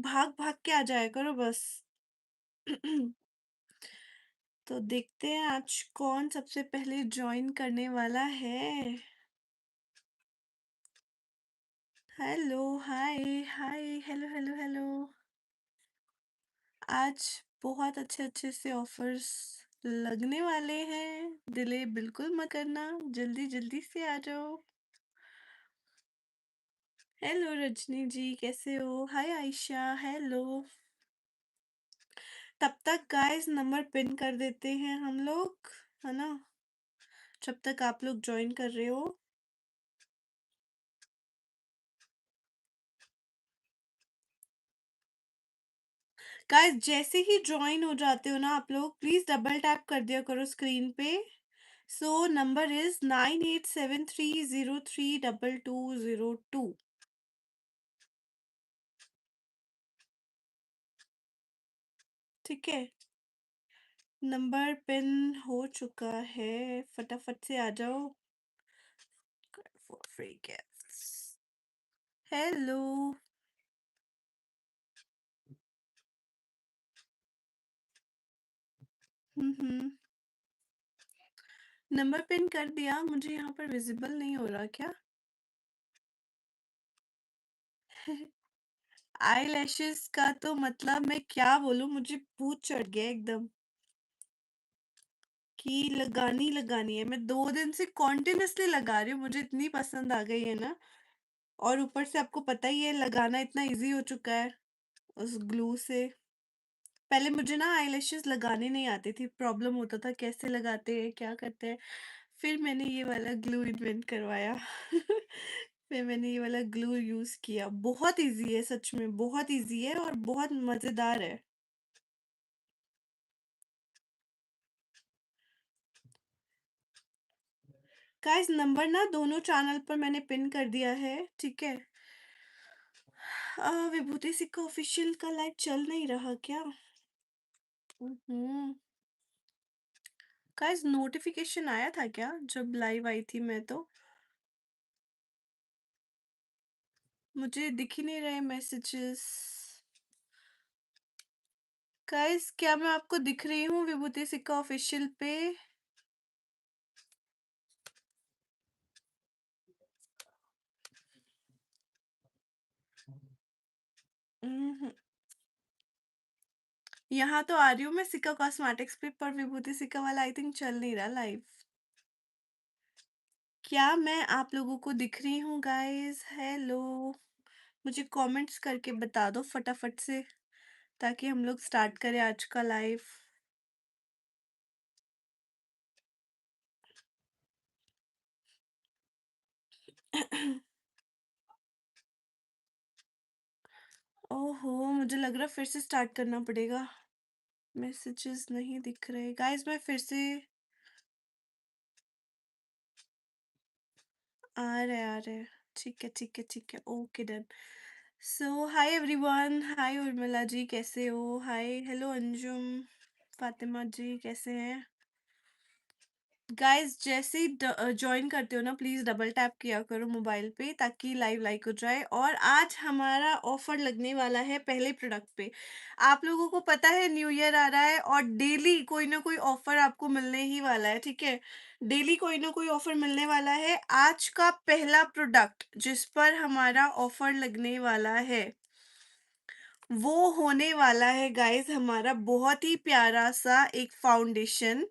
भाग भाग के आ जाया करो बस। तो देखते हैं आज कौन सबसे पहले ज्वाइन करने वाला है। हेलो, हाय हाय, हेलो हेलो हेलो। आज बहुत अच्छे अच्छे से ऑफर्स लगने वाले हैं, डिले बिल्कुल मत करना, जल्दी जल्दी से आ जाओ। हेलो रजनी जी, कैसे हो? हाय आयशा, हेलो। तब तक गाइस नंबर पिन कर देते हैं हम लोग, है ना, जब तक आप लोग ज्वाइन कर रहे हो। गाइस जैसे ही ज्वाइन हो जाते हो ना आप लोग, प्लीज डबल टैप कर दिया करो स्क्रीन पे। So number is 9873032202। ठीक है, नंबर पिन हो चुका है, फटाफट से आ जाओ for free gifts. Hello. Hmm, number pin कर दिया, मुझे यहाँ पर विजिबल नहीं हो रहा क्या? आई लैशेस का तो मतलब मैं क्या बोलूं, मुझे भूत चढ़ गया एकदम कि लगानी है। मैं 2 दिन से कॉन्टिन्यूसली लगा रही हूँ, मुझे इतनी पसंद आ गई है ना। और ऊपर से आपको पता ही है लगाना इतना इजी हो चुका है उस ग्लू से। पहले मुझे ना आईलैशेस लगाने नहीं आती थी, प्रॉब्लम होता था कैसे लगाते हैं क्या करते हैं। फिर मैंने ये वाला ग्लू इन्वेंट करवाया। फिर मैंने ये वाला ग्लू यूज किया, बहुत इजी है, सच में बहुत इजी है और बहुत मजेदार है। गाइस नंबर ना दोनों चैनल पर मैंने पिन कर दिया है, ठीक है। विभूति सिक्का ऑफिशियल का लाइव चल नहीं रहा क्या? हम्म। गाइस नोटिफिकेशन आया था क्या जब लाइव आई थी मैं? तो मुझे दिख ही नहीं रहे मैसेजेस। गाइस क्या मैं आपको दिख रही हूँ विभूति सिक्का ऑफिशियल पे? हम्म, यहाँ तो आ रही हूँ मैं सिक्का कॉस्मेटिक्स पे, पर विभूति सिक्का वाला आई थिंक चल नहीं रहा लाइव। क्या मैं आप लोगों को दिख रही हूँ गाइस? हेलो, मुझे कमेंट्स करके बता दो फटाफट से, ताकि हम लोग स्टार्ट करें आज का लाइव। ओहो, मुझे लग रहा फिर से स्टार्ट करना पड़ेगा। मैसेजेस नहीं दिख रहे गाइस, मैं फिर से आ रहे। ठीक है ठीक है ठीक है, ओके डन। सो हाय एवरीवन, हाय उर्मिला जी कैसे हो? हाय, हेलो अंजुम, फातिमा जी कैसे हैं? गाइस जैसे ही ज्वाइन करते हो ना, प्लीज डबल टैप किया करो मोबाइल पे ताकि लाइव लाइक हो जाए। और आज हमारा ऑफर लगने वाला है पहले प्रोडक्ट पे। आप लोगों को पता है न्यू ईयर आ रहा है और डेली कोई ना कोई ऑफर आपको मिलने ही वाला है, ठीक है। डेली कोई ना कोई ऑफर मिलने वाला है। आज का पहला प्रोडक्ट जिस पर हमारा ऑफर लगने वाला है वो होने वाला है गाइस हमारा बहुत ही प्यारा सा एक फाउंडेशन।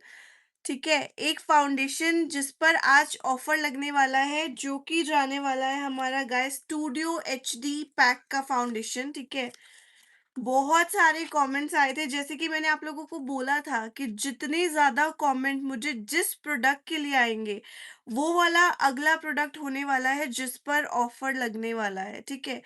ठीक है, एक फाउंडेशन जिस पर आज ऑफर लगने वाला है, जो कि जाने वाला है हमारा गाइस स्टूडियो एचडी पैक का फाउंडेशन, ठीक है। बहुत सारे कमेंट्स आए थे, जैसे कि मैंने आप लोगों को बोला था कि जितने ज्यादा कमेंट मुझे जिस प्रोडक्ट के लिए आएंगे वो वाला अगला प्रोडक्ट होने वाला है जिस पर ऑफर लगने वाला है, ठीक है।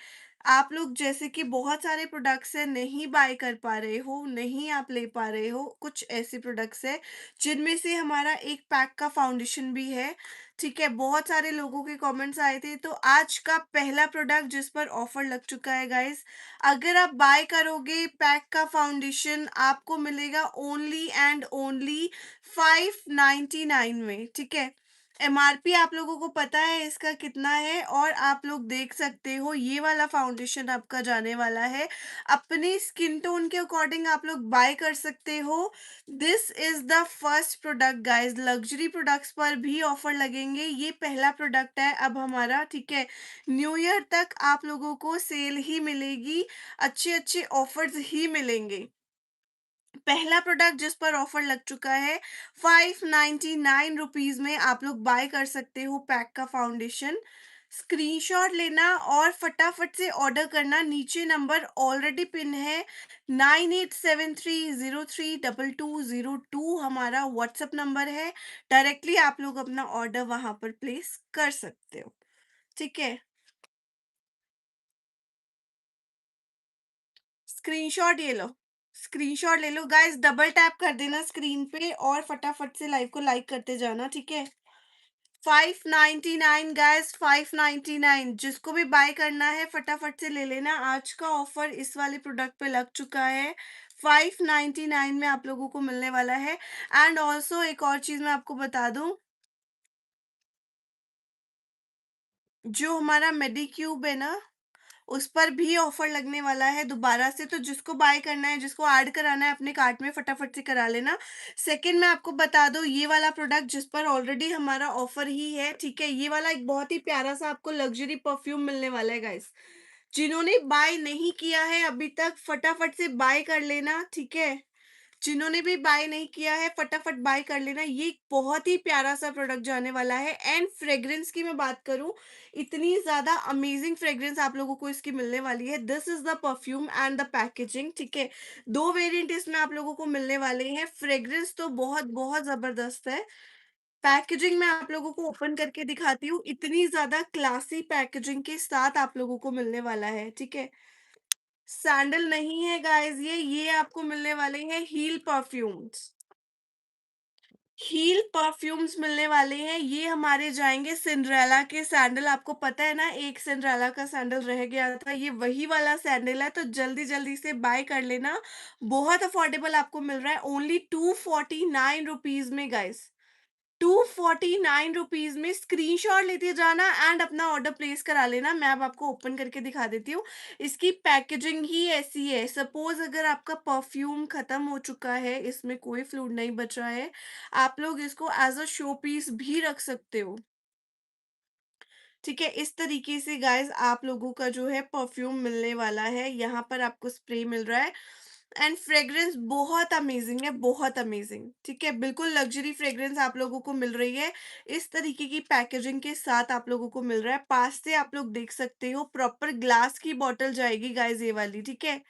आप लोग जैसे कि बहुत सारे प्रोडक्ट्स है नहीं बाय कर पा रहे हो, नहीं आप ले पा रहे हो, कुछ ऐसे प्रोडक्ट्स है जिनमें से हमारा एक पैक का फाउंडेशन भी है, ठीक है। बहुत सारे लोगों के कमेंट्स आए थे, तो आज का पहला प्रोडक्ट जिस पर ऑफर लग चुका है गाइस, अगर आप बाय करोगे पैक का फाउंडेशन आपको मिलेगा ओनली एंड ओनली 599 में, ठीक है। एमआरपी आप लोगों को पता है इसका कितना है, और आप लोग देख सकते हो ये वाला फाउंडेशन आपका जाने वाला है। अपनी स्किन टोन के अकॉर्डिंग आप लोग बाय कर सकते हो। This is the first product guys, luxury products पर भी ऑफर लगेंगे, ये पहला प्रोडक्ट है अब हमारा, ठीक है। न्यू ईयर तक आप लोगों को सेल ही मिलेगी, अच्छे अच्छे ऑफर्स ही मिलेंगे। पहला प्रोडक्ट जिस पर ऑफर लग चुका है, 599 रुपीज में आप लोग बाय कर सकते हो पैक का फाउंडेशन। स्क्रीनशॉट लेना और फटाफट से ऑर्डर करना, नीचे नंबर ऑलरेडी पिन है, 9873032202 हमारा व्हाट्सएप नंबर है। डायरेक्टली आप लोग अपना ऑर्डर वहां पर प्लेस कर सकते हो, ठीक है। स्क्रीनशॉट ये लो, स्क्रीनशॉट ले लो गाइस, डबल टैप कर देना स्क्रीन पे और फटाफट से लाइव को लाइक करते जाना, ठीक है। 599 गाइस, 599, जिसको भी बाय करना है फटाफट से ले लेना, आज का ऑफर इस वाले प्रोडक्ट पे लग चुका है। 599 में आप लोगों को मिलने वाला है। एंड ऑल्सो एक और चीज मैं आपको बता दूं, जो हमारा मेडिक्यूब है ना, उस पर भी ऑफर लगने वाला है दोबारा से, तो जिसको बाय करना है, जिसको ऐड कराना है अपने कार्ट में, फटाफट से करा लेना। सेकंड मैं आपको बता दूं, ये वाला प्रोडक्ट जिस पर ऑलरेडी हमारा ऑफर ही है, ठीक है, ये वाला एक बहुत ही प्यारा सा आपको लग्जरी परफ्यूम मिलने वाला है गाइस। जिन्होंने बाय नहीं किया है अभी तक, फटाफट से बाय कर लेना, ठीक है। जिन्होंने भी बाय नहीं किया है फटाफट बाय कर लेना, ये एक बहुत ही प्यारा सा प्रोडक्ट जाने वाला है। एंड फ्रेग्रेंस की मैं बात करूं, इतनी ज्यादा अमेजिंग फ्रेग्रेंस आप लोगों को इसकी मिलने वाली है। This is the perfume and the packaging, ठीक है। दो वेरिएंट इसमें आप लोगों को मिलने वाले हैं। फ्रेग्रेंस तो बहुत बहुत जबरदस्त है। पैकेजिंग मैं आप लोगों को ओपन करके दिखाती हूँ, इतनी ज्यादा क्लासी पैकेजिंग के साथ आप लोगों को मिलने वाला है, ठीक है। सैंडल नहीं है गाइस, ये आपको मिलने वाले हैं हील परफ्यूम्स। हील परफ्यूम्स मिलने वाले हैं, ये हमारे जाएंगे सिंड्रेला के सैंडल। आपको पता है ना, एक सिंड्रेला का सैंडल रह गया था, ये वही वाला सैंडल है, तो जल्दी जल्दी से बाय कर लेना। बहुत अफोर्डेबल आपको मिल रहा है, ओनली 249 रुपीज में गाइस। 249 रुपीज में स्क्रीनशॉट लेते जाना एंड अपना ऑर्डर प्लेस करा लेना। मैं अब आपको ओपन करके दिखा देती हूँ। इसकी पैकेजिंग ही ऐसी है, सपोज अगर आपका परफ्यूम खत्म हो चुका है, इसमें कोई फ्लूइड नहीं बच रहा है, आप लोग इसको एज अ शो पीस भी रख सकते हो, ठीक है। इस तरीके से गाइस आप लोगों का जो है परफ्यूम मिलने वाला है, यहाँ पर आपको स्प्रे मिल रहा है। एंड फ्रेग्रेंस बहुत अमेजिंग है, बहुत अमेजिंग, ठीक है, बिल्कुल लग्जरी फ्रेग्रेंस आप लोगों को मिल रही है। इस तरीके की पैकेजिंग के साथ आप लोगों को मिल रहा है। पास से आप लोग देख सकते हो, प्रॉपर ग्लास की बॉटल जाएगी गाइस ये वाली, ठीक है।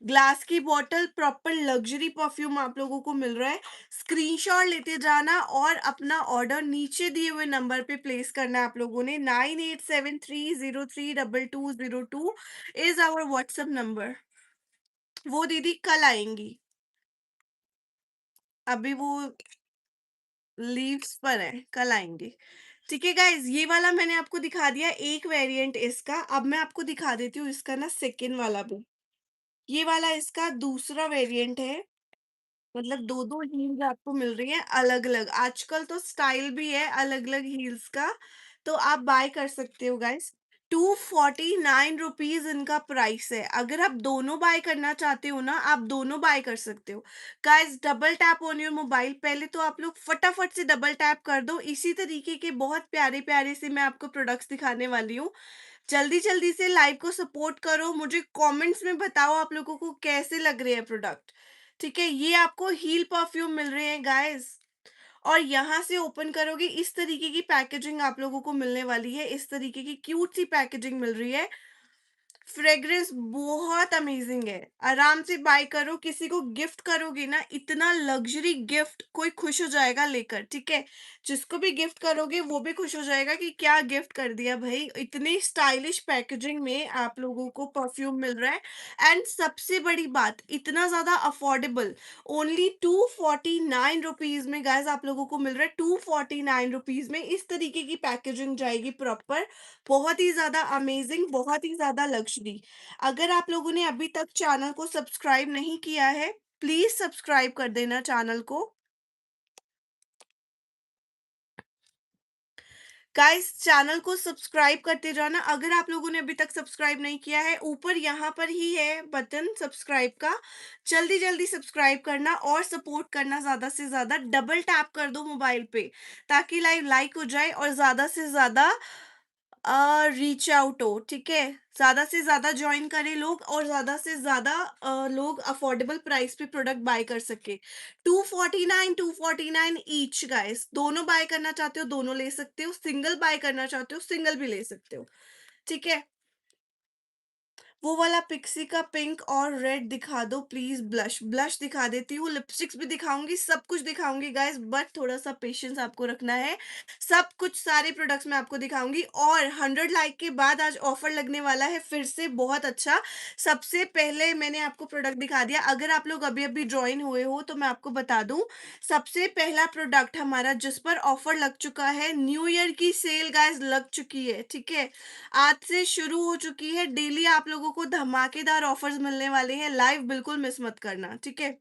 ग्लास की बॉटल, प्रॉपर लग्जरी परफ्यूम आप लोगों को मिल रहा है। स्क्रीनशॉट लेते जाना और अपना ऑर्डर नीचे दिए हुए नंबर पे प्लेस करना है आप लोगों ने। 9873032202 इज आवर व्हाट्सएप नंबर। वो दीदी कल आएंगी, अभी वो लीव्स पर है, कल आएंगे, ठीक है गाइज। ये वाला मैंने आपको दिखा दिया एक वेरिएंट इसका, अब मैं आपको दिखा देती हूँ इसका ना सेकेंड वाला भी। ये वाला इसका दूसरा वेरिएंट है, मतलब दो दो हील्स आपको मिल रही है अलग अलग, आजकल तो स्टाइल भी है अलग अलग हील्स का, तो आप बाय कर सकते हो गाइस। 249 रुपीज इनका प्राइस है। अगर आप दोनों बाय करना चाहते हो ना, आप दोनों बाय कर सकते हो guys. Double tap on your mobile, पहले तो आप लोग फटाफट से डबल टैप कर दो। इसी तरीके के बहुत प्यारे प्यारे से मैं आपको प्रोडक्ट्स दिखाने वाली हूँ। जल्दी जल्दी से लाइव को सपोर्ट करो, मुझे कमेंट्स में बताओ आप लोगों को कैसे लग रहे हैं प्रोडक्ट, ठीक है। ये आपको हील परफ्यूम मिल रहे हैं गाइस, और यहाँ से ओपन करोगे इस तरीके की पैकेजिंग आप लोगों को मिलने वाली है, इस तरीके की क्यूट सी पैकेजिंग मिल रही है। फ्रेग्रेंस बहुत अमेजिंग है, आराम से बाय करो, किसी को गिफ्ट करोगे ना, इतना लग्जरी गिफ्ट कोई खुश हो जाएगा लेकर, ठीक है। जिसको भी गिफ्ट करोगे वो भी खुश हो जाएगा कि क्या गिफ्ट कर दिया भाई, इतनी स्टाइलिश पैकेजिंग में आप लोगों को परफ्यूम मिल रहा है। एंड सबसे बड़ी बात, इतना ज्यादा अफोर्डेबल, ओनली 249 रुपीज में गाइस आप लोगों को मिल रहा है। 249 रुपीज में इस तरीके की पैकेजिंग जाएगी प्रॉपर, बहुत ही ज़्यादा अमेजिंग, बहुत ही ज़्यादा लग्जरी। अगर आप लोगों ने अभी तक चैनल को सब्सक्राइब नहीं किया है, प्लीज़ सब्सक्राइब कर देना चैनल को। गाइस चैनल को सब्सक्राइब करते जाना, अगर आप लोगों ने अभी तक सब्सक्राइब नहीं किया है, ऊपर यहाँ पर ही है बटन सब्सक्राइब का, जल्दी जल्दी सब्सक्राइब करना और सपोर्ट करना, ज़्यादा से ज़्यादा डबल टैप कर दो मोबाइल पे ताकि लाइव लाइक हो जाए और ज़्यादा से ज़्यादा रीच आउट हो, ठीक है? ज़्यादा से ज़्यादा जॉइन करें लोग और ज़्यादा से ज़्यादा लोग अफोर्डेबल प्राइस पे प्रोडक्ट बाय कर सके। 249 ईच गाइस, दोनों बाय करना चाहते हो दोनों ले सकते हो, सिंगल बाय करना चाहते हो सिंगल भी ले सकते हो, ठीक है? वो वाला पिक्सी का पिंक और रेड दिखा दो प्लीज। ब्लश ब्लश दिखा देती हूँ, लिपस्टिक्स भी दिखाऊंगी, सब कुछ दिखाऊंगी गाइस, बट थोड़ा सा पेशेंस आपको रखना है। सब कुछ सारे प्रोडक्ट्स मैं आपको दिखाऊंगी और 100 लाइक के बाद आज ऑफर लगने वाला है फिर से बहुत अच्छा। सबसे पहले मैंने आपको प्रोडक्ट दिखा दिया, अगर आप लोग अभी अभी ज्वाइन हुए हो तो मैं आपको बता दूं, सबसे पहला प्रोडक्ट हमारा जिस पर ऑफर लग चुका है, न्यू ईयर की सेल गाइस लग चुकी है, ठीक है? आज से शुरू हो चुकी है, डेली आप लोगों को धमाकेदार ऑफर्स मिलने वाले हैं, लाइव बिल्कुल मिस मत करना, ठीक है?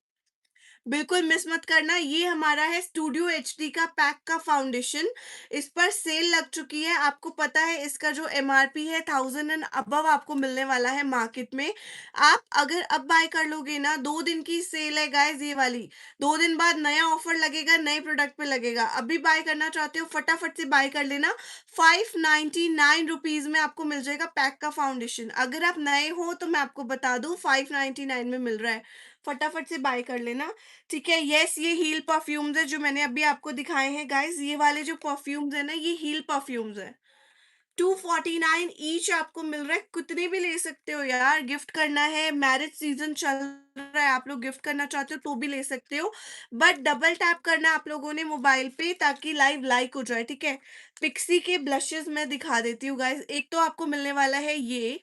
बिल्कुल मिस मत करना, ये हमारा है स्टूडियो एचडी का पैक का फाउंडेशन। इस पर सेल लग चुकी है, आपको पता है इसका जो एमआरपी है 1000 एंड अबव आपको मिलने वाला है मार्केट में। आप अगर अब बाय कर लोगे ना, 2 दिन की सेल है गाइस ये वाली, 2 दिन बाद नया ऑफर लगेगा, नए प्रोडक्ट पे लगेगा। अभी बाय करना चाहते हो फटाफट से बाय कर लेना। 599 रुपीज में आपको मिल जाएगा पैक का फाउंडेशन, अगर आप नए हो तो मैं आपको बता दूं 599 में मिल रहा है, फटाफट से बाय कर लेना, ठीक है? यस, ये हील परफ्यूम्स है जो मैंने अभी आपको दिखाए हैं गाइस, ये वाले जो परफ्यूम्स है ना, ये हील परफ्यूम्स है। 249 ईच आपको मिल रहा है, कितने भी ले सकते हो यार, गिफ्ट करना है, मैरिज सीजन चल रहा है, आप लोग गिफ्ट करना चाहते हो तो भी ले सकते हो, बट डबल टैप करना आप लोगों ने मोबाइल पे ताकि लाइव लाइक हो जाए, ठीक है? पिक्सी के ब्लशेस मैं दिखा देती हूँ गाइस, एक तो आपको मिलने वाला है ये,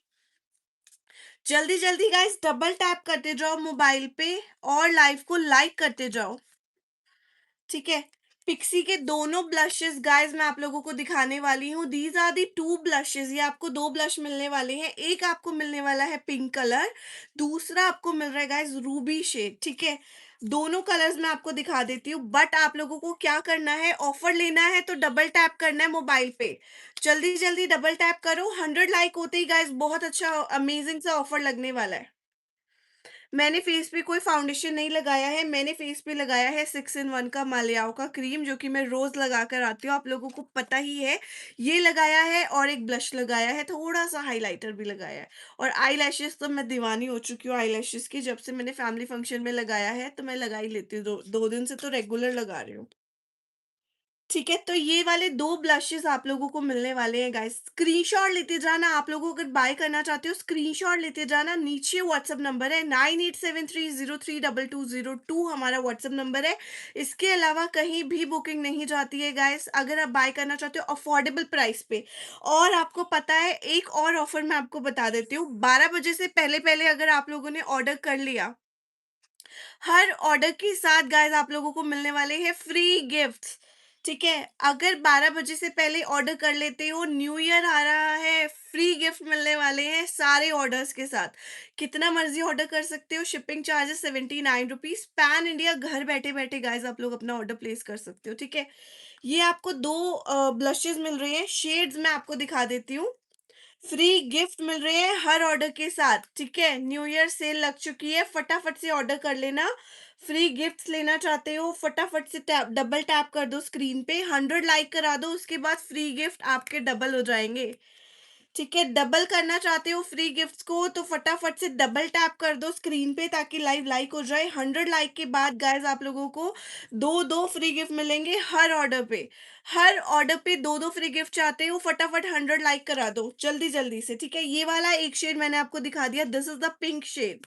जल्दी जल्दी गाइस डबल टैप करते जाओ मोबाइल पे और लाइव को लाइक करते जाओ, ठीक है? पिक्सी के दोनों ब्लशेस गाइस मैं आप लोगों को दिखाने वाली हूँ, these are the two blushes, ये आपको दो ब्लश मिलने वाले हैं, एक आपको मिलने वाला है पिंक कलर, दूसरा आपको मिल रहा है गाइस रूबी शेड, ठीक है? दोनों कलर्स मैं आपको दिखा देती हूँ, बट आप लोगों को क्या करना है, ऑफर लेना है तो डबल टैप करना है मोबाइल पे, जल्दी जल्दी डबल टैप करो, 100 लाइक होते ही गाइस बहुत अच्छा अमेजिंग सा ऑफर लगने वाला है। मैंने फेस पे कोई फाउंडेशन नहीं लगाया है, मैंने फेस पे लगाया है 6 in 1 का मालियाओ का क्रीम, जो कि मैं रोज लगा कर आती हूँ, आप लोगों को पता ही है। ये लगाया है और एक ब्लश लगाया है, थोड़ा सा हाइलाइटर भी लगाया है, और आई लैशेस तो मैं दीवानी हो चुकी हूँ आई लैशेस की, जब से मैंने फैमिली फंक्शन में लगाया है तो मैं लगा ही लेती हूँ, 2 दिन से तो रेगुलर लगा रही हूँ। ठीक है, तो ये वाले 2 ब्लशेज़ आप लोगों को मिलने वाले हैं गाइस। स्क्रीनशॉट लेते जाना, आप लोगों को अगर बाय करना चाहते हो स्क्रीनशॉट लेते जाना, नीचे व्हाट्सएप नंबर है 9873032202 हमारा व्हाट्सएप नंबर है। इसके अलावा कहीं भी बुकिंग नहीं जाती है गाइस, अगर आप बाय करना चाहते हो अफोर्डेबल प्राइस पे। और आपको पता है एक और ऑफर मैं आपको बता देती हूँ, 12 बजे से पहले-पहले अगर आप लोगों ने ऑर्डर कर लिया, हर ऑर्डर के साथ गाइस आप लोगों को मिलने वाले हैं फ्री गिफ्ट्स, ठीक है? अगर 12 बजे से पहले ऑर्डर कर लेते हो, न्यू ईयर आ रहा है, फ्री गिफ्ट मिलने वाले हैं सारे ऑर्डर्स के साथ, कितना मर्जी ऑर्डर कर सकते हो, shipping charges 79 rupees, pan India घर बैठे बैठे गाइस आप लोग अपना ऑर्डर प्लेस कर सकते हो, ठीक है? ये आपको दो ब्लशेस मिल रहे हैं, शेड्स मैं आपको दिखा देती हूँ, फ्री गिफ्ट मिल रहे हैं हर ऑर्डर के साथ, ठीक है? न्यू ईयर सेल लग चुकी है, फटाफट से ऑर्डर कर लेना। फ्री गिफ्ट्स लेना चाहते हो फटाफट से टैप डबल टैप कर दो स्क्रीन पे, 100 लाइक करा दो, उसके बाद फ्री गिफ्ट आपके डबल हो जाएंगे, ठीक है? डबल करना चाहते हो फ्री गिफ्ट्स को तो फटाफट से डबल टैप कर दो स्क्रीन पे ताकि लाइव लाइक हो जाए, 100 लाइक के बाद गाइस आप लोगों को दो दो फ्री गिफ्ट मिलेंगे हर ऑर्डर पे, हर ऑर्डर पे दो दो फ्री गिफ्ट चाहते हो फटाफट 100 लाइक करा दो जल्दी जल्दी से, ठीक है? ये वाला एक शेड मैंने आपको दिखा दिया, this is the pink shade.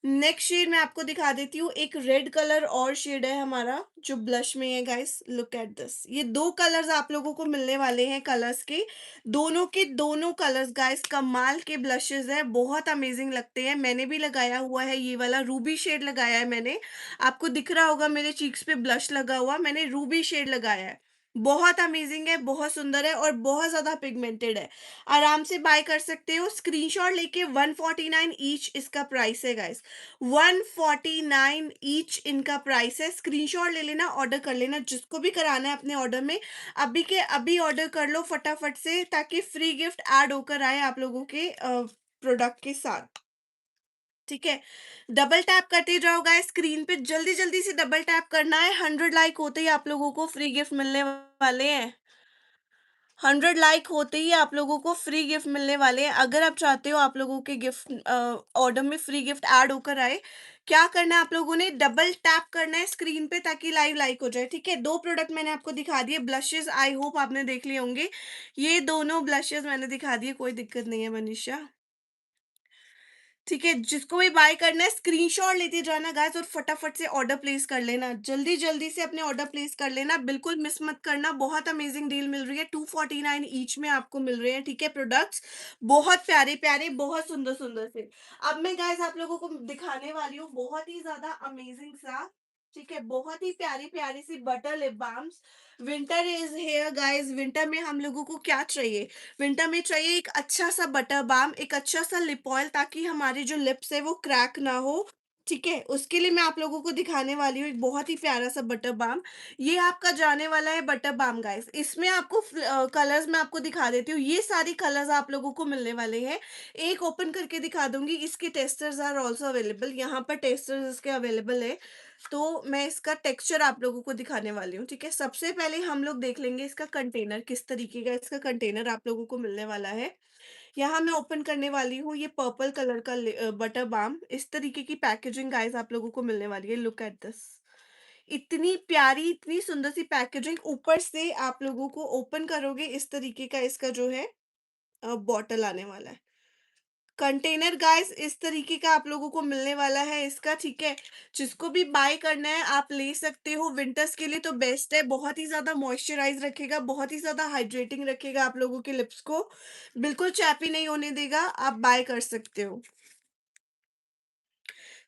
Next shade मैं आपको दिखा देती हूँ, एक रेड कलर और शेड है हमारा जो ब्लश में है गाइस, लुक एट दिस, ये दो कलर्स आप लोगों को मिलने वाले हैं कलर्स के दोनों कलर्स गाइस कमाल के ब्लशेस हैं, बहुत अमेजिंग लगते हैं, मैंने भी लगाया हुआ है, ये वाला रूबी शेड लगाया है मैंने, आपको दिख रहा होगा मेरे चीक्स पे ब्लश लगा हुआ, मैंने रूबी शेड लगाया है, बहुत अमेज़िंग है, बहुत सुंदर है और बहुत ज़्यादा पिगमेंटेड है। आराम से बाय कर सकते हो, स्क्रीनशॉट लेके 149 ईच इसका प्राइस है गाइस। 149 ईच इनका प्राइस है। स्क्रीनशॉट ले लेना, ऑर्डर कर लेना, जिसको भी कराना है अपने ऑर्डर में, अभी के अभी ऑर्डर कर लो फटाफट से, ताकि फ्री गिफ्ट ऐड होकर आए आप लोगों के प्रोडक्ट के साथ। ठीक है? डबल टैप करते जाओ गाइस स्क्रीन पे, जल्दी-जल्दी से डबल टैप करना है। 100 लाइक होते ही आप लोगों को फ्री गिफ्ट मिलने वाले हैं। 100 लाइक होते ही आप लोगों को फ्री गिफ्ट मिलने वाले हैं। अगर आप चाहते हो आप लोगों के गिफ्ट ऑर्डर में फ्री गिफ्ट ऐड होकर आए, क्या करना है आप लोगों ने, डबल टैप करना है स्क्रीन पे ताकि लाइव लाइक हो जाए। ठीक है? 2 प्रोडक्ट मैंने आपको दिखा दिए, ब्लशेज़ आई होप आपने देख लिए होंगे। ये दोनों ब्लशेज़ मैंने दिखा दिए, कोई दिक्कत नहीं है मनीषा। ठीक है, जिसको भी बाय करना है स्क्रीनशॉट लेते जाना गाइस और फटाफट से ऑर्डर प्लेस कर लेना। जल्दी-जल्दी से अपने ऑर्डर प्लेस कर लेना, बिल्कुल मिस मत करना। बहुत अमेजिंग डील मिल रही है, 249 ईच में आपको मिल रहे हैं, ठीक है, प्रोडक्ट्स। बहुत प्यारे-प्यारे, बहुत सुंदर-सुंदर से। अब मैं गाइस आप लोगों को दिखाने वाली हूँ बहुत ही ज़्यादा अमेजिंग सा, ठीक है, बहुत ही प्यारी-प्यारी सी butter lip balms. Winter is here guys, winter में हम लोगों को क्या चाहिए? विंटर में चाहिए एक अच्छा-सा बटर बाम, एक अच्छा-सा लिप ऑयल, ताकि हमारी जो लिप्स है वो क्रैक ना हो, ठीक है? उसके लिए मैं आप लोगों को दिखाने वाली हूँ एक बहुत ही प्यारा-सा बटर बाम। ये आपका जाने वाला है बटर बाम गाइस। इसमें आपको कलर्स मैं आपको दिखा देती हूँ, ये सारी कलर्स आप लोगों को मिलने वाले हैं। एक ओपन करके दिखा दूँगी, इसके टेस्टर्स आर आल्सो अवेलेबल, यहाँ पर टेस्टर्स इसके अवेलेबल है। तो मैं इसका टेक्सचर आप लोगों को दिखाने वाली हूँ, ठीक है? सबसे पहले हम लोग देख लेंगे इसका कंटेनर, किस तरीके का इसका कंटेनर आप लोगों को मिलने वाला है। यहाँ मैं ओपन करने वाली हूँ ये पर्पल कलर का बटर बाम। इस तरीके की पैकेजिंग गाइस आप लोगों को मिलने वाली है, लुक एट दिस। इतनी प्यारी, इतनी सुंदर सी पैकेजिंग, ऊपर से आप लोगों को ओपन करोगे इस तरीके का इसका जो है बॉटल आने वाला है। कंटेनर गाइस इस तरीके का आप लोगों को मिलने वाला है इसका, ठीक है? जिसको भी बाय करना है आप ले सकते हो, विंटर्स के लिए तो बेस्ट है, बहुत ही ज़्यादा मॉइस्चराइज़ रखेगा, बहुत ही ज़्यादा हाइड्रेटिंग रखेगा आप लोगों के लिप्स को, बिल्कुल चैपी नहीं होने देगा, आप बाय कर सकते हो।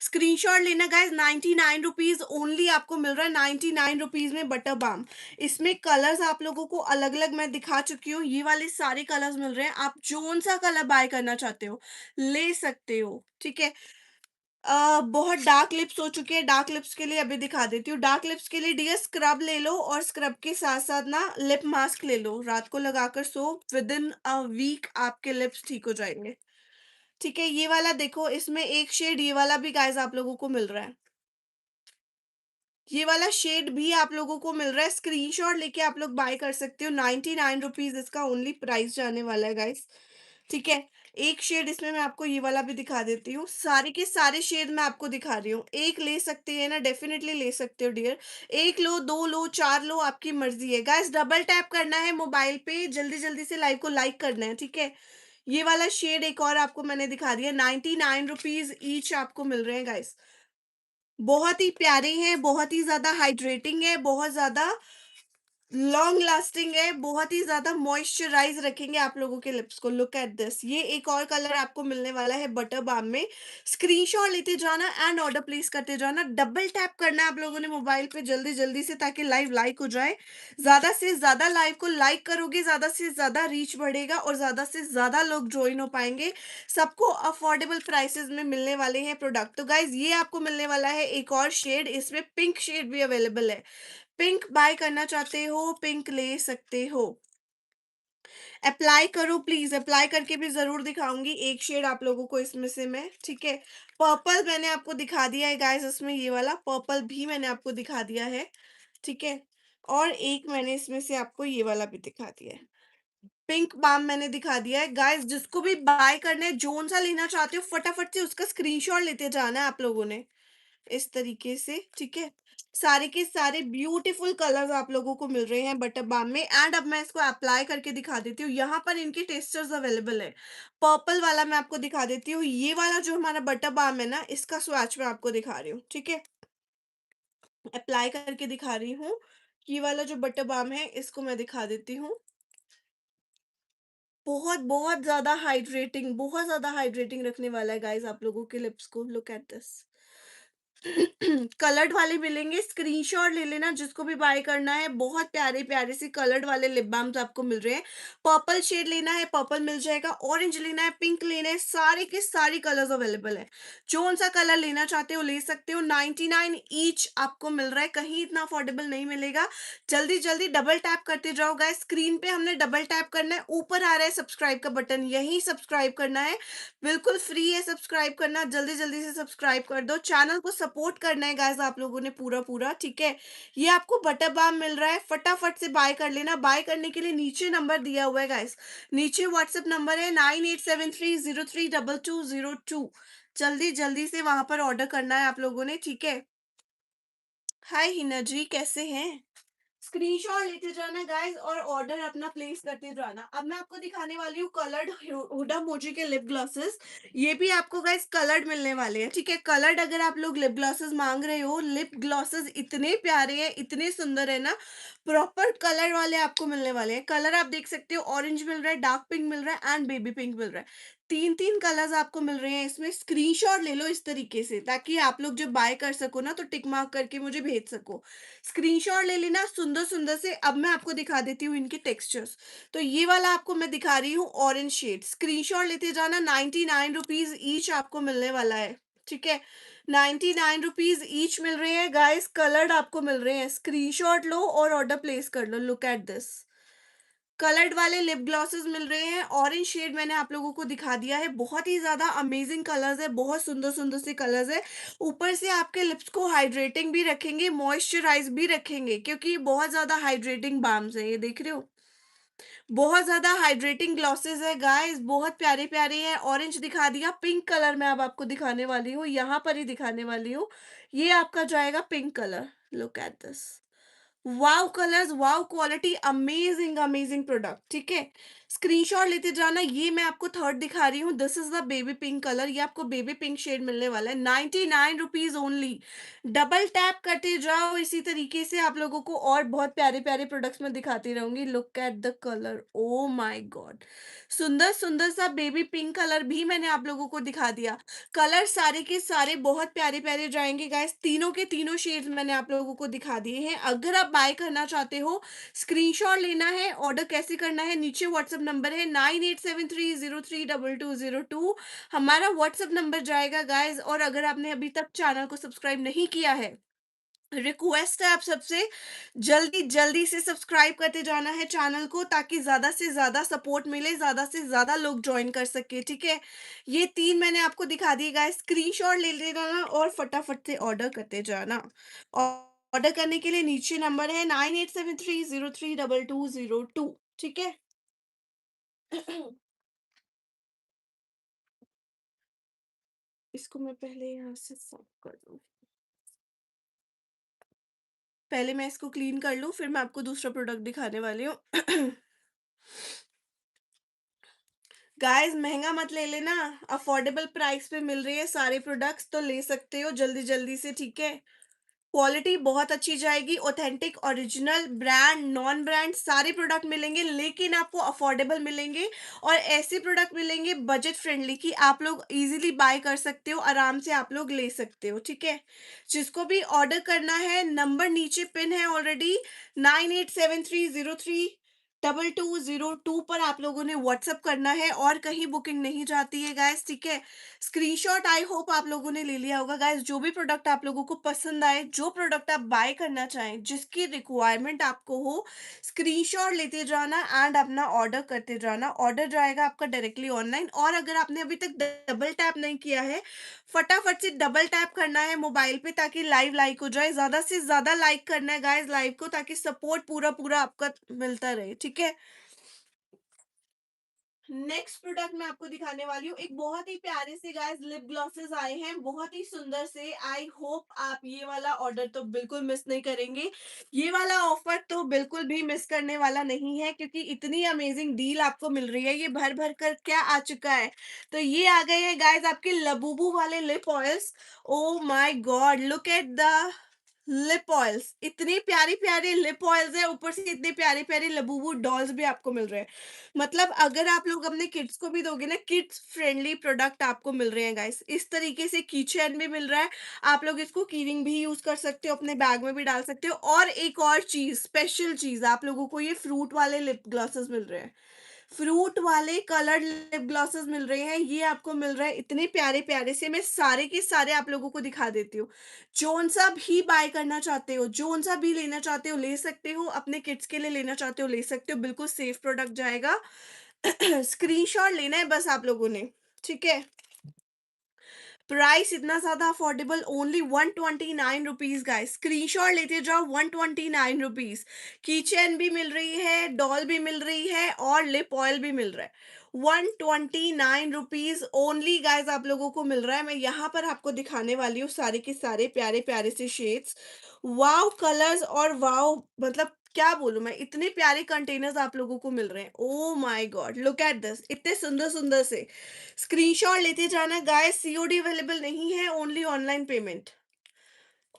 स्क्रीनशॉट लेना गाइस, 99 रुपीज़ ओनली आपको मिल रहा है, 99 रुपीज़ में बटर बाम। इसमें कलर्स आप लोगों को अलग-अलग मैं दिखा चुकी हूँ, ये वाले सारे कलर्स मिल रहे हैं, आप जोन-सा कलर बाय करना चाहते हो, ले सकते हो, ठीक है? बहुत डार्क लिप्स हो चुके हैं, डार्क लिप्स के लिए अभी दिखा देती हूँ। डार्क लिप्स के लिए डियर स्क्रब ले लो और स्क्रब के साथ-साथ ना लिप मास्क ले लो, रात को लगाकर सो, विदिन अ वीक आपके लिप्स ठीक हो जाएँगे। ठीक है, ये वाला देखो, इसमें एक शेड ये वाला भी गाइज़ आप लोगों को मिल रहा है। ये वाला शेड भी आप लोगों को मिल रहा है, स्क्रीनशॉट लेके आप लोग बाय कर सकते हो, 99 रुपीज़ इसका ओनली प्राइस जाने वाला है गाइस, ठीक है? एक शेड इसमें मैं आपको ये वाला भी दिखा देती हूँ, सारे के सारे शेड मैं आपको दिखा रही हूँ, एक ले सकते हैं ना, डेफिनिटली ले सकते हो डियर, 1 लो, 2 लो, 4 लो, आपकी मर्ज़ी है। गाइस डबल टैप करना है मोबाइल पे, जल्दी-जल्दी से लाइव को लाइक करना है, ठीक है? ये वाला शेड एक और आपको मैंने दिखा दिया, 99 रुपीज़ ईच आपको मिल रहे हैं गाइस। बहुत ही प्यारे हैं, बहुत ही ज़्यादा हाइड्रेटिंग है, बहुत ज़्यादा लॉन्ग लास्टिंग है, बहुत ही ज़्यादा मॉइस्चराइज़ रखेंगे आप लोगों के लिप्स को, लुक एट दिस। ये एक और कलर आपको मिलने वाला है बटर बाम में। स्क्रीनशॉट लेते जाना एंड ऑर्डर प्लेस करते जाना, डबल टैप करना है आप लोगों ने मोबाइल पे जल्दी-जल्दी से, ताकि लाइव लाइक हो जाए। ज़्यादा से ज़्यादा लाइव को लाइक करोगे, ज़्यादा से ज़्यादा रीच बढ़ेगा और ज़्यादा से ज़्यादा लोग जॉइन हो पाएँगे। सबको अफोर्डेबल प्राइसेज़ में मिलने वाले हैं प्रोडक्ट। तो गाइज़ ये आपको मिलने वाला है एक और शेड, इसमें पिंक शेड भी अवेलेबल है। पिंक बाय करना चाहते हो, पिंक ले सकते हो। अप्लाई करो प्लीज़, अप्लाई करके भी ज़रूर दिखाऊँगी एक शेड आप लोगों को इसमें से मैं, ठीक है? पर्पल मैंने आपको दिखा दिया है गाइज़, इसमें ये वाला पर्पल भी मैंने आपको दिखा दिया है, ठीक है? और एक मैंने इसमें से आपको ये वाला भी दिखा दिया है। पिंक बाम मैंने दिखा दिया है। गाइज़ जिसको भी बाय करना है, जोन-सा लेना चाहते हो, फटाफट से उसका स्क्रीनशॉट लेते जाना है आप लोगों ने। इस तरीके से, ठीक है? सारे के सारे ब्यूटीफुल कलर्स आप लोगों को मिल रहे हैं बटर बाम में, एंड अब मैं इसको अप्लाई करके दिखा देती हूँ। यहाँ पर इनके टेस्टर्स अवेलेबल है। पर्पल वाला मैं आपको दिखा देती हूँ। ये वाला जो हमारा बटर बाम है ना, इसका स्वैच मैं आपको दिखा रही हूँ, ठीक है? अप्लाई करके दिखा रही हूँ। ये वाला जो बटर बाम है, इसको मैं दिखा देती हूँ। बहुत ज़्यादा हाइड्रेटिंग रखने वाला है गाइज़ आप लोगों के लिप्स को, लुक एट दिस। कलर्ड वाले मिलेंगे, स्क्रीनशॉट ले लेना जिसको भी बाय करना है। बहुत प्यारे प्यारे से कलर्ड वाले लिप बाम्स आपको मिल रहे हैं। पर्पल शेड लेना है, पर्पल मिल जाएगा। ऑरेंज लेना है, पिंक लेना है, सारे के सारे कलर्स अवेलेबल है। कौन सा कलर लेना चाहते हो ले सकते हो। 99 ईच आपको मिल रहा है, कहीं इतना अफोर्डेबल नहीं मिलेगा। जल्दी जल्दी डबल टैप करते जाओ गाइस। स्क्रीन पे हमने डबल टैप करना है, ऊपर आ रहा है सब्सक्राइब का बटन, यही सब्सक्राइब करना है। बिल्कुल फ्री है सब्सक्राइब करना, जल्दी जल्दी से सब्सक्राइब कर दो। चैनल को सपोर्ट करना है गाइस आप लोगों ने पूरा पूरा, ठीक है। ये आपको बटर बाम मिल रहा है, फटाफट से बाय कर लेना। बाय करने के लिए नीचे नंबर दिया हुआ है गाइस, नीचे व्हाट्सएप नंबर है 9873032202। जल्दी जल्दी से वहां पर ऑर्डर करना है आप लोगों ने, ठीक है। हाय हिना जी, कैसे हैं। स्क्रीनशॉट लेते जाना गाइस और ऑर्डर अपना प्लेस करते जाना। अब मैं आपको दिखाने वाली हूँ कलर्ड हुडा मोजी के लिप ग्लॉसेस। ये भी आपको गाइस कलर्ड मिलने वाले हैं, ठीक है। कलर्ड अगर आप लोग लिप ग्लॉसेस मांग रहे हो, लिप ग्लॉसेस इतने प्यारे हैं, इतने सुंदर है ना। प्रॉपर कलर वाले आपको मिलने वाले हैं। कलर आप देख सकते हो, ऑरेंज मिल रहा है, डार्क पिंक मिल रहा है एंड बेबी पिंक मिल रहा है। तीन तीन कलर्स आपको मिल रहे हैं इसमें। स्क्रीनशॉट ले लो इस तरीके से, ताकि आप लोग जब बाय कर सको ना तो टिक मार्क करके मुझे भेज सको। स्क्रीनशॉट ले लेना सुंदर सुंदर से। अब मैं आपको दिखा देती हूँ इनके टेक्सचर्स। तो ये वाला आपको मैं दिखा रही हूँ ऑरेंज शेड, स्क्रीनशॉट लेते जाना। 99 रुपीज ईच आपको मिलने वाला है, ठीक है। 99 रुपीज ईच मिल रहे हैं गाइस, कलर्ड आपको मिल रहे हैं। स्क्रीनशॉट लो और ऑर्डर प्लेस कर लो। लुक एट दिस, कलर्ड वाले लिप ग्लॉसेस मिल रहे हैं। ऑरेंज शेड मैंने आप लोगों को दिखा दिया है, बहुत ही ज्यादा अमेजिंग कलर्स है, बहुत सुंदर सुंदर से कलर्स है। ऊपर से आपके लिप्स को हाइड्रेटिंग भी रखेंगे, मॉइस्चराइज भी रखेंगे, क्योंकि ये बहुत ज्यादा हाइड्रेटिंग बाम्स है, ये देख रहे हो। बहुत ज्यादा हाइड्रेटिंग ग्लॉसेस है गाइस, बहुत प्यारे प्यारे हैं। ऑरेंज दिखा दिया, पिंक कलर मैं अब आपको दिखाने वाली हूँ, यहाँ पर ही दिखाने वाली हूँ। ये आपका जाएगा pink colour. Look at this, wow colours, wow quality, amazing amazing product, ठीक है। स्क्रीनशॉट लेते जाना। ये मैं आपको थर्ड दिखा रही हूँ, this is the baby pink colour. ये आपको बेबी पिंक शेड मिलने वाला है, 99 रुपीज ओनली। डबल टैप करते जाओ, इसी तरीके से आप लोगों को और बहुत प्यारे प्यारे प्रोडक्ट्स में दिखाती रहूंगी। Look at the colour, oh my God. सुंदर सुंदर सा बेबी पिंक कलर भी मैंने आप लोगों को दिखा दिया। कलर सारे के सारे बहुत प्यारे प्यारे जाएंगे गाइस, तीनों के तीनों शेड्स मैंने आप लोगों को दिखा दिए हैं। अगर आप बाय करना चाहते हो, स्क्रीनशॉट लेना है, ऑर्डर कैसे करना है, नीचे व्हाट्सएप नंबर है 9873032202। हमारा व्हाट्सएप नंबर जाएगा गाइस। और अगर आपने अभी तक चैनल को सब्सक्राइब नहीं किया है, रिक्वेस्ट है आप सबसे, जल्दी जल्दी से सब्सक्राइब करते जाना है चैनल को, ताकि ज्यादा से ज्यादा सपोर्ट मिले, ज्यादा से ज्यादा लोग ज्वाइन कर सके, ठीक है। ये तीन मैंने आपको दिखा दिए गाइस, स्क्रीनशॉट ले लेना और फटाफट से ऑर्डर करते जाना। और ऑर्डर करने के लिए नीचे नंबर है 9873032202, ठीक है। इसको मैं पहले यहाँ से साफ कर दूं, पहले मैं इसको क्लीन कर लूं, फिर मैं आपको दूसरा प्रोडक्ट दिखाने वाली हूँ। गाइस महंगा मत ले लेना, अफोर्डेबल प्राइस पे मिल रही है सारे प्रोडक्ट्स, तो ले सकते हो जल्दी जल्दी से, ठीक है। क्वालिटी बहुत अच्छी जाएगी, authentic original brand non brand सारे प्रोडक्ट मिलेंगे, लेकिन आपको अफोर्डेबल मिलेंगे। और ऐसे प्रोडक्ट मिलेंगे बजट फ्रेंडली कि आप लोग इजीली बाय कर सकते हो, आराम से आप लोग ले सकते हो, ठीक है। जिसको भी ऑर्डर करना है, नंबर नीचे पिन है ऑलरेडी, 9873032202 पर आप लोगों ने व्हाट्सअप करना है, और कहीं बुकिंग नहीं जाती है गाइस, ठीक है। स्क्रीनशॉट आई होप आप लोगों ने ले लिया होगा गाइस। जो भी प्रोडक्ट आप लोगों को पसंद आए, जो प्रोडक्ट आप बाय करना चाहें, जिसकी रिक्वायरमेंट आपको हो, स्क्रीनशॉट लेते जाना एंड अपना ऑर्डर करते जाना। ऑर्डर जाएगा आपका डायरेक्टली ऑनलाइन। और अगर आपने अभी तक डबल टैप नहीं किया है, फटाफट से डबल टैप करना है मोबाइल पे, ताकि लाइव लाइक हो जाए। ज्यादा से ज्यादा लाइक करना है गाइस लाइव को, ताकि सपोर्ट पूरा पूरा आपका मिलता रहे, ठीक है। नेक्स्ट प्रोडक्ट मैं आपको दिखाने वाली हूँ, एक बहुत ही प्यारे से गाइस लिप ग्लॉसेस आए हैं, बहुत ही सुंदर से। आई होप आप ये वाला ऑर्डर तो बिल्कुल मिस नहीं करेंगे। ये वाला ऑफर तो बिल्कुल भी मिस करने वाला नहीं है, क्योंकि इतनी अमेजिंग डील आपको मिल रही है। ये भर भर कर क्या आ चुका है, तो ये आ गए हैं गाइस आपके लबूबू वाले lip oils. Oh my god, look at the lip oils, इतनी प्यारी-प्यारी लिप ऑयल्स हैं, ऊपर से इतने प्यारे-प्यारे लबूबू डॉल्स भी आपको मिल रहे हैं। मतलब अगर आप लोग अपने किड्स को भी दोगे ना, किड्स फ्रेंडली प्रोडक्ट आपको मिल रहे हैं गाइस। इस तरीके से की चेन भी मिल रहा है, आप लोग इसको कीरिंग भी यूज़ कर सकते हो, अपने बैग में भी डाल सकते हो। और एक और चीज़, स्पेशल चीज़, आप लोगों को ये फ्रूट वाले लिप ग्लॉसेस मिल रहे हैं। फ्रूट वाले कलर्ड लिप ग्लॉसेस मिल रहे हैं, ये आपको मिल रहा है इतने प्यारे-प्यारे से। मैं सारे के सारे आप लोगों को दिखा देती हूँ। जौन-सा भी बाय करना चाहते हो, जौन-सा भी लेना चाहते हो ले सकते हो, अपने किड्स के लिए लेना चाहते हो ले सकते हो, बिल्कुल सेफ प्रोडक्ट जाएगा। स्क्रीनशॉट लेना है बस आप लोगों ने, ठीक है? प्राइस इतना ज़्यादा affordable, only 129 rupees guys. Screenshot लेते जाओ, 129 रुपीज़। कीचेन भी मिल रही है, डॉल भी मिल रही है और लिप ऑयल भी मिल रहा है। 129 रुपीज़ ओनली गाइस आप लोगों को मिल रहा है। मैं यहाँ पर आपको दिखाने वाली हूँ सारे के सारे प्यारे-प्यारे से शेड्स। वॉव कलर्स और वॉव, मतलब क्या बोलूँ मैं, इतने प्यारे कंटेनर्स आप लोगों को मिल रहे हैं। ओह my god! Look at this, इतने सुंदर-सुंदर से। स्क्रीनशॉट लेते जाना गाइस, सीओडी अवेलेबल नहीं है, only online payment.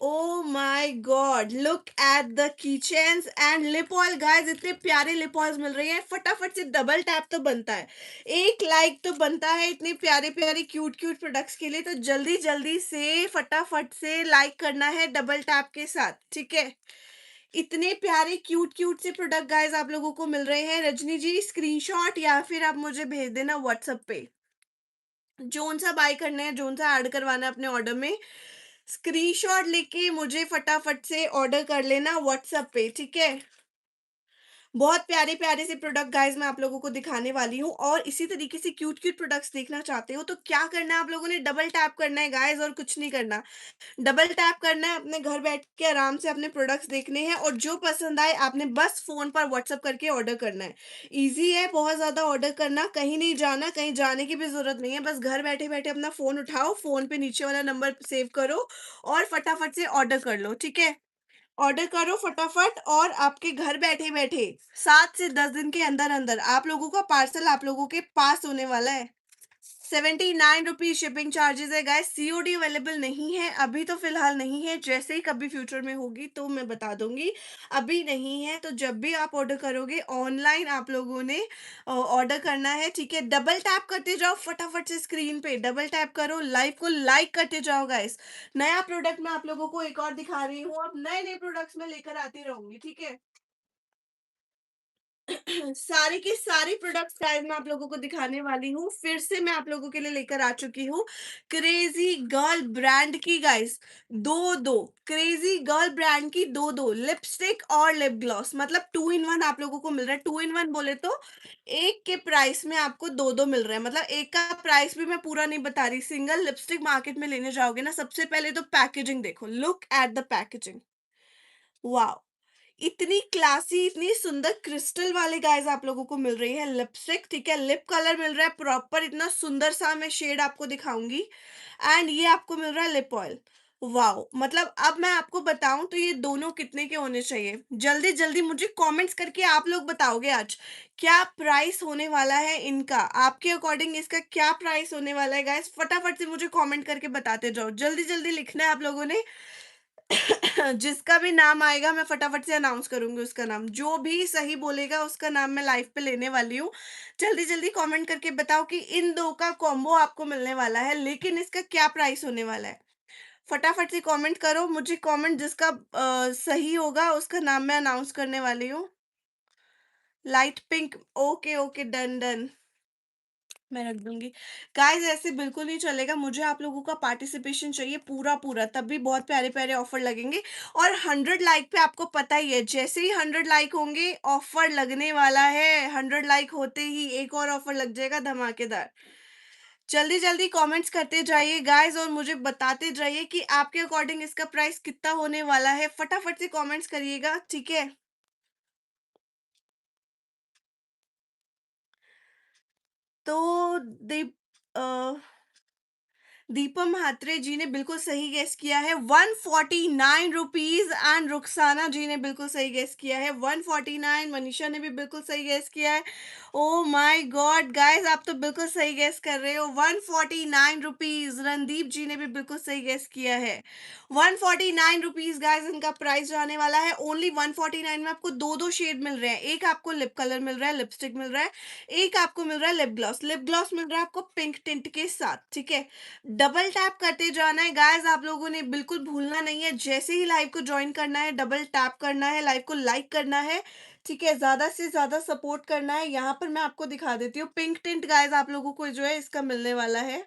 Oh my god! Look at the keychains and lip oil guys, इतने प्यारे लिप ऑयल्स मिल रहे हैं। फटाफट से डबल टैप तो बनता है, एक लाइक तो बनता है इतने प्यारे प्यारे क्यूट क्यूट प्रोडक्ट्स के लिए। तो जल्दी जल्दी से फटाफट से लाइक करना है डबल टैप के साथ, ठीक है? इतने प्यारे क्यूट क्यूट से प्रोडक्ट गाइस आप लोगों को मिल रहे हैं। रजनी जी, स्क्रीनशॉट या फिर आप मुझे भेज देना व्हाट्सएप पे, जोन-सा बाय करना है, जोन-सा ऐड करवाना है अपने ऑर्डर में, स्क्रीनशॉट लेके मुझे फटाफट से ऑर्डर कर लेना व्हाट्सएप पे, ठीक है? बहुत प्यारे-प्यारे से प्रोडक्ट गाइज़ मैं आप लोगों को दिखाने वाली हूँ। और इसी तरीके से क्यूट-क्यूट प्रोडक्ट्स देखना चाहते हो तो क्या करना है आप लोगों ने, डबल टैप करना है गाइज़, और कुछ नहीं करना। डबल टैप करना है, अपने घर बैठ के आराम से अपने प्रोडक्ट्स देखने हैं और जो पसंद आए आपने बस फ़ोन पर व्हाट्सएप करके ऑर्डर करना है। ईज़ी है बहुत ज़्यादा ऑर्डर करना, कहीं नहीं जाना, कहीं जाने की भी ज़रूरत नहीं है। बस घर बैठे-बैठे अपना फ़ोन उठाओ, फ़ोन पे नीचे वाला नंबर सेव करो और फटाफट से ऑर्डर कर लो, ठीक है? ऑर्डर करो फटाफट और आपके घर बैठे-बैठे 7 से 10 दिन के अंदर-अंदर आप लोगों का पार्सल आप लोगों के पास होने वाला है। 79 रुपीज़ शिपिंग चार्जेस है गाइस, सीओडी अवेलेबल नहीं है, अभी तो फ़िलहाल नहीं है, जैसे ही कभी फ्यूचर में होगी तो मैं बता दूँगी, अभी नहीं है। तो जब भी आप ऑर्डर करोगे ऑनलाइन आप लोगों ने ऑर्डर करना है, ठीक है? डबल टैप करते जाओ फटाफट से स्क्रीन पे, डबल टैप करो, लाइव को लाइक करते जाओ गाइस। नया प्रोडक्ट मैं आप लोगों को एक और दिखा रही हूँ, अब नए-नए प्रोडक्ट्स मैं लेकर आती रहूँगी, ठीक है? सारे के सारे प्रोडक्ट्स गाइस मैं आप लोगों को दिखाने वाली हूँ। फिर से मैं आप लोगों के लिए लेकर आ चुकी हूँ क्रेजी गर्ल ब्रांड की गाइस, 2-2 क्रेजी गर्ल ब्रांड की 2-2 लिपस्टिक और लिप ग्लॉस, मतलब 2 इन 1 आप लोगों को मिल रहा है। 2 इन 1 बोले तो एक के प्राइस में आपको 2-2 मिल रहा है। मतलब एक का प्राइस भी मैं पूरा नहीं बता रही। सिंगल लिपस्टिक मार्केट में लेने जाओगे ना, सबसे पहले तो पैकेजिंग देखो, look at the packaging. Wow! इतनी क्लासी, इतनी सुंदर क्रिस्टल वाले गाइज़ आप लोगों को मिल रही है लिपस्टिक, ठीक है? लिप कलर मिल रहा है प्रॉपर, इतना सुंदर सा मैं शेड आपको दिखाऊँगी। एंड ये आपको मिल रहा है लिप ऑयल। वाओ! मतलब अब मैं आपको बताऊँ तो ये दोनों कितने के होने चाहिए? जल्दी-जल्दी मुझे कमेंट्स करके आप लोग बताओगे आज, क्या प्राइस होने वाला है इनका? आपके अकॉर्डिंग इसका क्या प्राइस होने वाला है गाइज़? फटाफट से मुझे कमेंट करके बताते जाओ। जल्दी-जल्दी लिखना है आप लोगों ने। जिसका भी नाम आएगा मैं फटाफट से अनाउंस करूँगी उसका नाम। जो भी सही बोलेगा उसका नाम मैं लाइव पे लेने वाली हूँ। जल्दी-जल्दी कमेंट करके बताओ कि इन 2 का कॉम्बो आपको मिलने वाला है, लेकिन इसका क्या प्राइस होने वाला है? फटाफट से कमेंट करो, मुझे कमेंट जिसका सही होगा उसका नाम मैं अनाउंस करने वाली हूँ। Light pink, okay, okay, done, done. मैं रख दूँगी। गाइज़ ऐसे बिल्कुल नहीं चलेगा, मुझे आप लोगों का पार्टिसिपेशन चाहिए पूरा-पूरा, तब भी बहुत प्यारे-प्यारे ऑफ़र लगेंगे। और 100 लाइक पे आपको पता ही है, जैसे ही 100 लाइक होंगे ऑफ़र लगने वाला है, 100 लाइक होते ही एक और ऑफ़र लग जाएगा धमाकेदार। जल्दी-जल्दी कमेंट्स करते जाइए गाइज़ और मुझे बताते जाइए कि आपके अकॉर्डिंग इसका प्राइस कितना होने वाला है, फटाफट से कमेंट्स करिएगा, ठीक है? तो दीप अ दीपम म्हात्रे जी ने बिल्कुल सही गेस किया है 149 रुपीज, एंड रुखसाना जी ने बिल्कुल सही गेस किया है 149। मनीषा ने भी बिल्कुल सही गेस किया है। ओ माय गॉड गाइस, आप तो बिल्कुल सही गेस कर रहे हो, 149 रुपीज। रणदीप जी ने भी बिल्कुल सही गेस किया है 149 रुपीज। गाइस इनका प्राइस जाने वाला है ओनली 149 में। आपको दो दो शेड मिल रहे हैं, एक आपको लिप कलर मिल रहा है, लिपस्टिक मिल रहा है, एक आपको मिल रहा है लिप ग्लॉस। लिप ग्लॉस मिल रहा है आपको पिंक टिंट के साथ, ठीक है। डबल टैप करते जाना है गाइस, आप लोगों ने बिल्कुल भूलना नहीं है। जैसे ही लाइव को ज्वाइन करना है, डबल टैप करना है, लाइव को लाइक करना है, ठीक है, ज्यादा से ज्यादा सपोर्ट करना है। यहाँ पर मैं आपको दिखा देती हूँ पिंक टिंट गाइस, आप लोगों को जो है इसका मिलने वाला है।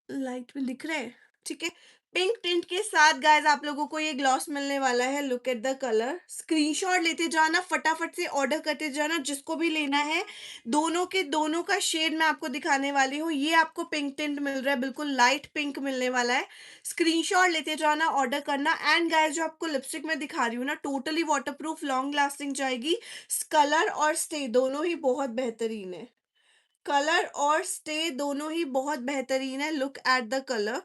लाइट में दिख रहा है, ठीक है। पिंक टिंट के साथ गाइस आप लोगों को ये ग्लॉस मिलने वाला है। Look at the colour, screenshot लेते जाना, फटाफट से ऑर्डर करते जाना जिसको भी लेना है। दोनों के दोनों का शेड मैं आपको दिखाने वाली हूँ। ये आपको पिंक टिंट मिल रहा है, बिल्कुल लाइट पिंक मिलने वाला है। स्क्रीनशॉट लेते जाना, ऑर्डर करना। एंड गाइस जो आपको लिपस्टिक में दिखा रही हूँ ना, टोटली वाटरप्रूफ, लॉन्ग लास्टिंग जाएगी। कलर और स्टे दोनों ही बहुत बेहतरीन है। कलर और स्टे दोनों ही बहुत बेहतरीन है। Look at the colour,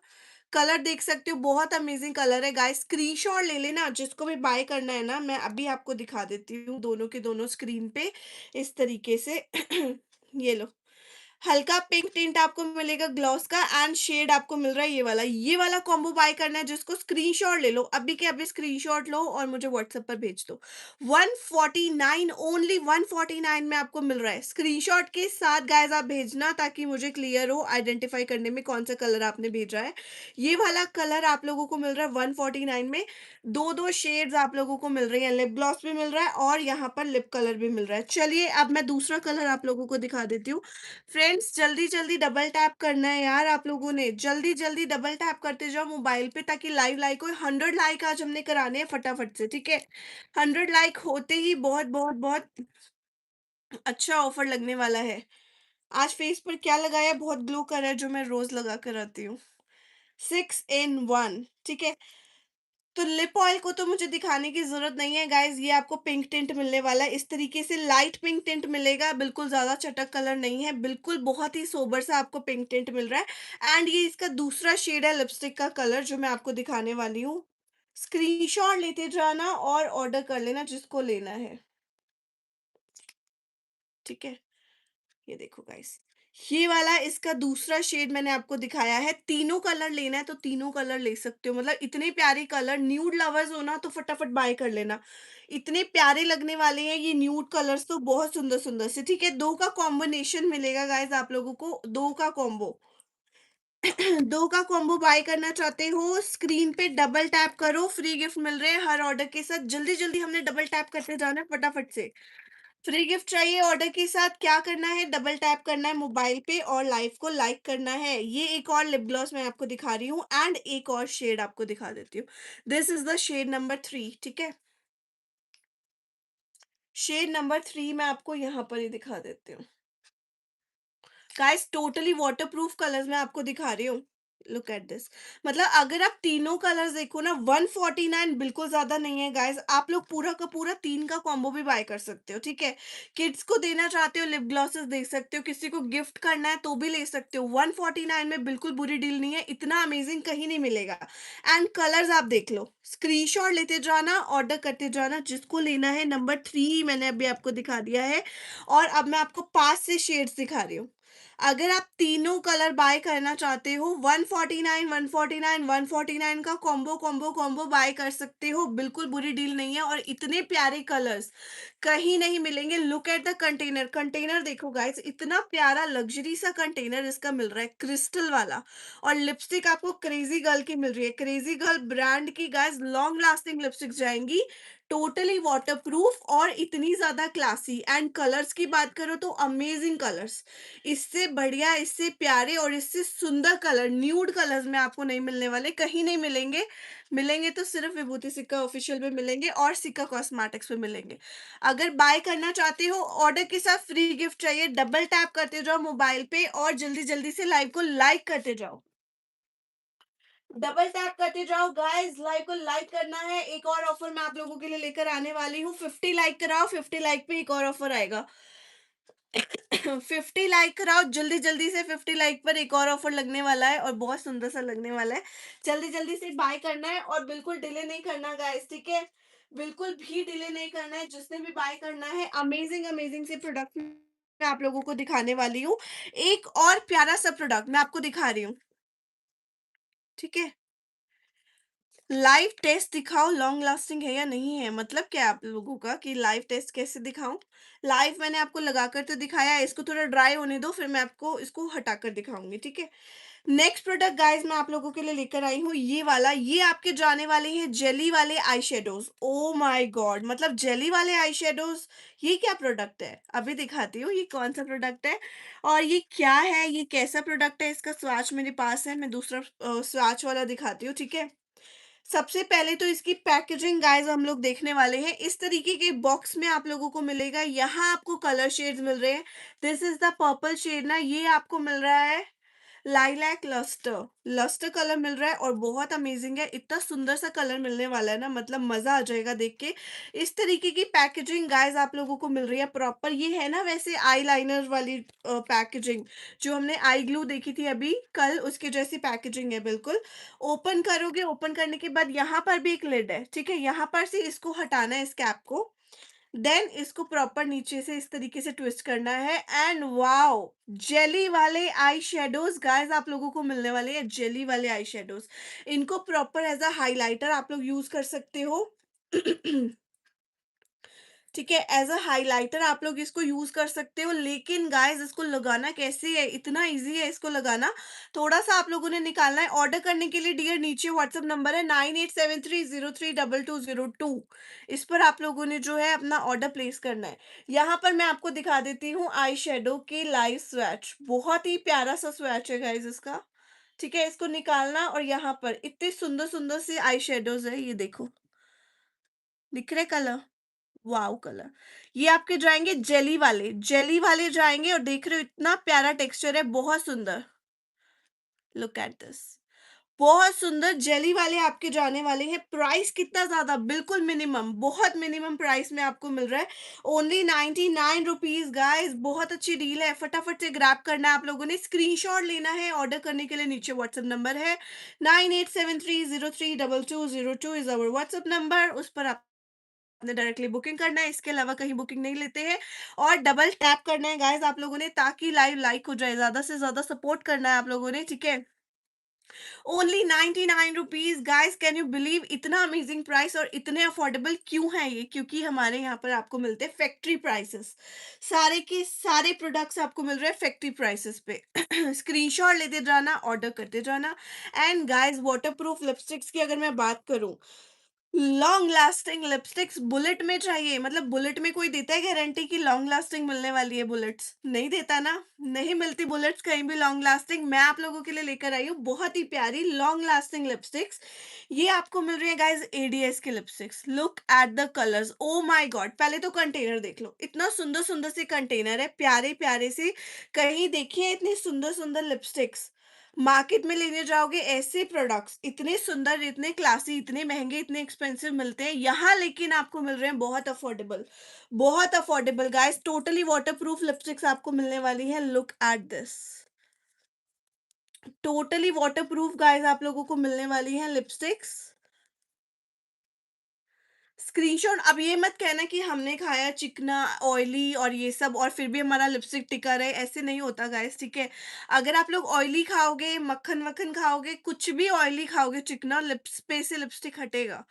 colour देख सकते हो, बहुत अमेजिंग कलर है गाइस। स्क्रीनशॉट ले लेना, जिसको भी बाय करना है ना, मैं अभी आपको दिखा देती हूँ दोनों के दोनों स्क्रीन पे इस तरीके से। ये लो, हल्का पिंक टिंट आपको मिलेगा ग्लॉस का, एंड शेड आपको मिल रहा है ये वाला कॉम्बो बाय करना है जिसको, स्क्रीनशॉट ले लो, अभी के अभी स्क्रीनशॉट लो और मुझे व्हाट्सएप पर भेज दो। 149, ओनली 149 में आपको मिल रहा है। स्क्रीनशॉट के साथ गाइस आप भेजना ताकि मुझे क्लियर हो आइडेंटिफाई करने में कौन सा कलर आपने भेजा है। ये वाला कलर आप लोगों को मिल रहा है 149 में। दो दो शेड्स आप लोगों को मिल रही है, लिप ग्लॉस भी मिल रहा है और यहाँ पर लिप कलर भी मिल रहा है। चलिए अब मैं दूसरा कलर आप लोगों को दिखा देती हूँ। फ्रेंड्स जल्दी जल्दी डबल टैप करना है यार, आप लोगों ने जल्दी जल्दी डबल टैप करते जाओ मोबाइल पे, ताकि लाइव लाइक हो। 100 लाइक आज हमने कराने हैं फटाफट से, ठीक है। 100 लाइक होते ही बहुत बहुत बहुत अच्छा ऑफर लगने वाला है। आज फेस पर क्या लगाया, बहुत ग्लो कर रहा है, जो मैं रोज लगा कर आती हूँ। 6 in 1, ठीक है। तो लिप ऑयल को तो मुझे दिखाने की ज़रूरत नहीं है गाइज़, ये आपको पिंक टिंट मिलने वाला है। इस तरीके से लाइट पिंक टिंट मिलेगा, बिल्कुल ज़्यादा चटक कलर नहीं है, बिल्कुल बहुत ही सोबर सा आपको पिंक टिंट मिल रहा है। एंड ये इसका दूसरा शेड है लिपस्टिक का कलर, जो मैं आपको दिखाने वाली हूँ। स्क्रीनशॉट लेते जाना और ऑर्डर कर लेना जिसको लेना है, ठीक है। ये देखो गाइस, ये वाला इसका दूसरा शेड मैंने आपको दिखाया है। तीनों कलर लेना है तो तीनों कलर ले सकते हो, मतलब इतने प्यारे कलर, न्यूड लवर्स हो ना तो फटाफट बाय कर लेना। इतने प्यारे लगने वाले हैं ये न्यूड कलर्स, तो बहुत सुंदर सुंदर से, ठीक है। दो का कॉम्बिनेशन मिलेगा गाइस आप लोगों को, दो का कॉम्बो। दो का कॉम्बो बाय करना चाहते हो, स्क्रीन पे डबल टैप करो, फ्री गिफ्ट मिल रहे हैं हर ऑर्डर के साथ। जल्दी जल्दी हमने डबल टैप करते जाना है फटाफट से। फ्री गिफ्ट चाहिए ऑर्डर के साथ, क्या करना है, डबल टैप करना है मोबाइल पे और लाइव को लाइक करना है। ये एक और लिप ग्लॉस मैं आपको दिखा रही हूँ, एंड एक और शेड आपको दिखा देती हूँ। This is the shade number 3, ठीक है। शेड नंबर 3 मैं आपको यहाँ पर ही दिखा देती हूँ। गाइस टोटली वाटरप्रूफ कलर्स मैं आपको दिखा रही हूँ। लुक एट दिस, मतलब अगर आप तीनों कलर्स देखो ना, 149 बिल्कुल ज्यादा नहीं है गाइस। आप लोग पूरा का पूरा तीन का कॉम्बो भी बाय कर सकते हो, ठीक है। किड्स को देना चाहते हो लिप ग्लॉसेस दे सकते हो, किसी को गिफ्ट करना है तो भी ले सकते हो। 149 में बिल्कुल बुरी डील नहीं है, इतना अमेजिंग कहीं नहीं मिलेगा। एंड कलर्स आप देख लो, स्क्रीनशॉट लेते जाना, ऑर्डर करते जाना जिसको लेना है। नंबर 3 मैंने अभी आपको दिखा दिया है, और अब मैं आपको 5 से शेड्स दिखा रही हूँ। अगर आप तीनों कलर बाय करना चाहते हो, 149 149 149 का कॉम्बो कॉम्बो कॉम्बो बाय कर सकते हो, बिल्कुल बुरी डील नहीं है। और इतने प्यारे कलर्स कहीं नहीं मिलेंगे। Look at the container, container देखो गाइस, इतना प्यारा लग्जरी सा कंटेनर इसका मिल रहा है, क्रिस्टल वाला। और लिपस्टिक आपको क्रेजी गर्ल की मिल रही है, क्रेजी गर्ल ब्रांड की गाइस, लॉन्ग लास्टिंग लिपस्टिक जाएंगी, टोटली वाटरप्रूफ और इतनी ज्यादा क्लासी। एंड कलर्स की बात करो तो अमेजिंग कलर्स, इससे बढ़िया, इससे प्यारे और इससे सुंदर कलर, न्यूड कलर्स में आपको नहीं मिलने वाले, कहीं नहीं मिलेंगे। मिलेंगे तो सिर्फ विभूति सिक्का ऑफिशियल पे मिलेंगे और सिक्का कॉस्मेटिक्स पे मिलेंगे। अगर बाय करना चाहते हो, ऑर्डर के साथ फ्री गिफ्ट चाहिए, डबल टैप करते जाओ मोबाइल पे और जल्दी जल्दी से लाइव को लाइक करते जाओ। डबल टैप करते जाओ गाइस, लाइव को लाइक करना है। एक और ऑफर मैं आप लोगों के लिए लेकर आने वाली हूँ, 50 लाइक कराओ, 50 लाइक पे एक और ऑफर आएगा। 50 लाइक कराओ, जल्दी जल्दी से 50 लाइक पर एक और ऑफर लगने वाला है और बहुत सुंदर सा लगने वाला है। जल्दी जल्दी से बाय करना है और बिल्कुल डिले नहीं करना गाइस, ठीक है? बिल्कुल भी डिले नहीं करना है, जिसने भी बाय करना है। अमेजिंग अमेजिंग से प्रोडक्ट मैं आप लोगों को दिखाने वाली हूँ। एक और प्यारा सा प्रोडक्ट मैं आपको दिखा रही हूँ, ठीक है? लाइव टेस्ट दिखाओ लॉन्ग लास्टिंग है या नहीं है, मतलब क्या आप लोगों का कि लाइव टेस्ट कैसे दिखाऊं? लाइव मैंने आपको लगाकर तो दिखाया है, इसको थोड़ा ड्राई होने दो, फिर मैं आपको इसको हटाकर दिखाऊंगी, ठीक है? नेक्स्ट प्रोडक्ट गाइस मैं आप लोगों के लिए लेकर आई हूँ ये वाला। ये आपके जाने वाले हैं जेली वाले eye shadows. Oh my God, मतलब जेली वाले आई शेडोज। ये क्या प्रोडक्ट है, अभी दिखाती हूँ ये कौन सा प्रोडक्ट है और ये क्या है, ये कैसा प्रोडक्ट है। इसका स्वाच मेरे पास है, मैं दूसरा स्वाच वाला दिखाती हूँ, ठीक है? सबसे पहले तो इसकी पैकेजिंग गाइस हम लोग देखने वाले हैं। इस तरीके के बॉक्स में आप लोगों को मिलेगा। यहाँ आपको कलर शेड्स मिल रहे हैं। This is the purple shade ना, ये आपको मिल रहा है लाइलैक लस्टर। लस्टर कलर मिल रहा है और बहुत अमेजिंग है। इतना सुंदर सा कलर मिलने वाला है ना, मतलब मजा आ जाएगा देख के। इस तरीके की पैकेजिंग गाइस आप लोगों को मिल रही है प्रॉपर। ये है ना वैसे आई लाइनर वाली पैकेजिंग, जो हमने आई ग्लू देखी थी अभी कल, उसके जैसी पैकेजिंग है बिल्कुल। ओपन करोगे, ओपन करने के बाद यहाँ पर भी एक लिड है, ठीक है? यहाँ पर से इसको हटाना है इस कैप को। देन इसको प्रॉपर नीचे से इस तरीके से ट्विस्ट करना है एंड वाओ, जेली वाले आई शेडोज गाइस आप लोगों को मिलने वाले हैं। जेली वाले आई शेडोज, इनको प्रॉपर एज अ हाइलाइटर आप लोग यूज कर सकते हो। ठीक है, एज अ हाइलाइटर आप लोग इसको यूज कर सकते हो, लेकिन गाइस इसको लगाना कैसे है, इतना इजी है इसको लगाना। थोड़ा सा आप लोगों ने निकालना है। ऑर्डर करने के लिए डियर नीचे व्हाट्सएप नंबर है 9873032202। इस पर आप लोगों ने जो है अपना ऑर्डर प्लेस करना है। यहाँ पर मैं आपको दिखा देती हूँ आई शेडो की लाइव स्वैच। बहुत ही प्यारा सा स्वैच है गाइस इसका, ठीक है? इसको निकालना और यहाँ पर इतने सुंदर सुंदर से आई शेडोज है, ये देखो, दिख रहे कलर? Wow colour. ये आपके जाएंगे जेली वाले, जेली वाले जाएंगे और देख रहे हो इतना प्यारा टेक्सचर है, बहुत सुंदर। लुक एट दिस, बहुत सुंदर जेली वाले आपके जाने वाले हैं। प्राइस कितना ज्यादा, बिल्कुल मिनिमम, बहुत मिनिमम प्राइस में आपको मिल रहा है। ओनली 99 रुपीज गाइस, बहुत अच्छी डील है। फटाफट से ग्रैब करना है आप लोगों ने, स्क्रीनशॉट लेना है। ऑर्डर करने के लिए नीचे व्हाट्सएप नंबर है 9873032202 इज अवर व्हाट्सएप नंबर। उस पर आप आपने डायरेक्टली बुकिंग करना है, इसके अलावा कहीं बुकिंग नहीं लेते हैं। और डबल टैप करना है गाइस आप लोगों ने, ताकि लाइव लाइक हो जाए। ज्यादा से ज्यादा सपोर्ट करना है आप लोगों ने, ठीक है? Only 99 rupees guys, can you believe? इतना अमेजिंग प्राइस और इतने अफोर्डेबल क्यों है ये? क्योंकि हमारे यहाँ पर आपको मिलते हैं फैक्ट्री प्राइसेस। सारे के सारे प्रोडक्ट्स आपको मिल रहे हैं फैक्ट्री प्राइसेस पे। स्क्रीनशॉट लेते जाना, ऑर्डर करते जाना। And guys water proof lipsticks की अगर मैं बात करूं, लॉन्ग लास्टिंग लिपस्टिक्स बुलेट में चाहिए, मतलब बुलेट में कोई देता है गारंटी कि लॉन्ग लास्टिंग मिलने वाली है? बुलेट्स नहीं देता ना, नहीं मिलती बुलेट्स कहीं भी लॉन्ग लास्टिंग। मैं आप लोगों के लिए लेकर आई हूँ बहुत ही प्यारी लॉन्ग लास्टिंग लिपस्टिक्स। ये आपको मिल रही है गाइस एडीएस की lipsticks. Look at the colours, oh my God. पहले तो कंटेनर देख लो, इतना सुंदर सुंदर से कंटेनर है, प्यारे प्यारे से। कहीं देखिए इतनी सुंदर सुंदर लिपस्टिक्स मार्केट में लेने जाओगे, ऐसे प्रोडक्ट्स इतने सुंदर, इतने क्लासी, इतने महंगे, इतने एक्सपेंसिव मिलते हैं यहाँ, लेकिन आपको मिल रहे हैं बहुत अफोर्डेबल। बहुत affordable guys, totally waterproof lipsticks आपको मिलने वाली है। Look at this, totally waterproof guys आप लोगों को मिलने वाली है लिपस्टिक्स। स्क्रीनशॉट, अब ये मत कहना कि हमने खाया चिकना ऑयली और ये सब और फिर भी हमारा लिपस्टिक टिका रहे, ऐसे नहीं होता गाइस, ठीक है? अगर आप लोग ऑयली खाओगे, मक्खन वक्खन खाओगे, कुछ भी ऑयली खाओगे, चिकना, लिप्स पे से लिपस्टिक हटेगा,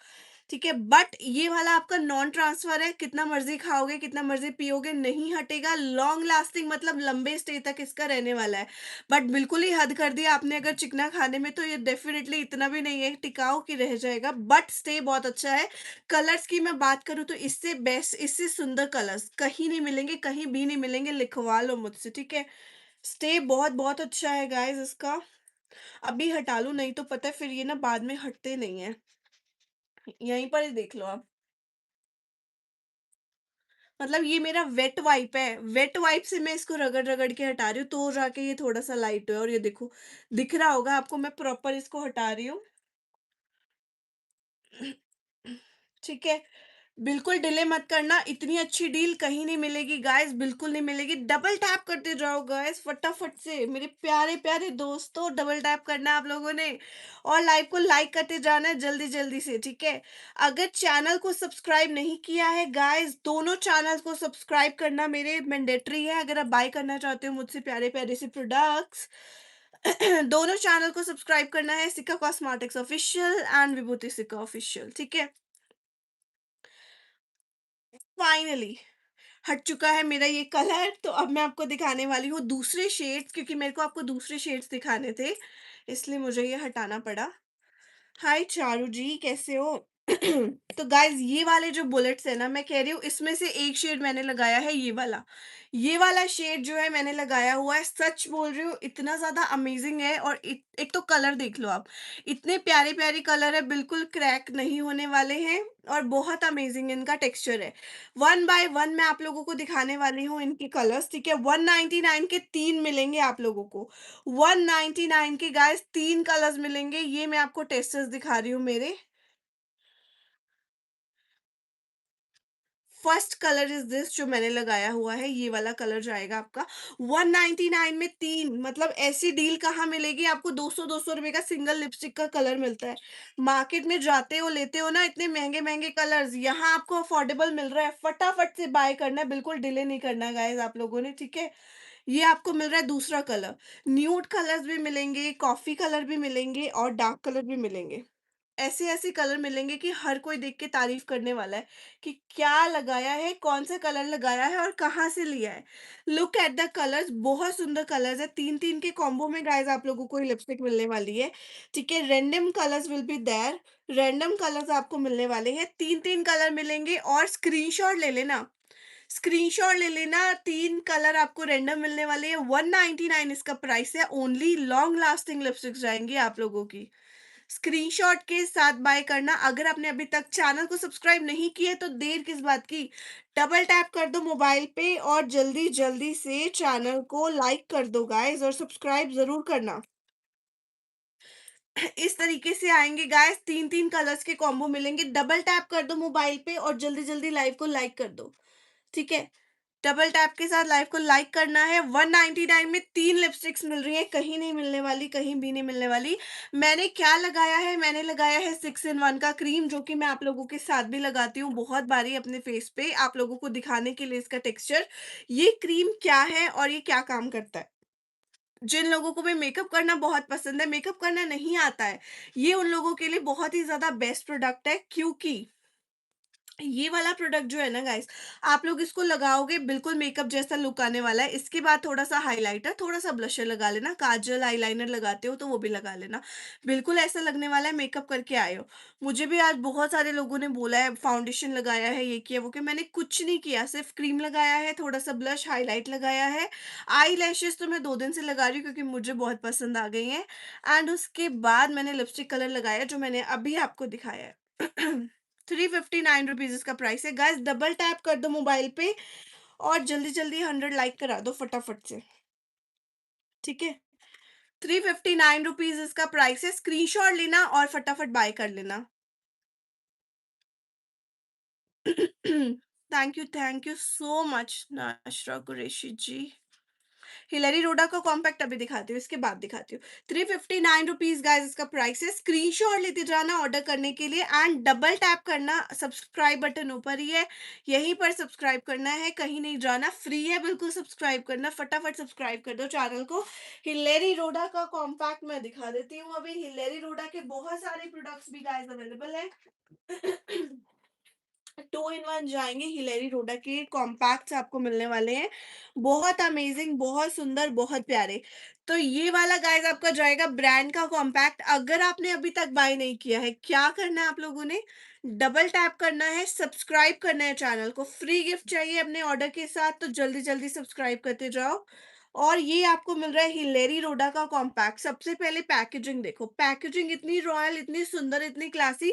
ठीक है? बट ये वाला आपका नॉन ट्रांसफर है, कितना मर्जी खाओगे, कितना मर्जी पियोगे, नहीं हटेगा। लॉन्ग लास्टिंग मतलब लंबे स्टे तक इसका रहने वाला है। बट बिल्कुल ही हद कर दिया आपने अगर चिकना खाने में, तो ये डेफिनेटली इतना भी नहीं है टिकाऊ कि रह जाएगा, बट स्टे बहुत अच्छा है। कलर्स की मैं बात करूँ तो इससे बेस्ट, इससे सुंदर कलर्स कहीं नहीं मिलेंगे, कहीं भी नहीं मिलेंगे, लिखवा लो मुझसे, ठीक है? स्टे बहुत बहुत अच्छा है गाइस इसका। अभी हटा लूँ, नहीं तो पता है फिर ये ना बाद में हटते नहीं है। यहीं पर ही देख लो आप, मतलब ये मेरा वेट वाइप है, वेट वाइप से मैं इसको रगड़ रगड़ के हटा रही हूँ, तो जाके ये थोड़ा सा लाइट है। और ये देखो, दिख रहा होगा आपको, मैं प्रॉपर इसको हटा रही हूँ। ठीक है, बिल्कुल डिले मत करना, इतनी अच्छी डील कहीं नहीं मिलेगी गाइस, बिल्कुल नहीं मिलेगी। डबल टैप करते जाओ गाइस फटाफट से, मेरे प्यारे प्यारे दोस्तों, डबल टैप करना है आप लोगों ने, और लाइव को लाइक करते जाना है जल्दी जल्दी से, ठीक है। अगर चैनल को सब्सक्राइब नहीं किया है गाइस, दोनों चैनल को सब्सक्राइब करना मेरे मैंडेटरी है, अगर आप बाय करना चाहते हो मुझसे प्यारे प्यारे से प्रोडक्ट्स। दोनों चैनल को सब्सक्राइब करना है, सिक्का कॉस्मेटिक्स ऑफिशियल एंड विभूति सिक्का ऑफिशियल, ठीक है। फाइनली हट चुका है मेरा ये कलर, तो अब मैं आपको दिखाने वाली हूँ दूसरे शेड्स, क्योंकि मेरे को आपको दूसरे शेड्स दिखाने थे, इसलिए मुझे ये हटाना पड़ा। हाय चारू जी, कैसे हो? तो गाइज ये वाले जो बुलेट्स है ना, मैं कह रही हूँ इसमें से एक शेड मैंने लगाया है, ये वाला शेड जो है मैंने लगाया हुआ है, सच बोल रही हूँ इतना ज्यादा अमेजिंग है। और एक तो कलर देख लो आप, इतने प्यारे प्यारे कलर है, बिल्कुल क्रैक नहीं होने वाले हैं, और बहुत अमेजिंग इनका टेक्सचर है। वन बाय वन मैं आप लोगों को दिखाने वाली हूँ इनके कलर्स, ठीक है। 199 के तीन मिलेंगे आप लोगों को, 199 के गाइस तीन कलर्स मिलेंगे, ये मैं आपको टेस्टर्स दिखा रही हूँ मेरे। फर्स्ट कलर इज दिस, जो मैंने लगाया हुआ है, ये वाला कलर जाएगा आपका 199 में तीन। मतलब ऐसी डील कहाँ मिलेगी आपको, 200 रुपए का सिंगल लिपस्टिक का कलर मिलता है। मार्केट में जाते हो लेते हो ना इतने महंगे महंगे कलर्स, यहाँ आपको अफोर्डेबल मिल रहा है, फटाफट से बाय करना है, बिल्कुल डिले नहीं करना गाइस आप लोगों ने, ठीक है। ये आपको मिल रहा है दूसरा कलर। न्यूड कलर्स भी मिलेंगे, कॉफी कलर भी मिलेंगे, और डार्क कलर भी मिलेंगे। ऐसे-ऐसे कलर मिलेंगे कि हर कोई देख के तारीफ़ करने वाला है कि क्या लगाया है, कौन-सा कलर लगाया है और कहाँ से लिया है। लुक एट द कलर्स, बहुत सुंदर कलर्स है। 3-3 के कॉम्बो में गाइज़ आप लोगों को ये लिपस्टिक मिलने वाली है। ठीक है, random colours will be there, random colours आपको मिलने वाले हैं। 3-3 कलर मिलेंगे, और स्क्रीनशॉट ले लेना, स्क्रीनशॉट ले लेना, 3 कलर आपको रैंडम मिलने वाले हैं। 199 इसका प्राइस है, ओनली लॉन्ग लास्टिंग लिपस्टिक्स जाएँगी आप लोगों की। स्क्रीनशॉट के साथ बाय करना। अगर आपने अभी तक चैनल को सब्सक्राइब नहीं किया है तो देर किस बात की, डबल टैप कर दो मोबाइल पे और जल्दी जल्दी से चैनल को लाइक कर दो गाइस, और सब्सक्राइब जरूर करना। इस तरीके से आएंगे गाइस, तीन तीन कलर्स के कॉम्बो मिलेंगे। डबल टैप कर दो मोबाइल पे और जल्दी जल्दी लाइव को लाइक कर दो, ठीक है। डबल टैप के साथ लाइव को लाइक करना है। 199 में तीन लिपस्टिक्स मिल रही है, कहीं नहीं मिलने वाली, कहीं भी नहीं मिलने वाली। मैंने क्या लगाया है, मैंने लगाया है 6 in 1 का क्रीम, जो कि मैं आप लोगों के साथ भी लगाती हूँ बहुत बारी अपने फेस पे, आप लोगों को दिखाने के लिए इसका टेक्सचर। ये क्रीम क्या है और ये क्या काम करता है, जिन लोगों को भी मेकअप करना बहुत पसंद है, मेकअप करना नहीं आता है, ये उन लोगों के लिए बहुत ही ज्यादा बेस्ट प्रोडक्ट है। क्योंकि ये वाला प्रोडक्ट जो है ना गाइस, आप लोग इसको लगाओगे बिल्कुल मेकअप जैसा लुक आने वाला है। इसके बाद थोड़ा सा हाइलाइटर, थोड़ा सा ब्लशर लगा लेना, काजल आईलाइनर लगाते हो तो वो भी लगा लेना, बिल्कुल ऐसा लगने वाला है मेकअप करके आए हो। मुझे भी आज बहुत सारे लोगों ने बोला है फाउंडेशन लगाया है, ये किया वो किया, मैंने कुछ नहीं किया, सिर्फ क्रीम लगाया है, थोड़ा सा ब्लश हाईलाइट लगाया है। आई लैशेस तो मैं 2 दिन से लगा रही हूँ क्योंकि मुझे बहुत पसंद आ गई हैं। एंड उसके बाद मैंने लिपस्टिक कलर लगाया जो मैंने अभी आपको दिखाया है। 359 रुपीज इसका प्राइस है गाइस। डबल टैप कर दो मोबाइल पे और जल्दी जल्दी 100 लाइक करा दो फटाफट से, ठीक है। 359 रुपीज इसका प्राइस है, स्क्रीनशॉट लेना और फटाफट बाय कर लेना। Thank you so much Nashra Qureshi ji. Hilary Rhoda का कॉम्पैक्ट अभी दिखाती हूँ, इसके बाद दिखाती हूँ। 359 रुपीज गाइज इसका प्राइस है। स्क्रीनशॉट लेते जाना ऑर्डर करने के लिए, एंड डबल टैप करना, सब्सक्राइब बटन ऊपर ही है, यहीं पर सब्सक्राइब करना है, कहीं नहीं जाना, फ्री है बिल्कुल सब्सक्राइब करना, फटाफट सब्सक्राइब कर दो चैनल को। हिलेरी रोडा का कॉम्पैक्ट मैं दिखा देती हूँ, अभी हिलेरी रोडा के बहुत सारे प्रोडक्ट्स भी गाइज अवेलेबल है। 2 in 1 जाएंगे, हिलेरी रोडा के कॉम्पैक्ट्स आपको मिलने वाले हैं, बहुत अमेजिंग, बहुत सुंदर, बहुत प्यारे। तो ये वाला गाइस आपका जाएगा ब्रांड का कॉम्पैक्ट। अगर आपने अभी तक बाय नहीं किया है, क्या करना है आप लोगों ने, डबल टैप करना है, सब्सक्राइब करना है चैनल को, फ्री गिफ्ट चाहिए अपने ऑर्डर के साथ, तो जल्दी जल्दी सब्सक्राइब करते जाओ। और ये आपको मिल रहा है हिलेरी रोडा का कॉम्पैक्ट। सबसे पहले पैकेजिंग देखो, पैकेजिंग इतनी रॉयल, इतनी सुंदर, इतनी क्लासी,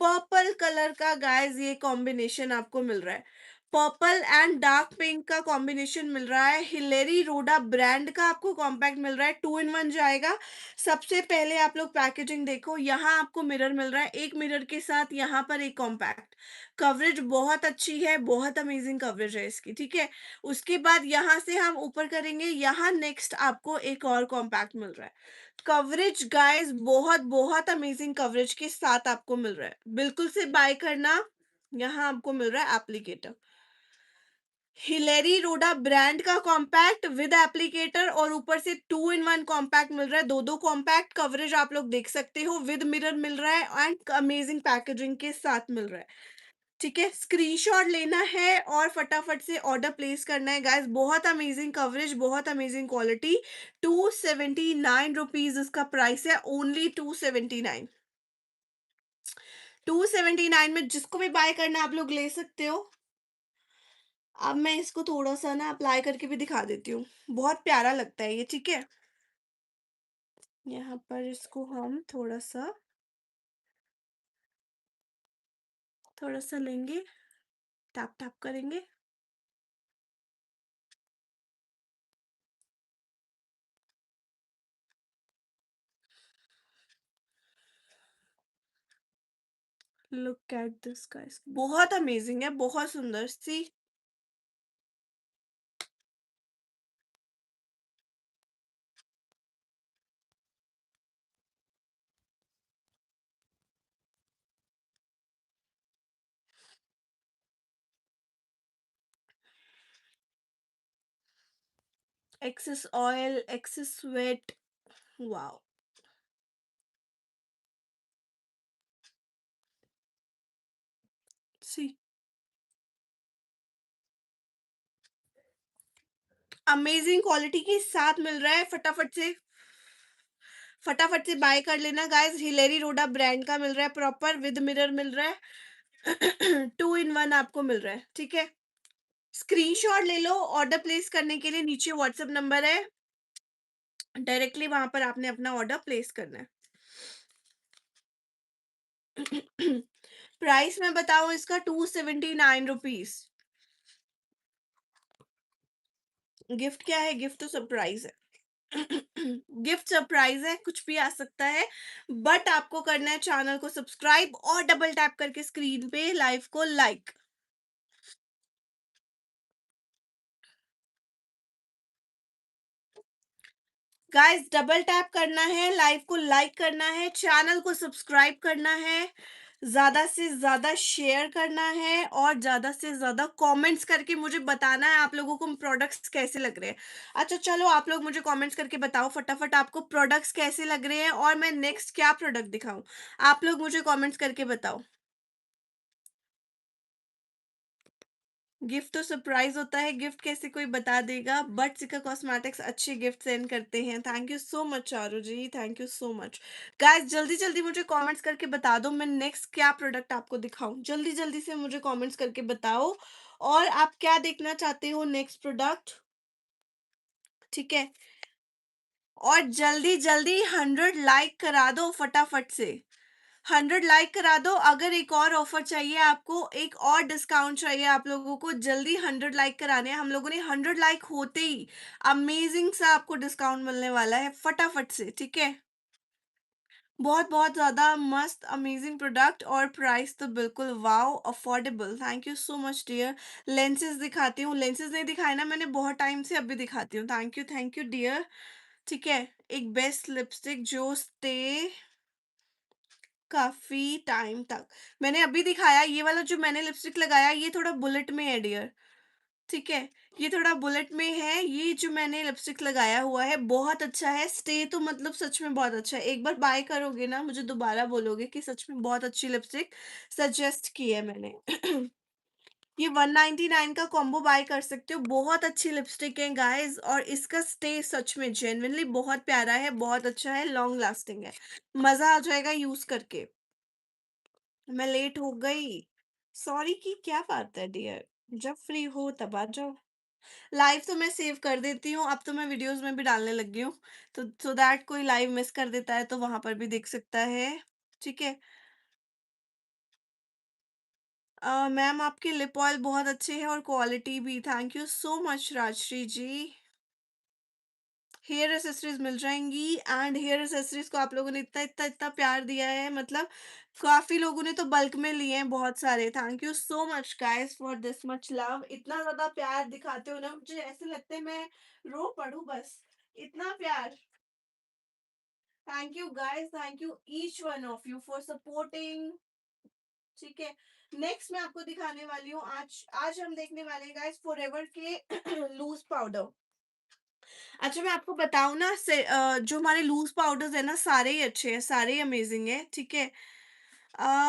पर्पल कलर का गाइस ये कॉम्बिनेशन आपको मिल रहा है। पर्पल एंड डार्क पिंक का कॉम्बिनेशन मिल रहा है। हिलेरी रोडा ब्रांड का आपको कॉम्पैक्ट मिल रहा है, 2 इन 1 जाएगा। सबसे पहले आप लोग पैकेजिंग देखो, यहाँ आपको मिरर मिल रहा है, एक मिरर के साथ यहाँ पर एक कॉम्पैक्ट। कवरेज बहुत अच्छी है, बहुत अमेजिंग कवरेज है इसकी, ठीक है? उसके बाद यहाँ से हम ऊपर करेंगे, यहाँ नेक्स्ट आपको एक और कॉम्पैक्ट मिल रहा है। कवरेज गाइस बहुत बहुत अमेजिंग कवरेज के साथ आपको मिल रहा है। बिल्कुल से बाय करना। यहाँ आपको मिल रहा है एप्लीकेटर। हिलेरी रोडा ब्रांड का कॉम्पैक्ट विद एप्लीकेटर और ऊपर से 2 इन 1 कॉम्पैक्ट मिल रहा है। दो दो कॉम्पैक्ट कवरेज आप लोग देख सकते हो, विद मिरर मिल रहा है एंड अमेजिंग पैकेजिंग के साथ मिल रहा है। ठीक है, स्क्रीनशॉट लेना है और फटाफट से ऑर्डर प्लेस करना है गाइस। बहुत अमेजिंग कवरेज, बहुत अमेजिंग क्वालिटी। 279 रुपीज इसका प्राइस है, ओनली 279। 279 में जिसको भी बाय करना है आप लोग ले सकते हो। अब मैं इसको थोड़ा-सा ना अप्लाई करके भी दिखा देती हूँ। बहुत प्यारा लगता है ये, ठीक है? यहाँ पर इसको हम थोड़ा-सा लेंगे, टैप-टैप करेंगे। लुक एट दिस गाइस, बहुत अमेजिंग है, बहुत सुंदर सी। Excess oil, excess sweat, wow! सी अमेजिंग क्वालिटी के साथ मिल रहा है। फटाफट से बाय कर लेना गाइस। हिलेरी रोडा ब्रांड का मिल रहा है, प्रॉपर विद मिरर मिल रहा है। 2 इन 1 आपको मिल रहा है, ठीक है? स्क्रीनशॉट ले लो, ऑर्डर प्लेस करने के लिए नीचे व्हाट्सएप नंबर है, डायरेक्टली वहां पर आपने अपना ऑर्डर प्लेस करना है। प्राइस मैं बताऊं इसका, 279 रुपीज। गिफ्ट क्या है? गिफ्ट तो सरप्राइज है। गिफ्ट सरप्राइज है, कुछ भी आ सकता है। बट आपको करना है चैनल को सब्सक्राइब और डबल टैप करके स्क्रीन पे लाइव को लाइक। गाइस डबल टैप करना है, लाइव को लाइक करना है, चैनल को सब्सक्राइब करना है, ज्यादा से ज्यादा शेयर करना है और ज्यादा से ज्यादा कमेंट्स करके मुझे बताना है आप लोगों को प्रोडक्ट्स कैसे लग रहे हैं। अच्छा चलो, आप लोग मुझे कमेंट्स करके बताओ फटाफट आपको प्रोडक्ट्स कैसे लग रहे हैं और मैं नेक्स्ट क्या प्रोडक्ट दिखाऊं। आप लोग मुझे कमेंट्स करके बताओ। गिफ्ट तो सरप्राइज होता है, गिफ्ट कैसे कोई बता देगा, बट सिका कॉस्मेटिक्स अच्छे गिफ्ट सेंड करते हैं। Thank you so much Charu ji, thank you so much. Guys जल्दी जल्दी मुझे कमेंट्स करके बता दो मैं नेक्स्ट क्या प्रोडक्ट आपको दिखाऊं, जल्दी जल्दी से मुझे कमेंट्स करके बताओ। और आप क्या देखना चाहते हो नेक्स्ट प्रोडक्ट, ठीक है? और जल्दी जल्दी 100 लाइक करा दो फटाफट से। 100 लाइक करा दो। अगर एक और ऑफर चाहिए आपको, एक और डिस्काउंट चाहिए आप लोगों को, जल्दी 100 लाइक कराने हैं। हम लोगों ने 100 लाइक होते ही अमेजिंग सा आपको डिस्काउंट मिलने वाला है, फटाफट से, ठीक है? बहुत बहुत ज्यादा मस्त अमेजिंग प्रोडक्ट और प्राइस तो बिल्कुल wow affordable. Thank you so much dear. Lenses दिखाती हूँ, लेंसेज नहीं दिखाए ना मैंने बहुत टाइम से, अभी दिखाती हूँ। Thank you dear. ठीक है, एक बेस्ट लिपस्टिक जो स्टे काफी टाइम तक, मैंने अभी दिखाया ये वाला जो मैंने लिपस्टिक लगाया, ये थोड़ा बुलेट में है डियर, ठीक है? ये थोड़ा बुलेट में है, ये जो मैंने लिपस्टिक लगाया हुआ है बहुत अच्छा है, स्टे तो मतलब सच में बहुत अच्छा है। एक बार बाय करोगे ना मुझे दोबारा बोलोगे कि सच में बहुत अच्छी लिपस्टिक सजेस्ट की है मैंने। ये 199 का कॉम्बो बाय कर सकते हो, बहुत अच्छी लिपस्टिक है गाइस और इसका स्टे सच में जेन्युइनली बहुत प्यारा है, बहुत अच्छा है, लॉन्ग लास्टिंग है, मजा आ जाएगा यूज करके। मैं लेट हो गई, सॉरी की क्या बात है डियर, जब फ्री हो तब आ जाओ। लाइव तो मैं सेव कर देती हूँ, अब तो मैं वीडियोस में भी डालने लगी हूँ, तो सो दैट कोई लाइव मिस कर देता है तो वहां पर भी देख सकता है, ठीक है? मैम आपके लिप ऑयल बहुत अच्छे हैं और क्वालिटी भी। Thank you so much Rajshree ji. Hair accessories मिल जाएँगी एंड हेयर एक्सेसरीज को आप लोगों ने इतना, इतना, इतना प्यार दिया है, मतलब काफ़ी लोगों ने तो बल्क में लिए हैं बहुत सारे। Thank you so much guys for this much love. इतना ज़्यादा प्यार दिखाते हो ना, मुझे ऐसे लगता है मैं रो पड़ूँ बस, इतना प्यार। Thank you guys, thank you each one of you for supporting. ठीक है, नेक्स्ट मैं आपको दिखाने वाली हूँ, आज आज हम देखने वाले हैं गाइस फॉरएवर के लूज़ पाउडर। अच्छा मैं आपको बताऊँ ना जो हमारे लूज़ पाउडर्स हैं ना, सारे ही अच्छे हैं, सारे ही अमेज़िंग हैं, ठीक है?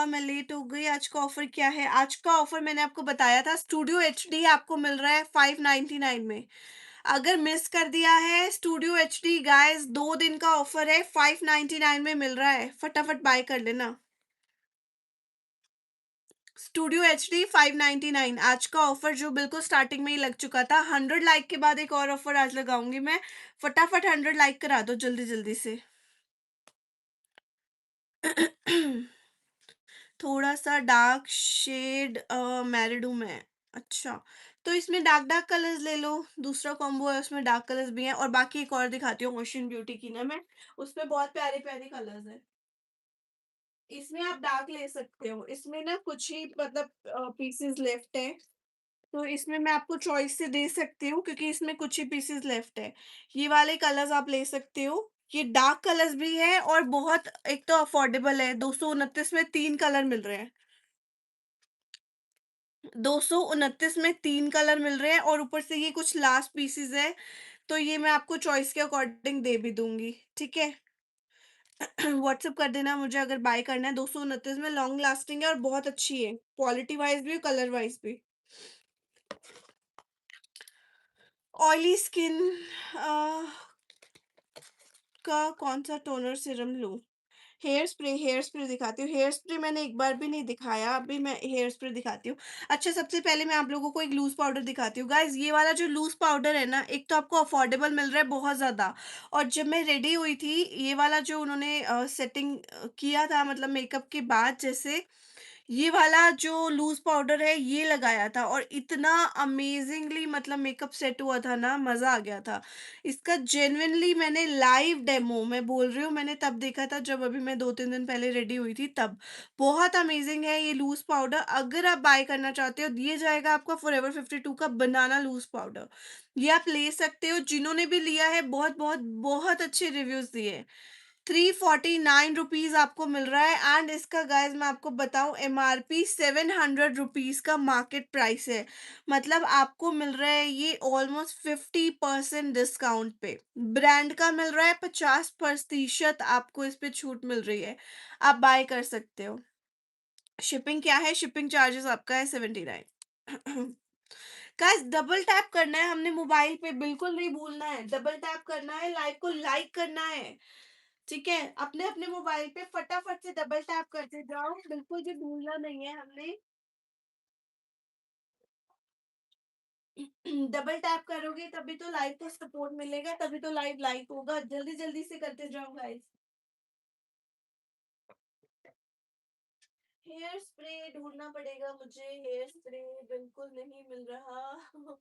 मैं लेट हो गई, आज का ऑफ़र क्या है? आज का ऑफ़र मैंने आपको बताया था, स्टूडियो एचडी आपको मिल रहा है 599 में। अगर मिस कर दिया है स्टूडियो एचडी गाइज़, 2 दिन का ऑफ़र है, 599 में मिल रहा है, फटाफट बाय कर लेना। स्टूडियो एचडी 599 आज का ऑफर जो बिल्कुल स्टार्टिंग में ही लग चुका था। 100 लाइक के बाद एक और ऑफर आज लगाऊंगी मैं। फटाफट 100 लाइक करा दो जल्दी जल्दी से। थोड़ा सा डार्क शेड मैरिड हूँ मैं। अच्छा, तो इसमें डार्क डार्क कलर्स ले लो, दूसरा कॉम्बो है उसमें डार्क कलर्स भी हैं, और बाकी एक और दिखाती हूँ ओशियन ब्यूटी की ना मैं, उसमें बहुत प्यारे प्यारे कलर्स हैं। इसमें आप डार्क ले सकते हो, इसमें ना कुछ ही मतलब पीसेस लेफ्ट है, तो इसमें मैं आपको चॉइस से दे सकती हूँ क्योंकि इसमें कुछ ही पीसेस लेफ्ट है। ये वाले कलर्स आप ले सकते हो। ये डार्क कलर्स भी है और बहुत एक तो अफोर्डेबल है, 229 में 3 कलर मिल रहे हैं। 229 में 3 कलर मिल रहे हैं और ऊपर से ये कुछ लास्ट पीसेस है, तो ये मैं आपको चॉइस के अकॉर्डिंग दे भी दूँगी, ठीक है? व्हाट्सएप कर देना मुझे अगर बाय करना है, 229 में लॉन्ग लास्टिंग है और बहुत अच्छी है, क्वालिटी वाइज़ भी और कलर वाइज़ भी। ऑयली स्किन अ का कौन-सा टोनर सीरम लूँ? हेयर स्प्रे दिखाती हूँ। हेयर स्प्रे मैंने एक बार भी नहीं दिखाया, अभी मैं हेयर स्प्रे दिखाती हूँ। अच्छा सबसे पहले मैं आप लोगों को एक लूज़ पाउडर दिखाती हूँ। गाइज़ ये वाला जो लूज़ पाउडर है ना, एक तो आपको अफोर्डेबल मिल रहा है बहुत ज़्यादा, और जब मैं रेडी हुई थी, ये वाला जो उन्होंने सेटिंग किया था मतलब मेकअप के बाद जैसे, ये वाला जो लूज़ पाउडर है ये लगाया था और इतना अमेज़िंगली मतलब मेकअप सेट हुआ था ना, मज़ा आ गया था। इसका जेन्युइनली मैंने लाइव डेमो मैं बोल रही हूँ, मैंने तब देखा था जब अभी मैं 2-3 दिन पहले रेडी हुई थी तब। बहुत अमेज़िंग है ये लूज़ पाउडर, अगर आप बाय करना चाहते हो, ये जाएगा आपका फॉरएवर 52 का बनाना लूज़ पाउडर। ये आप ले सकते हो, जिन्होंने भी लिया है बहुत-बहुत बहुत बहुत अच्छे रिव्यूज़ दिए हैं। 349 रुपीज़ आपको मिल रहा है एंड इसका गाइस मैं आपको बताऊं, एमआरपी 700 रुपीज़ का मार्केट प्राइस है। मतलब आपको मिल रहा है ये ऑलमोस्ट 50% डिस्काउंट पे। ब्रांड का मिल रहा है, 50% आपको इस पे छूट मिल रही है, आप बाय कर सकते हो। शिपिंग क्या है? शिपिंग चार्जेस आपका है 79। गाइस डबल टैप करना है हमने मोबाइल पे, बिल्कुल नहीं भूलना है, डबल टैप करना है, लाइव को लाइक करना है, ठीक है? अपने अपने मोबाइल पे फटाफट से डबल टैप करते जाओ, बिल्कुल भी भूलना नहीं है हमने। डबल टैप करोगे तभी तो लाइव को सपोर्ट मिलेगा, तभी तो लाइव लाइक होगा, जल्दी जल्दी से करते जाओ गाइस। हेयर स्प्रे ढूंढना पड़ेगा मुझे, हेयर स्प्रे बिल्कुल नहीं मिल रहा।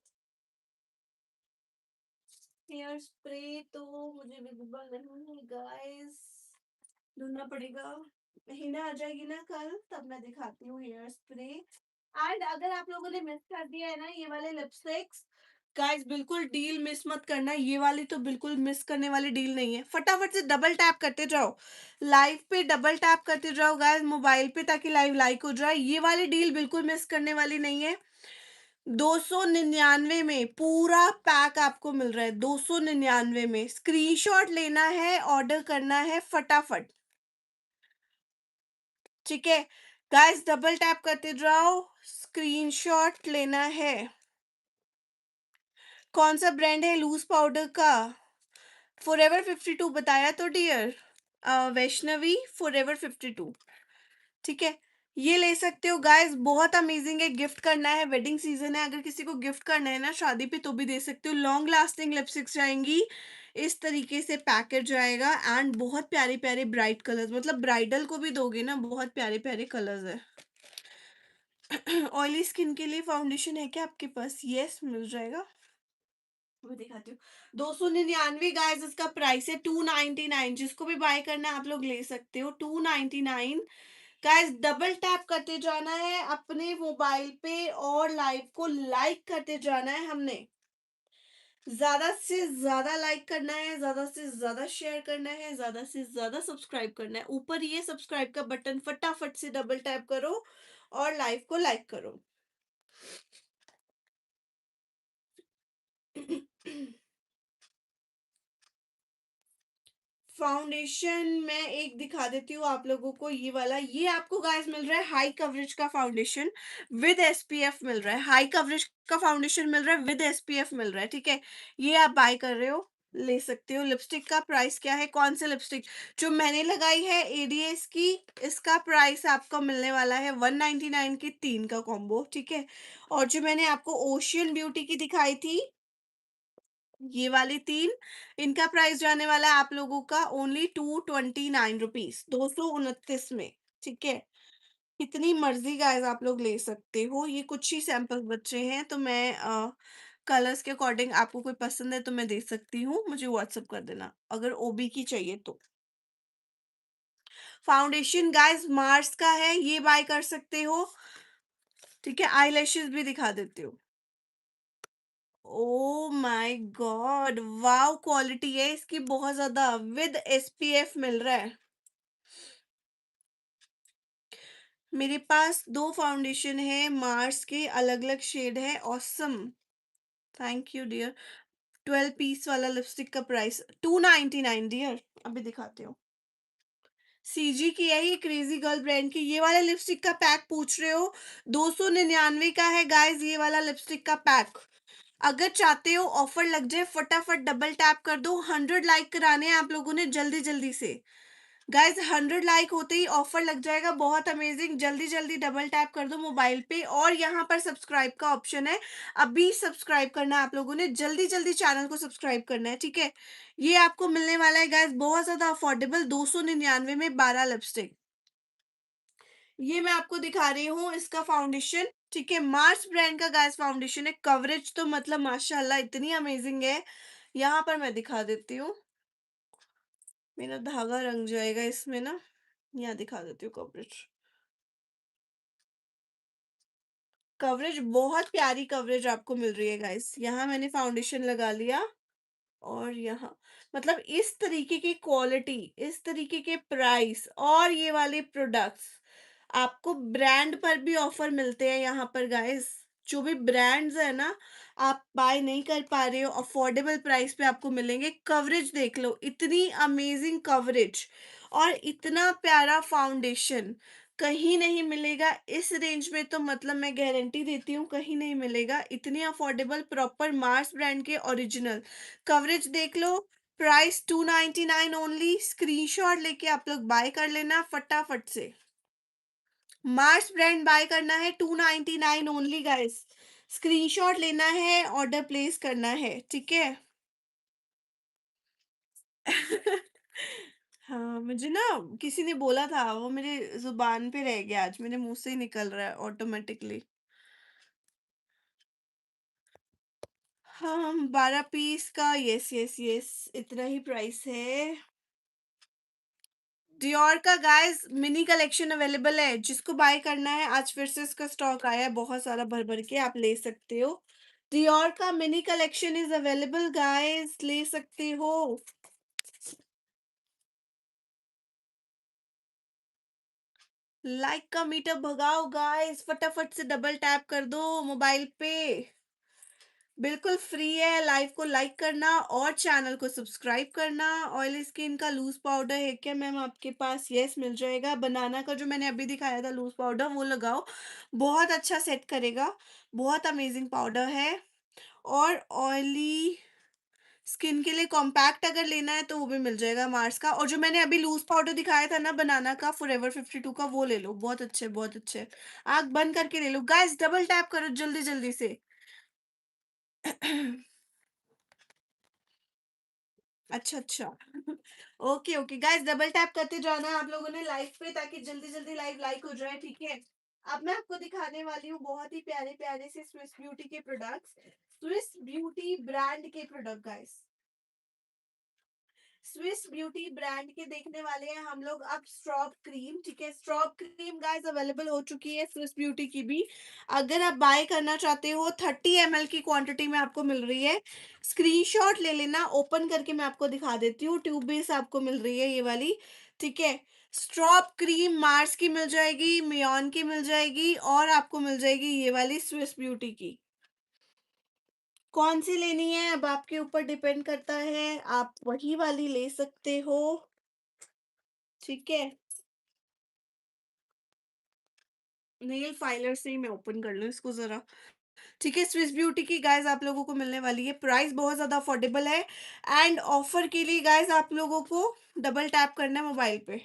हेयर स्प्रे तो मुझे विजिबल नहीं है गाइस, ढूंढना पड़ेगा। हिना आ जाएगी ना कल, तब मैं दिखाती हूँ हेयर स्प्रे। एंड अगर आप लोगों ने मिस कर दिया है ना ये वाले लिपस्टिक्स, गाइस बिल्कुल डील मिस मत करना, ये वाली तो बिल्कुल मिस करने वाली डील नहीं है। फटाफट से डबल टैप करते जाओ, लाइव पे डबल टैप करते जाओ गाइस मोबाइल पे, ताकि लाइव लाइक हो जाए। ये वाली डील बिल्कुल मिस करने वाली नहीं है। 299 में पूरा पैक आपको मिल रहा है, 299 में। स्क्रीनशॉट लेना है, ऑर्डर करना है फटाफट, ठीक है? गाइस डबल टैप करते जाओ, स्क्रीनशॉट लेना है। कौन सा ब्रांड है लूज पाउडर का? फॉरएवर 52 बताया तो डियर। वैष्णवी फॉरएवर 52, ठीक है? ये ले सकते हो गाइस, बहुत अमेजिंग है, गिफ्ट करना है, वेडिंग सीजन है, अगर किसी को गिफ्ट करना है ना शादी पे तो भी दे सकते हो। लॉन्ग लास्टिंग लिपस्टिक्स जाएंगी, इस तरीके से पैकेट जाएगा एंड बहुत प्यारे प्यारे ब्राइट कलर्स, मतलब ब्राइडल को भी दोगे ना, बहुत प्यारे प्यारे कलर्स है। ऑयली स्किन के लिए फाउंडेशन है क्या आपके पास? यस, मिल जाएगा। मैं दिखाती हूँ। 299 गाइस इसका प्राइस है, 299। जिसको भी बाय करना है आप लोग ले सकते हो, 299। गाइस डबल टैप करते जाना है अपने मोबाइल पे और लाइव को लाइक करते जाना है हमने। ज्यादा से ज्यादा लाइक करना है, ज्यादा से ज्यादा शेयर करना है, ज्यादा से ज्यादा सब्सक्राइब करना है। ऊपर ये सब्सक्राइब का बटन फटाफट से डबल टैप करो और लाइव को लाइक करो। फाउंडेशन मैं एक दिखा देती हूँ आप लोगों को, ये वाला, ये आपको गाइस मिल रहा है हाई कवरेज का फाउंडेशन विद एसपीएफ मिल रहा है। हाई कवरेज का फाउंडेशन मिल रहा है विद एसपीएफ मिल रहा है, ठीक है। ये आप बाय कर रहे हो, ले सकते हो। लिपस्टिक का प्राइस क्या है? कौन सी लिपस्टिक? जो मैंने लगाई है एडीएस की, इसका प्राइस आपको मिलने वाला है 199 की 3 का कॉम्बो, ठीक है। और जो मैंने आपको ओशियन ब्यूटी की दिखाई थी, ये वाली 3, इनका प्राइस जाने वाला है आप लोगों का ओनली 229 रुपीज, 229 में, ठीक है। कितनी मर्जी गाइस आप लोग ले सकते हो, ये कुछ ही सैंपल बच्चे हैं, तो मैं कलर्स के अकॉर्डिंग आपको कोई पसंद है तो मैं दे सकती हूँ, मुझे व्हाट्सअप कर देना अगर ओबी की चाहिए तो। फाउंडेशन गाइस मार्स का है, ये बाय कर सकते हो, ठीक है। आई भी दिखा देती हूँ। Oh my God, wow quality है इसकी बहुत ज्यादा, विद एसपीएफ मिल रहा है। मेरे पास दो फाउंडेशन है मार्स के, अलग अलग शेड है, awesome. Thank you dear. 12 piece वाला लिपस्टिक का प्राइस 299 डियर, अभी दिखाती हूँ। सीजी की है ये, क्रेजी गर्ल ब्रांड की। ये वाले लिपस्टिक का पैक पूछ रहे हो, 299 का है गाइस ये वाला लिपस्टिक का पैक। अगर चाहते हो ऑफर लग जाए, फटाफट डबल टैप कर दो। 100 लाइक कराने हैं आप लोगों ने जल्दी जल्दी से। गाइस 100 लाइक होते ही ऑफर लग जाएगा, बहुत अमेजिंग। जल्दी जल्दी डबल टैप कर दो मोबाइल पे, और यहाँ पर सब्सक्राइब का ऑप्शन है, अभी सब्सक्राइब करना है आप लोगों ने, जल्दी जल्दी चैनल को सब्सक्राइब करना है, ठीक है। ये आपको मिलने वाला है गाइस बहुत ज्यादा अफोर्डेबल, 299 में 12 लिपस्टिक। ये मैं आपको दिखा रही हूँ इसका फाउंडेशन, ठीक है। मार्स ब्रांड का गाइस फाउंडेशन है, कवरेज तो मतलब माशाल्लाह इतनी अमेजिंग है। यहाँ पर मैं दिखा देती हूँ, मेरा धागा रंग जाएगा इसमें ना, यहाँ दिखा देती हूँ कवरेज। कवरेज बहुत प्यारी कवरेज आपको मिल रही है गाइस। यहाँ मैंने फाउंडेशन लगा लिया, और यहाँ मतलब इस तरीके की क्वालिटी, इस तरीके के प्राइस, और ये वाले प्रोडक्ट्स आपको ब्रांड पर भी ऑफर मिलते हैं यहाँ पर गाइस। जो भी ब्रांड्स है ना, आप बाय नहीं कर पा रहे हो, अफोर्डेबल प्राइस पे आपको मिलेंगे। कवरेज देख लो, इतनी अमेजिंग कवरेज और इतना प्यारा फाउंडेशन कहीं नहीं मिलेगा इस रेंज में, तो मतलब मैं गारंटी देती हूँ कहीं नहीं मिलेगा। इतनी अफोर्डेबल, प्रॉपर मार्स ब्रांड के ओरिजिनल। कवरेज देख लो, प्राइस 299 ओनली। स्क्रीनशॉट लेके आप लोग बाय कर लेना फटाफट से। मार्स ब्रांड बाय करना है, 299 ओनली गाइस। स्क्रीनशॉट लेना है, ऑर्डर प्लेस करना है, ठीक है। हाँ, मुझे ना किसी ने बोला था, वो मेरे जुबान पे रह गया, आज मेरे मुंह से ही निकल रहा है ऑटोमेटिकली। हाँ, 12 पीस का, यस यस यस, इतना ही प्राइस है। डियोर का गाइस मिनी कलेक्शन अवेलेबल है, जिसको बाय करना है आज फिर से इसका स्टॉक आया है बहुत सारा भर भर के, आप ले सकते हो। डियोर का mini collection is available guys, ले सकते हो। लाइक का मीटर भगाओ गाइस, फटाफट से डबल टैप कर दो मोबाइल पे। बिल्कुल फ्री है लाइव को लाइक करना और चैनल को सब्सक्राइब करना। ऑयली स्किन का लूज पाउडर है क्या मैम आपके पास? यस, मिल जाएगा। बनाना का जो मैंने अभी दिखाया था लूज पाउडर, वो लगाओ, बहुत अच्छा सेट करेगा, बहुत अमेजिंग पाउडर है। और ऑयली स्किन के लिए कॉम्पैक्ट अगर लेना है तो वो भी मिल जाएगा मार्स का। और जो मैंने अभी लूज पाउडर दिखाया था ना बनाना का, फॉरएवर 52 का, वो ले लो, बहुत अच्छे बहुत अच्छे। आंख बंद करके ले लो गाइस, डबल टैप करो जल्दी जल्दी से। अच्छा अच्छा। Okay okay guys, double tap करते जाना है आप लोगों ने लाइव पे, ताकि जल्दी जल्दी लाइव लाइक हो जाए, ठीक है। अब मैं आपको दिखाने वाली हूँ बहुत ही प्यारे प्यारे से स्विस ब्यूटी के प्रोडक्ट्स, स्विस ब्यूटी ब्रांड के product guys. Swiss beauty brand के देखने वाले हैं हम लोग अब स्ट्रॉब क्रीम। ठीक है, स्ट्रॉब क्रीम गाइस अवेलेबल हो चुकी है स्विस ब्यूटी की भी। अगर आप बाय करना चाहते हो 30 ml की क्वांटिटी में आपको मिल रही है। स्क्रीनशॉट ले लेना, ओपन करके मैं आपको दिखा देती हूँ। ट्यूब बेस आपको मिल रही है ये वाली। ठीक है, स्ट्रॉब क्रीम मार्स की मिल जाएगी, मियॉन की मिल जाएगी, और आपको मिल जाएगी ये वाली स्विस ब्यूटी की। कौन सी लेनी है अब आपके ऊपर डिपेंड करता है, आप वही वाली ले सकते हो। ठीक है, नेल फाइलर से ही मैं ओपन कर लूँ इसको जरा। ठीक है, स्विस ब्यूटी की गाइस आप लोगों को मिलने वाली है, प्राइस बहुत ज़्यादा अफोर्डेबल है। एंड ऑफर के लिए गाइस आप लोगों को डबल टैप करना है मोबाइल पे।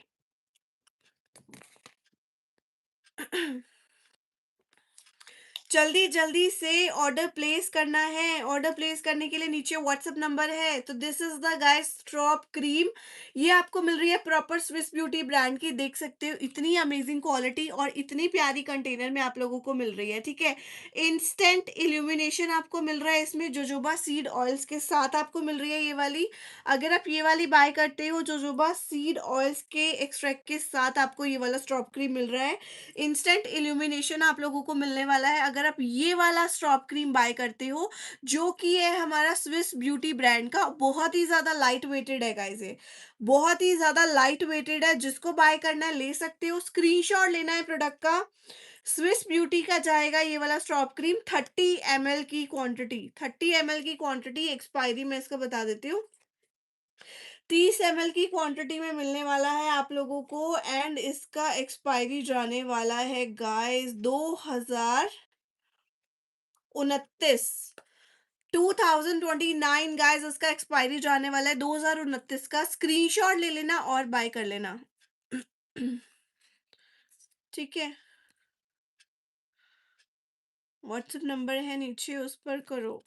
जल्दी जल्दी से ऑर्डर प्लेस करना है। ऑर्डर प्लेस करने के लिए नीचे व्हाट्सएप नंबर है। तो this is the guys strop cream. ये आपको मिल रही है प्रॉपर स्विस ब्यूटी ब्रांड की, देख सकते हो इतनी अमेजिंग क्वालिटी और इतनी प्यारी कंटेनर में आप लोगों को मिल रही है। ठीक है, इंस्टेंट इल्यूमिनेशन आपको मिल रहा है इसमें, जोजोबा सीड ऑयल्स के साथ आपको मिल रही है ये वाली। अगर आप ये वाली बाय करते हो जोजोबा सीड ऑयल्स के एक्सट्रैक्ट के साथ, आपको ये वाला स्ट्रॉप क्रीम मिल रहा है। इंस्टेंट इल्यूमिनेशन आप लोगों को मिलने वाला है अगर आप ये वाला स्ट्रॉप क्रीम बाय करते हो, जो कि है हमारा स्विस ब्यूटी ब्रांड का। बहुत ही ज्यादा लाइट वेटेड है गाइस ये, बहुत ही ज्यादा लाइट वेटेड है। जिसको बाय करना है ले सकते हो, स्क्रीनशॉट लेना है प्रोडक्ट का। स्विस ब्यूटी का जाएगा ये वाला स्ट्रॉप क्रीम 30 ml की क्वांटिटी, 30 ml की क्वांटिटी। एक्सपायरी मैं इसका बता देती हूँ, 30 ml की क्वांटिटी में मिलने वाला है आप लोगों को। एंड इसका एक्सपायरी जाने वाला है गाइस 2029, 2029 गाइस इसका एक्सपायरी जाने वाला है 2029 का। स्क्रीनशॉट ले लेना और बाय कर लेना। ठीक है, व्हाट्सएप नंबर है नीचे, उस पर करो।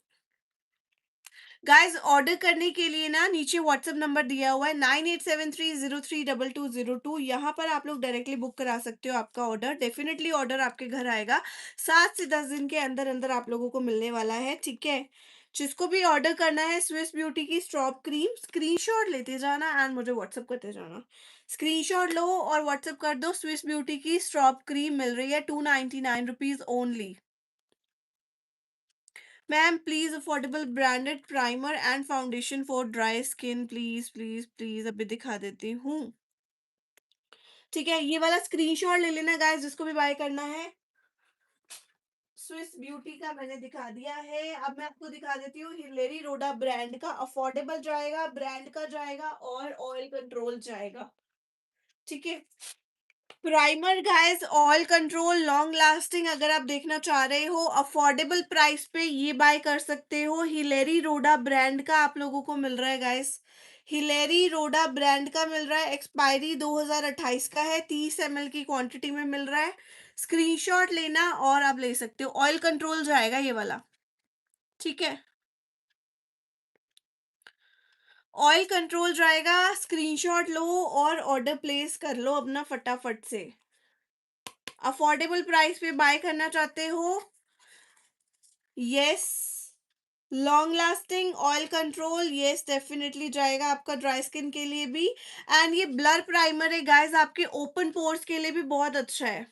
गाइस ऑर्डर करने के लिए ना नीचे व्हाट्सएप नंबर दिया हुआ है 9873032202। यहाँ पर आप लोग डायरेक्टली बुक करा सकते हो आपका ऑर्डर। डेफिनेटली ऑर्डर आपके घर आएगा, 7 से 10 दिन के अंदर अंदर आप लोगों को मिलने वाला है। ठीक है, जिसको भी ऑर्डर करना है स्विस ब्यूटी की स्ट्रॉप क्रीम, स्क्रीनशॉट लेते जाना एंड मुझे व्हाट्सअप करते जाना। स्क्रीनशॉट लो और व्हाट्सअप कर दो। स्विस ब्यूटी की स्ट्रॉप क्रीम मिल रही है 299 rupees only. Ma'am please affordable branded primer and foundation for dry skin, please please please अभी दिखा देती हूँ। ठीक है, ये वाला स्क्रीनशॉट ले लेना गाइस जिसको भी बाय करना है। स्विस ब्यूटी का मैंने दिखा दिया है। अब मैं आपको दिखा देती हूँ हिलेरी रोडा ब्रांड का। अफोर्डेबल जाएगा, ब्रांड का जाएगा और ऑयल कंट्रोल जाएगा। ठीक है, primer guys oil control long lasting अगर आप देखना चाह रहे हो अफोर्डेबल प्राइस पे, ये बाय कर सकते हो। हिलेरी रोडा ब्रांड का आप लोगों को मिल रहा है गाइस, हिलेरी रोडा ब्रांड का मिल रहा है। एक्सपायरी 2028 का है, 30 ml की क्वांटिटी में मिल रहा है। स्क्रीनशॉट लेना और आप ले सकते हो। ऑयल कंट्रोल जाएगा ये वाला। ठीक है, ऑयल कंट्रोल जाएगा। स्क्रीनशॉट लो और ऑर्डर प्लेस कर लो अपना फटाफट से। अफोर्डेबल प्राइस पे बाय करना चाहते हो? Yes, long lasting oil control, yes definitely जाएगा आपका ड्राई स्किन के लिए भी। एंड ये ब्लर प्राइमर है गाइस, आपके ओपन पोर्स के लिए भी बहुत अच्छा है।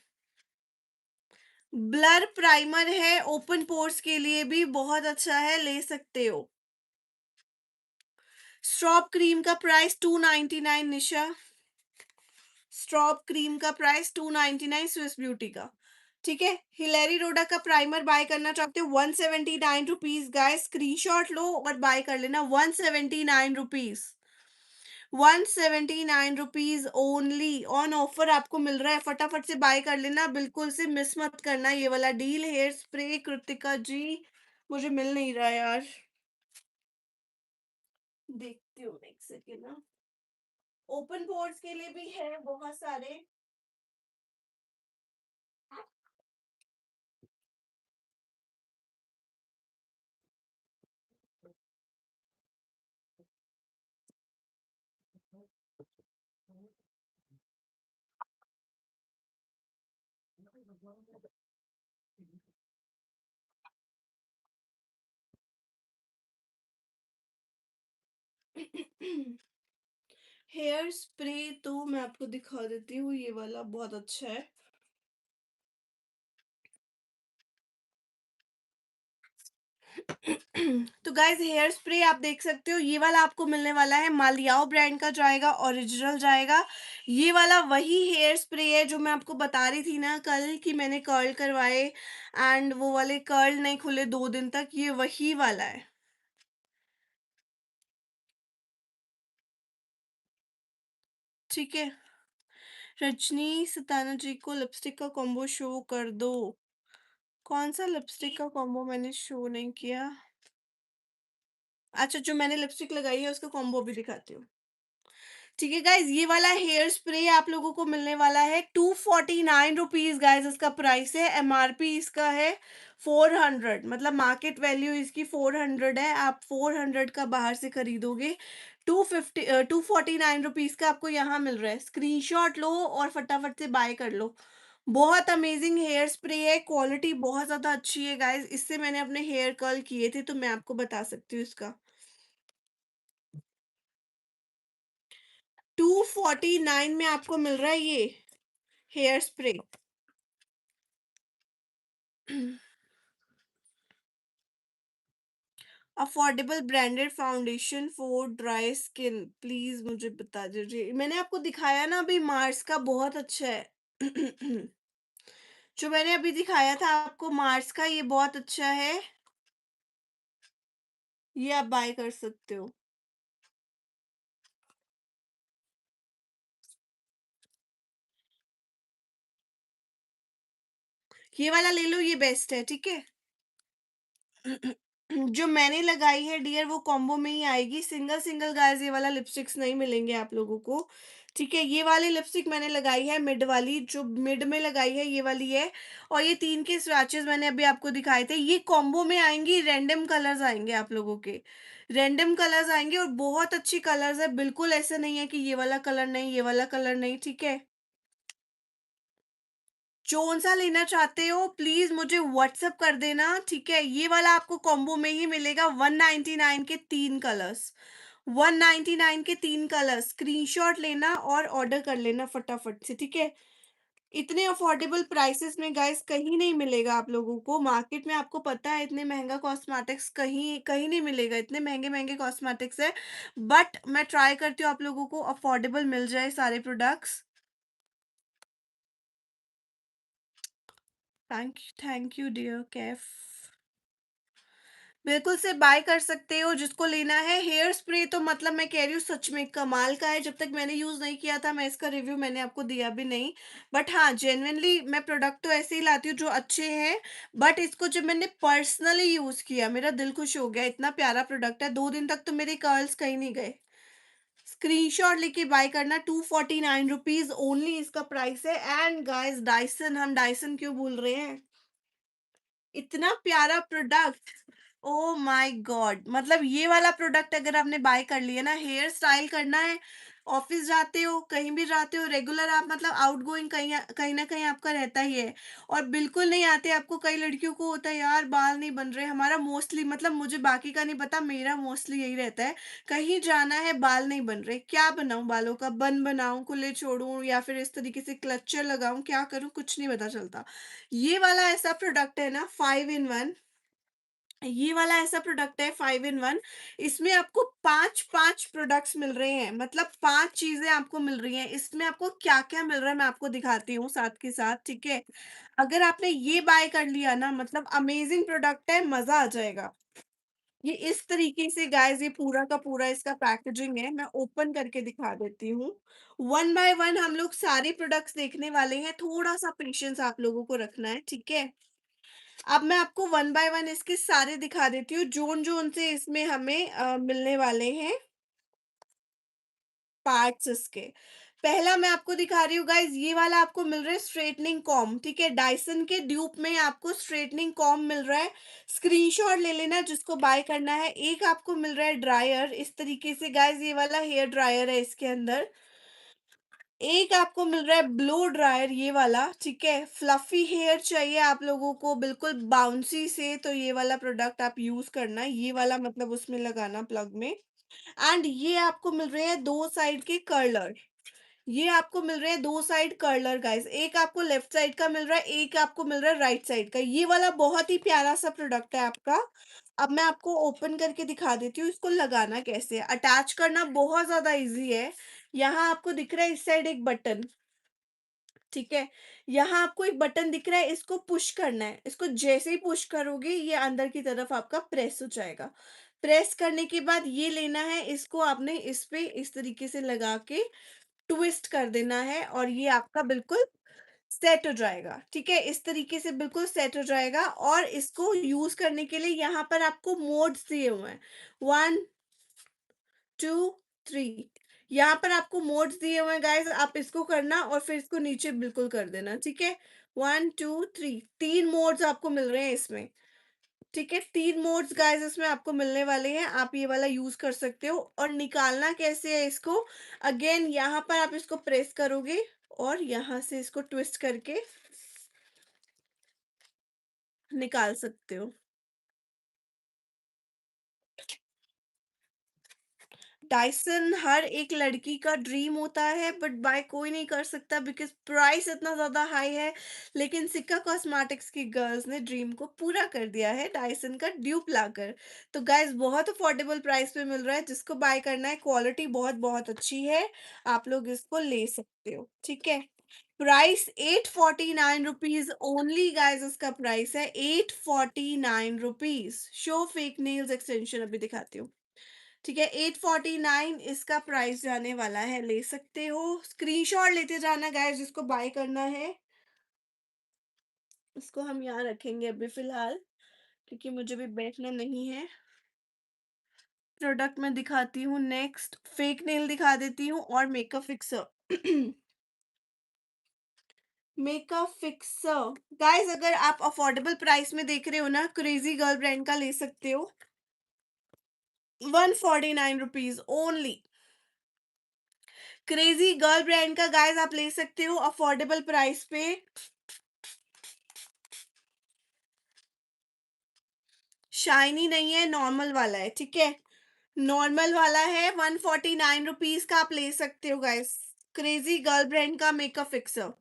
ब्लर प्राइमर है, ओपन पोर्स के लिए भी बहुत अच्छा है, ले सकते हो। स्ट्रॉप क्रीम का प्राइस 299 निशा, स्ट्रॉप क्रीम का प्राइस 299 स्विस ब्यूटी का। ठीक है, हिलेरी रोडा का प्राइमर बाय करना चाहते हो 179 रुपीज गाइस, स्क्रीनशॉट लो और बाय कर लेना। 179 rupees, 179 rupees only on offer आपको मिल रहा है। फटाफट से बाय कर लेना, बिल्कुल से मिस मत करना ये वाला डील। हेयर स्प्रे कृतिका जी, मुझे मिल नहीं रहा यार, देखती हूँ एक सेकेंड ना। ओपन पोर्स के लिए भी है बहुत सारे। हेयर स्प्रे तो मैं आपको दिखा देती हूँ, ये वाला बहुत अच्छा है। तो गाइस हेयर स्प्रे आप देख सकते हो, ये वाला आपको मिलने वाला है, मालियाओ ब्रांड का जाएगा, ओरिजिनल जाएगा। ये वाला वही हेयर स्प्रे है जो मैं आपको बता रही थी ना कल कि मैंने कर्ल करवाए एंड वो वाले कर्ल नहीं खुले 2 दिन तक, ये वही वाला है। ठीक है। रजनी सताना जी को लिपस्टिक का कॉम्बो शो कर दो। कौन सा लिपस्टिक का कॉम्बो मैंने शो नहीं किया? अच्छा, जो मैंने लिपस्टिक लगाई है उसका कॉम्बो भी दिखाती हूँ। ठीक है गाइज, ये वाला हेयर स्प्रे आप लोगों को मिलने वाला है 249 रुपीज गाइज, इसका प्राइस है। एमआरपी इसका है 400, मतलब मार्केट वैल्यू इसकी 400 है। आप 400 का बाहर से खरीदोगे, 249 रुपीज का आपको यहाँ मिल रहा है। स्क्रीनशॉट लो और फटाफट से बाय कर लो। बहुत अमेजिंग हेयर स्प्रे है, क्वालिटी बहुत ज्यादा अच्छी है गाइज। इससे मैंने अपने हेयर कर्ल किए थे तो मैं आपको बता सकती हूँ इसका। 249 में आपको मिल रहा है ये hair spray. Affordable branded foundation for dry skin, please मुझे बता दीजिए। मैंने आपको दिखाया ना अभी, मार्स का बहुत अच्छा है। जो मैंने अभी दिखाया था आपको मार्स का, ये बहुत अच्छा है। ये आप बाय कर सकते हो। ये वाला ले लो, ये बेस्ट है। ठीक है। जो मैंने लगाई है डियर वो कॉम्बो में ही आएगी, सिंगल सिंगल गाइस ये वाला लिपस्टिक्स नहीं मिलेंगे आप लोगों को। ठीक है, ये वाली लिपस्टिक मैंने लगाई है मिड वाली, जो मिड में लगाई है ये वाली है। और ये 3 के स्वैचेस मैंने अभी आपको दिखाए थे, ये कॉम्बो में आएंगी। रैंडम कलर्स आएंगे आप लोगों के, रैंडम कलर्स आएंगे और बहुत अच्छी कलर्स है। बिल्कुल ऐसा नहीं है कि ये वाला कलर नहीं, ये वाला कलर नहीं। ठीक है। कौन सा लेना चाहते हो प्लीज मुझे व्हाट्सअप कर देना। ठीक है, ये वाला आपको कॉम्बो में ही मिलेगा। 199 के 3 कलर्स, 199 के 3 कलर्स। स्क्रीनशॉट लेना और ऑर्डर कर लेना फटाफट से। ठीक है। इतने अफोर्डेबल प्राइसेस में गाइस कहीं नहीं मिलेगा आप लोगों को। मार्केट में आपको पता है इतने महंगा कॉस्मेटिक्स कहीं कहीं नहीं मिलेगा, इतने महंगे महंगे कॉस्मेटिक्स है। बट मैं ट्राई करती हूँ आप लोगों को अफोर्डेबल मिल जाए सारे products. Thank you dear Kaif. बिल्कुल से बाय कर सकते हो जिसको लेना है। हेयर स्प्रे तो मतलब मैं कह रही हूँ सच में कमाल का है। जब तक मैंने यूज नहीं किया था मैं इसका रिव्यू मैंने आपको दिया भी नहीं। बट हाँ, जेन्युइनली मैं प्रोडक्ट तो ऐसे ही लाती हूँ जो अच्छे हैं। बट इसको जब मैंने पर्सनली यूज किया मेरा दिल खुश हो गया। इतना प्यारा प्रोडक्ट है, 2 दिन तक तो मेरे कर्ल्स कहीं नहीं गए। स्क्रीनशॉट लेके बाय करना, 249 रुपीज ओनली इसका प्राइस है। एंड गाइस डाइसन, हम डाइसन क्यों भूल रहे हैं, इतना प्यारा प्रोडक्ट। ओ माय गॉड, मतलब ये वाला प्रोडक्ट अगर आपने बाय कर लिया ना, हेयर स्टाइल करना है, ऑफिस जाते हो कहीं भी जाते हो रेगुलर, आप मतलब आउट गोइंग कहीं कहीं ना कहीं आपका रहता ही है। और बिल्कुल नहीं आते आपको, कई लड़कियों को होता है यार बाल नहीं बन रहे हमारा, मोस्टली मतलब मुझे बाकी का नहीं पता, मेरा मोस्टली यही रहता है। कहीं जाना है बाल नहीं बन रहे, क्या बनाऊं, बालों का बन बनाऊं, खुले छोड़ूं या फिर इस तरीके से क्लचर लगाऊं, क्या करूं कुछ नहीं पता चलता। ये वाला ऐसा प्रोडक्ट है ना 5 in 1, ये वाला ऐसा प्रोडक्ट है 5 in 1। इसमें आपको पांच पांच प्रोडक्ट्स मिल रहे हैं, मतलब 5 चीजें आपको मिल रही हैं। इसमें आपको क्या क्या मिल रहा है मैं आपको दिखाती हूँ साथ के साथ। ठीक है। अगर आपने ये बाय कर लिया ना, मतलब अमेजिंग प्रोडक्ट है, मजा आ जाएगा। ये इस तरीके से गाइस, ये पूरा का पूरा इसका पैकेजिंग है, मैं ओपन करके दिखा देती हूँ। वन बाय वन हम लोग सारे प्रोडक्ट्स देखने वाले हैं, थोड़ा सा पेशेंस आप लोगों को रखना है। ठीक है। अब मैं आपको वन बाय वन इसके सारे दिखा देती हूँ, जोन जोन से इसमें हमें मिलने वाले हैं पार्ट्स इसके। पहला मैं आपको दिखा रही हूँ गाइज, ये वाला आपको मिल रहा है स्ट्रेटनिंग कॉम। ठीक है, डाइसन के ड्यूप में आपको स्ट्रेटनिंग कॉम मिल रहा है। स्क्रीनशॉट ले लेना जिसको बाय करना है। एक आपको मिल रहा है ड्रायर, इस तरीके से गाइज ये वाला हेयर ड्रायर है इसके अंदर। एक आपको मिल रहा है ब्लो ड्रायर ये वाला, ठीक है? फ्लफी हेयर चाहिए आप लोगों को बिल्कुल बाउंसी से, तो ये वाला प्रोडक्ट आप यूज़ करना, ये वाला मतलब उसमें लगाना प्लग में। एंड ये आपको मिल रहे हैं 2 साइड के कर्लर। ये आपको मिल रहे हैं 2 साइड कर्लर गाइस। एक आपको लेफ्ट साइड का मिल रहा है, एक आपको मिल रहा है राइट साइड का। ये वाला बहुत ही प्यारा-सा प्रोडक्ट है आपका। अब मैं आपको ओपन करके दिखा देती हूँ इसको लगाना कैसे है। अटैच करना बहुत ज़्यादा ईज़ी है। यहाँ आपको दिख रहा है इस साइड एक बटन, ठीक है? यहाँ आपको एक बटन दिख रहा है, इसको पुश करना है। इसको जैसे ही पुश करोगे ये अंदर की तरफ आपका प्रेस हो जाएगा। प्रेस करने के बाद ये लेना है, इसको आपने इस पे इस तरीके से लगा के ट्विस्ट कर देना है और ये आपका बिल्कुल सेट हो जाएगा, ठीक है? इस तरीके से बिल्कुल सेट हो जाएगा और इसको यूज़ करने के लिए यहाँ पर आपको मोड्स दिए हुए हैं। 1, 2, 3, यहाँ पर आपको मोड्स दिए हुए हैं गाइस, आप इसको करना और फिर इसको नीचे बिल्कुल कर देना, ठीक है? 1, 2, 3, 3 मोड्स आपको मिल रहे हैं इसमें, ठीक है? 3 मोड्स गाइस इसमें आपको मिलने वाले हैं, आप ये वाला यूज़ कर सकते हो। और निकालना कैसे है इसको? अगेन यहाँ पर आप इसको प्रेस करोगे और यहाँ से इसको ट्विस्ट करके निकाल सकते हो। डायसन हर एक लड़की का ड्रीम होता है बट बाय कोई नहीं कर सकता बिकॉज़ प्राइस इतना ज़्यादा हाई है। लेकिन सिक्का कॉस्मेटिक्स की गर्ल्स ने ड्रीम को पूरा कर दिया है डायसन का ड्यूप लाकर। तो गाइस बहुत अफोर्डेबल प्राइस पे मिल रहा है, जिसको बाय करना है क्वालिटी बहुत-बहुत अच्छी है। आप लोग इसको ले सकते हो, ठीक है? प्राइस 849 रुपीज़ ओनली गाइस, इसका प्राइस है 849 rupees. Show fake nails extension अभी दिखाती हूँ। ठीक है, 849 इसका प्राइस जाने वाला है, ले सकते हो। स्क्रीनशॉट लेते जाना गाइस जिसको बाय करना है। इसको हम यहाँ रखेंगे अभी फ़िलहाल, क्योंकि मुझे भी बैठना नहीं है। प्रोडक्ट मैं दिखाती हूँ नेक्स्ट, फेक नेल दिखा देती हूँ और makeup fixer. Makeup fixer guys, अगर आप अफोर्डेबल प्राइस में देख रहे हो ना, क्रेज़ी गर्ल ब्रांड का ले सकते हो। 149 rupees only. Crazy girl brand का गाइस आप ले सकते हो अफोर्डेबल प्राइस पे। शाइनी नहीं है, नॉर्मल वाला है, ठीक है? नॉर्मल वाला है, 149 रुपीज़ का आप ले सकते हो गाइस। क्रेज़ी गर्ल ब्रांड का मेकअप फिक्सर।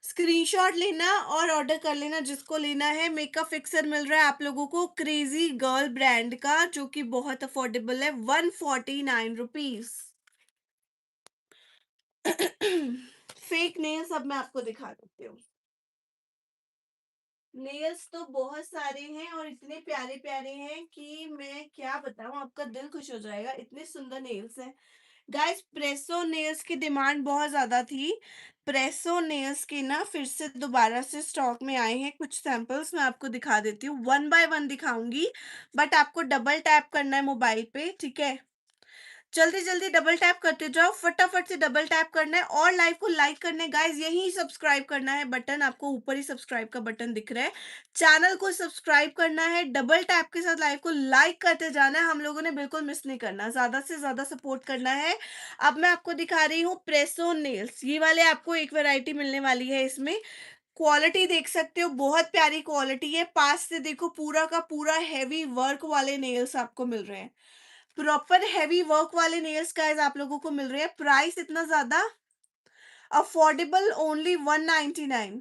स्क्रीनशॉट लेना और ऑर्डर कर लेना जिसको लेना है। मेकअप फिक्सर मिल रहा है आप लोगों को क्रेज़ी गर्ल ब्रांड का, जो कि बहुत अफोर्डेबल है, 149 रुपीज़। फेक नेल्स अब मैं आपको दिखा देती हूँ। नेल्स तो बहुत सारे हैं और इतने प्यारे-प्यारे हैं कि मैं क्या बताऊँ, आपका दिल खुश हो जाएगा, इतने सुंदर नेल्स हैं। गाइस, प्रेसो नेल्स की डिमांड बहुत ज़्यादा थी। प्रेसो नेल्स के ना फिर से दोबारा से स्टॉक में आए हैं कुछ सैंपल्स, मैं आपको दिखा देती हूँ। वन बाय वन दिखाऊँगी, बट आपको डबल टैप करना है मोबाइल पे, ठीक है? जल्दी-जल्दी डबल टैप करते जाओ, फटाफट से डबल टैप करना है और लाइव को लाइक करना है गाइस, यहीं सब्सक्राइब करना है बटन, आपको ऊपर ही सब्सक्राइब का बटन दिख रहा है। चैनल को सब्सक्राइब करना है, डबल टैप के साथ लाइव को लाइक करते जाना है, हम लोगों ने बिल्कुल मिस नहीं करना, ज़्यादा से ज़्यादा सपोर्ट करना है। अब मैं आपको दिखा रही हूँ प्रेसो नेल्स, ये वाले आपको एक वैरायटी मिलने वाली है इसमें। क्वालिटी देख सकते हो, बहुत प्यारी क्वालिटी है, पास से देखो पूरा का पूरा हेवी वर्क वाले नेल्स आपको मिल रहे हैं। प्रॉपर हेवी वर्क वाले नेल्स गाइस आप लोगों को मिल रहे हैं। प्राइस इतना ज़्यादा अफोर्डेबल, ओनली 199।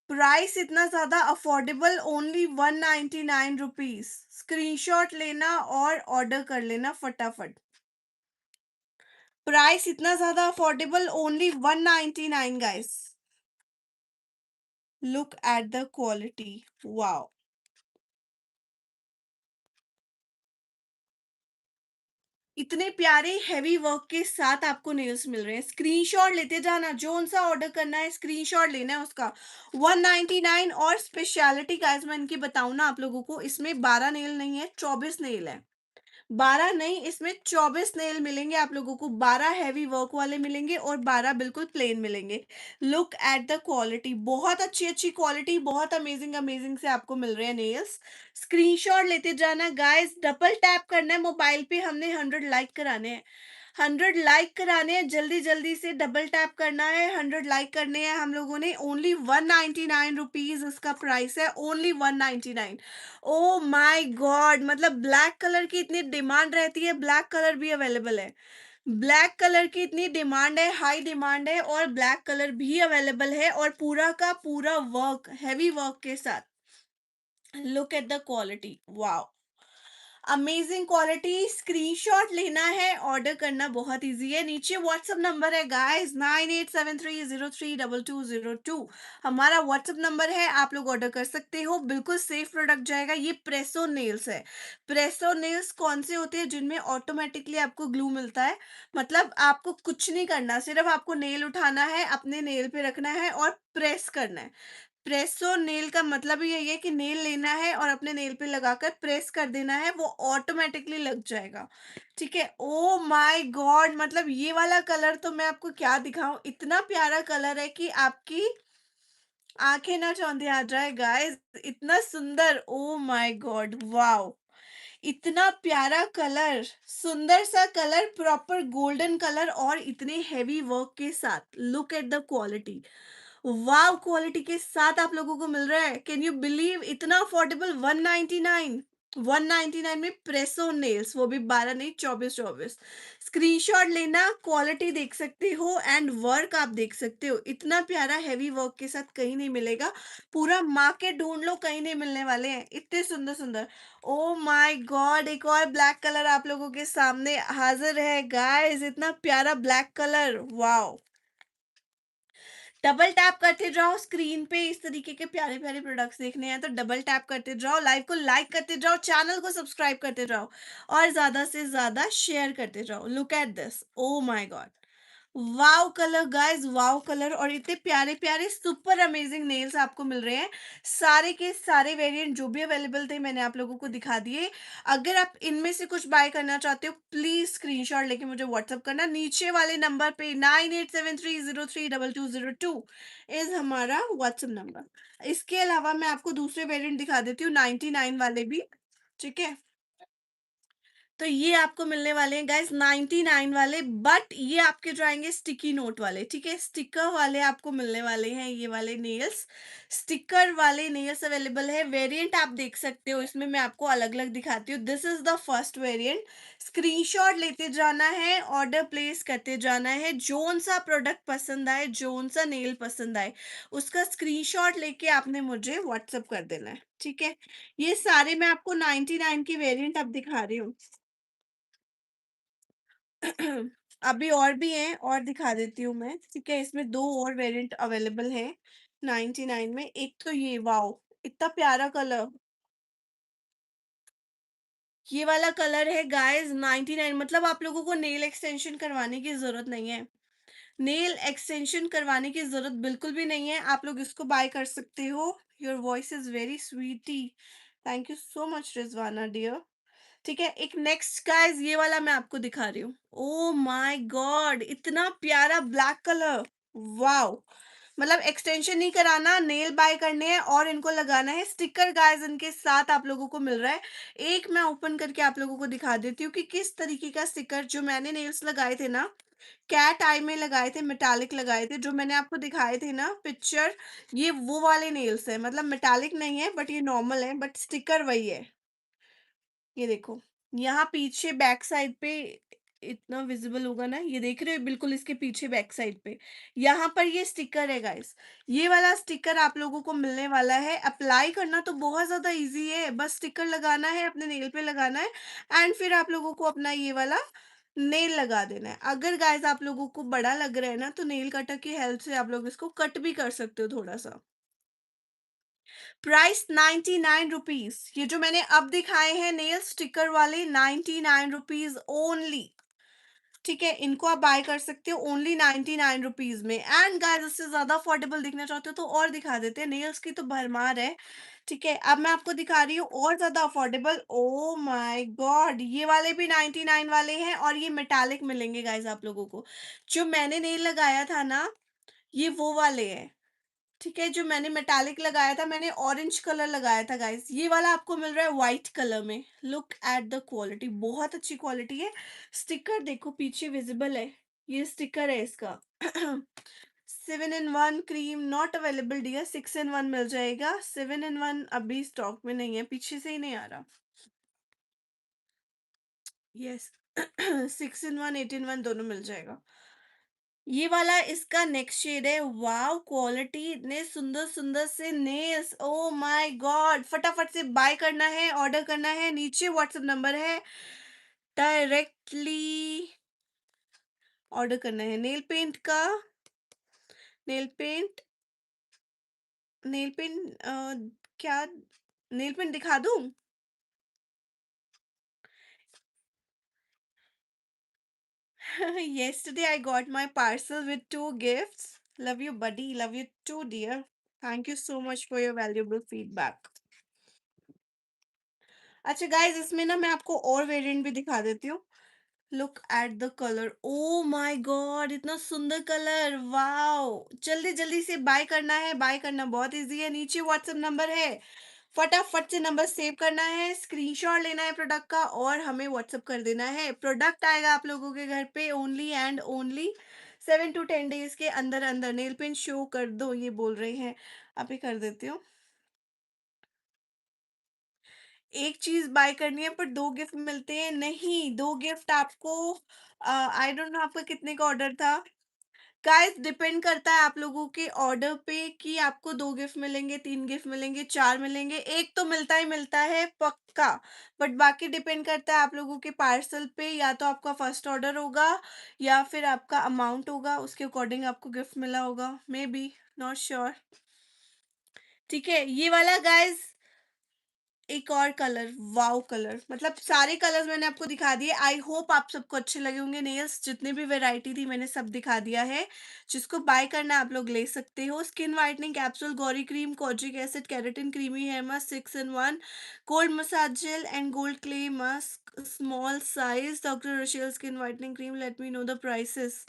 प्राइस इतना ज़्यादा अफोर्डेबल, ओनली 199 रुपीज़। स्क्रीनशॉट लेना और ऑर्डर कर लेना फटाफट। प्राइस इतना ज़्यादा affordable, only 199 guys. Look at the quality, wow! इतने प्यारे हेवी वर्क के साथ आपको नेल्स मिल रहे हैं। स्क्रीनशॉट लेते जाना, जोन-सा ऑर्डर करना है स्क्रीनशॉट लेना है उसका। 199। और स्पेशलिटी गाइस मैं इनकी बताऊँ ना आप लोगों को, इसमें 12 नेल नहीं है, 24 नेल है। 12 नहीं, इसमें 24 नेल मिलेंगे आप लोगों को, 12 हेवी वर्क वाले मिलेंगे और 12 बिल्कुल प्लेन मिलेंगे। लुक एट द क्वालिटी, बहुत अच्छी-अच्छी क्वालिटी, बहुत अमेज़िंग से आपको मिल रहे हैं नेल्स। स्क्रीनशॉट लेते जाना गाइस, डबल टैप करना है मोबाइल पे, हमने 100 लाइक कराने हैं। 100 लाइक कराने हैं, जल्दी-जल्दी से डबल टैप करना है, 100 लाइक करने हैं हम लोगों ने, ओनली 199 रुपीज़ इसका प्राइस है, ओनली 199। Oh my God! मतलब ब्लैक कलर की इतनी डिमांड रहती है, ब्लैक कलर भी अवेलेबल है। ब्लैक कलर की इतनी डिमांड है, हाई डिमांड है और ब्लैक कलर भी अवेलेबल है और पूरा का पूरा वर्क, हेवी वर्क के साथ। Look at the quality, wow! Amazing quality. Screenshot लेना है, ऑर्डर करना बहुत इजी है। नीचे व्हाट्सएप नंबर है गाइस, 9873032202। हमारा व्हाट्सएप नंबर है, आप लोग ऑर्डर कर सकते हो, बिल्कुल सेफ प्रोडक्ट जाएगा। ये प्रेसो नेल्स है। प्रेसो नेल्स कौन से होते हैं? जिनमें ऑटोमेटिकली आपको ग्लू मिलता है। मतलब आपको कुछ नहीं करना, सिर्फ आपको नेल उठाना है, अपने नेल पे रखना है और प्रेस करना है। प्रेसो नेल का मतलब ही यही है कि नेल लेना है और अपने नेल पे लगाकर प्रेस कर देना है, वो ऑटोमेटिकली लग जाएगा। ठीक है। Oh my God! मतलब ये वाला कलर तो मैं आपको क्या दिखाऊं, इतना प्यारा कलर है कि आपकी आंखें ना चौंधी आ जाए गाइस। इतना सुंदर, ओ माय गॉड, वाओ! इतना प्यारा कलर, सुंदर सा कलर, प्रॉपर गोल्डन कलर और इतने हेवी वर्क के साथ। Look at the quality, wow! Quality के साथ आप लोगों को मिल रहा है। कैन यू बिलीव, इतना अफोर्डेबल, 199। 199 में प्रेसो नेल्स, वो भी 12 नहीं, 24-24। स्क्रीनशॉट लेना, क्वालिटी देख सकते हो एंड वर्क आप देख सकते हो। इतना प्यारा हेवी वर्क के साथ कहीं नहीं मिलेगा। पूरा मार्केट ढूंढ लो, कहीं नहीं मिलने वाले हैं, इतने सुंदर सुंदर। Oh my God! एक और ब्लैक कलर आप लोगों के सामने हाजिर है गाइस। इतना प्यारा black colour, wow! Double tap करते जाओ स्क्रीन पे। इस तरीके के प्यारे प्यारे प्रोडक्ट्स देखने हैं तो डबल टैप करते जाओ, लाइव को लाइक करते जाओ, चैनल को सब्सक्राइब करते जाओ और ज्यादा से ज्यादा शेयर करते जाओ। Look at this, oh my God! Wow colour guys, wow colour और इतने प्यारे प्यारे सुपर अमेजिंग नेल्स आपको मिल रहे हैं। सारे के सारे वेरिएंट जो भी अवेलेबल थे मैंने आप लोगों को दिखा दिए। अगर आप इनमें से कुछ बाय करना चाहते हो, प्लीज स्क्रीनशॉट लेके मुझे व्हाट्सअप करना। नीचे वाले नंबर पे 9873032202 इज हमारा व्हाट्सअप नंबर। इसके अलावा मैं आपको दूसरे वेरिएंट दिखा देती हूँ, 99 वाले भी। ठीक है। तो ये आपको मिलने वाले हैं गाइस 99 वाले, बट ये आपके जो आएंगे स्टिकी नोट वाले। ठीक है, स्टिकर वाले आपको मिलने वाले हैं, ये वाले नेल्स। स्टिकर वाले नेल्स अवेलेबल है। वेरिएंट आप देख सकते हो, इसमें मैं आपको अलग अलग दिखाती हूँ। This is the first variant. Screenshot लेते जाना है, ऑर्डर प्लेस करते जाना है। जोन सा प्रोडक्ट पसंद आए, जोन सा नेल पसंद आए, उसका स्क्रीनशॉट लेके आपने मुझे व्हाट्सअप कर देना है। ठीक है। ये सारे मैं आपको 99 की वेरिएंट अब दिखा रही हूँ। अभी और भी हैं, और दिखा देती हूँ मैं। ठीक है, इसमें 2 और वेरिएंट अवेलेबल हैं 99 में। एक तो ये, वाओ! इतना प्यारा कलर, ये वाला कलर है गाइस 99। मतलब आप लोगों को नेल एक्सटेंशन करवाने की ज़रूरत नहीं है। नेल एक्सटेंशन करवाने की ज़रूरत बिल्कुल भी नहीं है। आप लोग इसको बाय कर सकते हो। Your voice is very sweety. Thank you so much Rizwana dear. ठीक है, एक नेक्स्ट गाइस ये वाला मैं आपको दिखा रही हूँ। Oh my God! इतना प्यारा ब्लैक कलर, वाओ! मतलब एक्सटेंशन नहीं कराना, नेल बाय करने हैं और इनको लगाना है। स्टिकर गाइस इनके साथ आप लोगों को मिल रहा है। एक मैं ओपन करके आप लोगों को दिखा देती हूँ कि किस तरीके का स्टिकर, जो मैंने नेल्स लगाए थे ना, कैट आई में लगाए थे, मेटालिक लगाए थे, जो मैंने आपको दिखाए थे ना पिक्चर, ये वो वाले नेल्स है। मतलब मेटालिक नहीं है, बट ये नॉर्मल है, बट स्टिकर वही है। ये देखो, यहाँ पीछे बैक साइड पे इतना विजिबल होगा ना, ये देख रहे हो, बिल्कुल इसके पीछे बैक साइड पे यहाँ पर ये स्टिकर है गाइस। ये वाला स्टिकर आप लोगों को मिलने वाला है। अप्लाई करना तो बहुत ज्यादा इजी है, बस स्टिकर लगाना है, अपने नेल पे लगाना है एंड फिर आप लोगों को अपना ये वाला नेल लगा देना है। अगर गाइस आप लोगों को बड़ा लग रहा है ना, तो नेल कटर की हेल्प से आप लोग इसको कट भी कर सकते हो थोड़ा सा। Price 99 rupees. ये जो मैंने अब दिखाए हैं नेल स्टिकर वाले, 99 रुपीज ओनली। ठीक है, इनको आप बाय कर सकते हो ओनली 99 रुपीज में। एंड गाइस उससे ज्यादा अफोर्डेबल दिखना चाहते हो तो और दिखा देते हैं, नेल्स की तो भरमार है। ठीक है, अब मैं आपको दिखा रही हूँ और ज्यादा अफोर्डेबल। Oh my God! ये वाले भी 99 वाले हैं और ये मेटालिक मिलेंगे गाइस आप लोगों को। जो मैंने नेल लगाया था ना, ये वो वाले हैं। ठीक है, जो मैंने मेटालिक लगाया था, मैंने ऑरेंज कलर लगाया था गाइस। ये वाला आपको मिल रहा है व्हाइट कलर में। लुक एट द क्वालिटी, बहुत अच्छी क्वालिटी है। स्टिकर देखो पीछे विजिबल है, ये स्टिकर है इसका। 7 in 1 cream not available dear, 6 in 1 मिल जाएगा। 7 in 1 अभी स्टॉक में नहीं है, पीछे से ही नहीं आ रहा। यस। 6 in 1 8 in 1 दोनों मिल जाएगा। ये वाला इसका नेक्स्ट शेड है। वाव, क्वालिटी, इतने सुंदर सुंदर से नेल्स, ओ माय गॉड। फटाफट से बाय करना है, ऑर्डर करना है, नीचे व्हाट्सएप नंबर है, डायरेक्टली ऑर्डर करना है। नेल पेंट का, नेल पेंट, नेल पेंट क्या, नेल पेंट दिखा दूं? Yesterday I got my parcel with two gifts. Love you, buddy. Love you too, dear. Thank you so much for your valuable feedback. अच्छा guys, इसमें ना मैं आपको और वेरिएंट भी दिखा देती हूँ। Look at the colour, oh my God, इतना सुंदर कलर, वाओ। जल्दी जल्दी से बाय करना है, बाय करना बहुत इजी है। नीचे व्हाट्सएप नंबर है, फटाफट से नंबर सेव करना है, स्क्रीनशॉट लेना है प्रोडक्ट का और हमें व्हाट्सएप कर देना है। प्रोडक्ट आएगा आप लोगों के घर पे only and only 7 to 10 days के अंदर अंदर। नेल पेंट शो कर दो ये बोल रहे हैं, अभी कर देती हूँ। एक चीज बाय करनी है पर दो गिफ्ट मिलते हैं, नहीं दो गिफ्ट आपको, आई डोंट नो आपका कितने का ऑर्डर था। गाइस, डिपेंड करता है आप लोगों के ऑर्डर पे कि आपको दो गिफ्ट मिलेंगे, तीन गिफ्ट मिलेंगे, चार मिलेंगे, एक तो मिलता ही मिलता है पक्का। बट बाकी डिपेंड करता है आप लोगों के पार्सल पे, या तो आपका फर्स्ट ऑर्डर होगा या फिर आपका अमाउंट होगा, उसके अकॉर्डिंग आपको गिफ्ट मिला होगा, मे बी, नॉट श्योर। ठीक है, ये वाला गाइस, एक और कलर, वाव कलर, मतलब सारे कलर्स मैंने आपको दिखा दिए। आई होप आप सबको अच्छे लगे होंगे। नेल्स जितने भी वैरायटी थी मैंने सब दिखा दिया है। जिसको बाय करना है आप लोग ले सकते हो। Skin whitening capsule, Goree cream, kojic acid, keratin, creamy hair mask, 6 in 1, gold massage gel and gold clay mask, small size, doctor Rashel skin whitening cream, let me know the prices.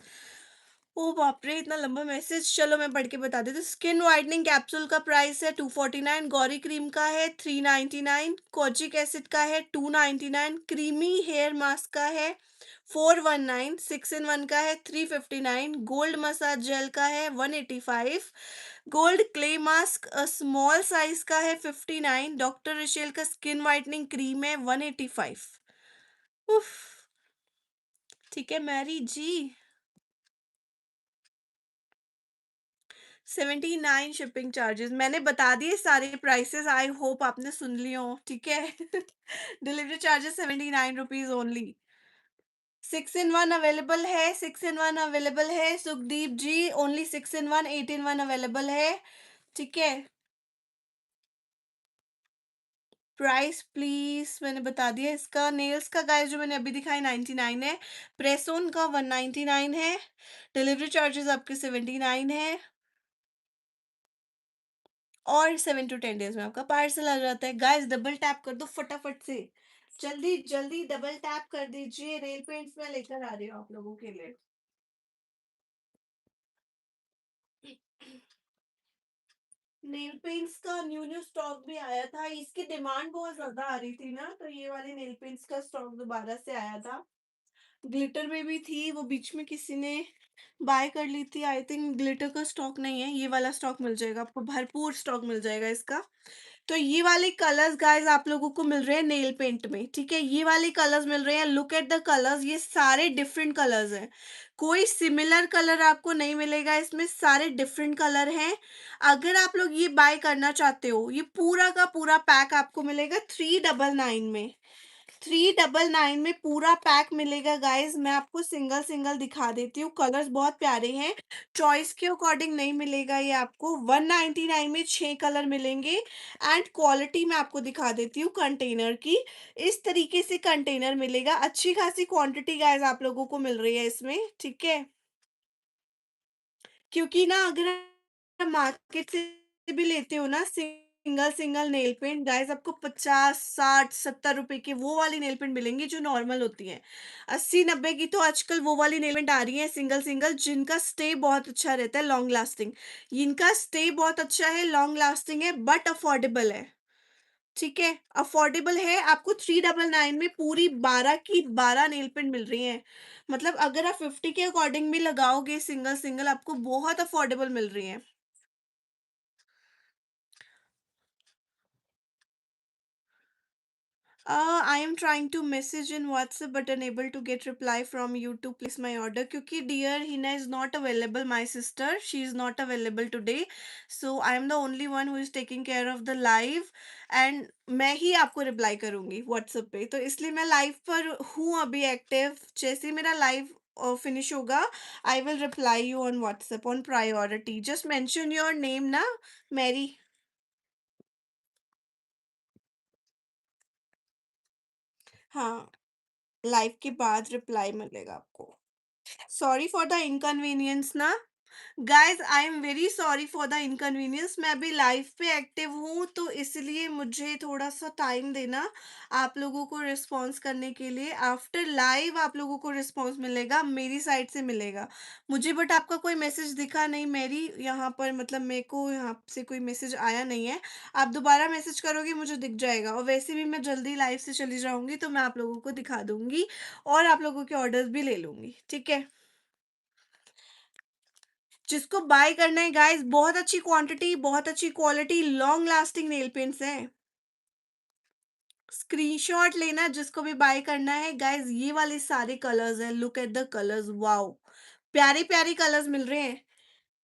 ओ बाप रे, इतना लंबा मैसेज, चलो मैं पढ़ के बता देती हूँ। स्किन वाइटनिंग कैप्सूल का प्राइस है 249, गौरी क्रीम का है 399, कोजिक एसिड का है 299, क्रीमी हेयर मास्क का है 419, 6 in 1 का है 359, गोल्ड मसाज जेल का है 185, gold clay mask small size का है 59, डॉक्टर रिशेल का स्किन वाइटनिंग क्रीम है 185। उफ, ठीक है मैरी जी। 79 शिपिंग चार्जेस, मैंने बता दिए सारे प्राइसेस, आई होप आपने सुन लिए हो, ठीक है। Delivery charges 79 rupees only. 6 in 1 available है, 6 in 1 अवेलेबल है सुखदीप जी, ओनली 6 in 1, 8 in 1 अवेलेबल है। ठीक है, प्राइस प्लीज मैंने बता दिया इसका। नेल्स का गाइस जो मैंने अभी दिखाया 99 है, प्रेस ऑन का 199 है, डिलीवरी चार्जेस आपके 79 है और 7 to 10 डेज में आपका पार्सल आ जाता है। गाइस, डबल टैप कर दो फटाफट से, जल्दी जल्दी डबल टैप कर दीजिए। नेल पेंट्स मैं लेकर आ रही हूँ आप लोगों के लिए। नेल पेंट्स का न्यू न्यू स्टॉक भी आया था, इसकी डिमांड बहुत ज्यादा आ रही थी ना, तो ये वाले नेल पेंट्स का स्टॉक दोबारा से आया था। ग्लिटर में भी थी, वो बीच में किसी ने बाय कर ली थी। आई थिंक ग्लिटर का स्टॉक नहीं है, ये वाला स्टॉक मिल जाएगा आपको, भरपूर स्टॉक मिल जाएगा इसका। तो ये वाले कलर्स गाइस आप लोगों को मिल रहे हैं नेल पेंट में, ठीक है, ये वाले कलर्स मिल रहे हैं। लुक एट द कलर्स, ये सारे डिफरेंट कलर्स हैं, कोई सिमिलर कलर आपको नहीं मिलेगा इसमें, सारे डिफरेंट कलर हैं। अगर आप लोग ये बाय करना चाहते हो, ये पूरा का पूरा पैक आपको मिलेगा 399 में। 399 में पूरा पैक मिलेगा गाइस। मैं आपको सिंगल सिंगल दिखा देती हूँ, कलर्स बहुत प्यारे हैं, चॉइस के अकॉर्डिंग नहीं मिलेगा ये आपको। 199 में 6 कलर मिलेंगे एंड क्वालिटी मैं आपको दिखा देती हूँ कंटेनर की। इस तरीके से कंटेनर मिलेगा, अच्छी खासी क्वांटिटी गाइस आप लोगों को मिल रही है इसमें, ठीक है। क्योंकि ना अगर आप मार्केट से भी लेते हो ना single single nail paint guys आपको 50, 60, 70 रुपए की वो वाली नेल पेंट मिलेंगी जो नॉर्मल होती है। 80, 90 की तो आजकल वो वाली नेल पेंट आ रही है सिंगल सिंगल, जिनका स्टे बहुत अच्छा रहता है, लॉन्ग लास्टिंग। इनका स्टे बहुत अच्छा है, लॉन्ग लास्टिंग है, बट अफोर्डेबल है। ठीक है, अफोर्डेबल है, आपको 399 में पूरी 12 की 12 नेल पेंट मिल रही है। मतलब अगर आप 50 के अकॉर्डिंग भी लगाओगे सिंगल सिंगल, आपको बहुत अफोर्डेबल मिल रही है। I am trying to message in WhatsApp but unable to get reply from you to place my order क्योंकि dear Hina is not available, my sister, she is not available today, so I am the only one who is taking care of the live, and मैं ही आपको reply करूंगी WhatsApp पे, तो इसलिए मैं live पर हूँ अभी एक्टिव। जैसे ही मेरा लाइव फिनिश होगा, I will reply you on WhatsApp on priority, just mention your name ना, मैरी। हाँ, लाइव के बाद रिप्लाई मिलेगा आपको। सॉरी फॉर द इनकन्वीनियंस ना, guys I am very sorry for the inconvenience. मैं अभी लाइव पे एक्टिव हूँ तो इसलिए मुझे थोड़ा सा टाइम देना आप लोगों को रिस्पॉन्स करने के लिए। आफ्टर लाइव आप लोगों को रिस्पॉन्स मिलेगा, मेरी साइड से मिलेगा मुझे, बट आपका कोई मैसेज दिखा नहीं मेरी यहाँ पर, मतलब मेरे को यहाँ से कोई मैसेज आया नहीं है। आप दोबारा मैसेज करोगे मुझे दिख जाएगा, और वैसे भी मैं जल्दी लाइव से चली जाऊंगी तो मैं आप लोगों को दिखा दूंगी और आप लोगों के ऑर्डर्स भी ले लूंगी, ठीक है। जिसको बाय करना है गाइस, बहुत अच्छी क्वांटिटी, बहुत अच्छी quality, long lasting nail paints हैं। स्क्रीनशॉट लेना जिसको भी बाय करना है गाइस, ये वाले सारे कलर्स हैं, look at the colours, wow, प्यारे प्यारे कलर्स मिल रहे हैं।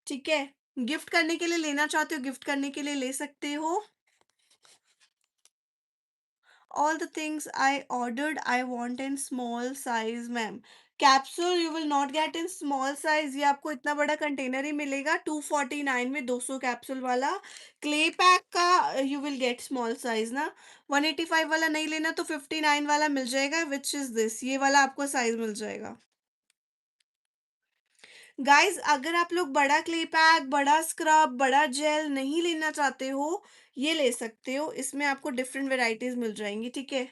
ठीक है, गिफ्ट करने के लिए लेना चाहते हो, गिफ्ट करने के लिए ले सकते हो। All the things I ordered, I want in small size, ma'am. Capsule you will not get in small size, ये आपको इतना बड़ा कंटेनर ही मिलेगा 249 में, 200 कैप्सूल वाला। क्ले पैक का you will get small size ना, 185 वाला नहीं लेना तो 59 वाला मिल जाएगा, विच इज दिस, ये वाला आपको साइज मिल जाएगा। गाइस अगर आप लोग बड़ा क्ले पैक, बड़ा स्क्रब, बड़ा जेल नहीं लेना चाहते हो, ये ले सकते हो, इसमें आपको डिफरेंट वेराइटीज मिल जाएंगी, ठीक है।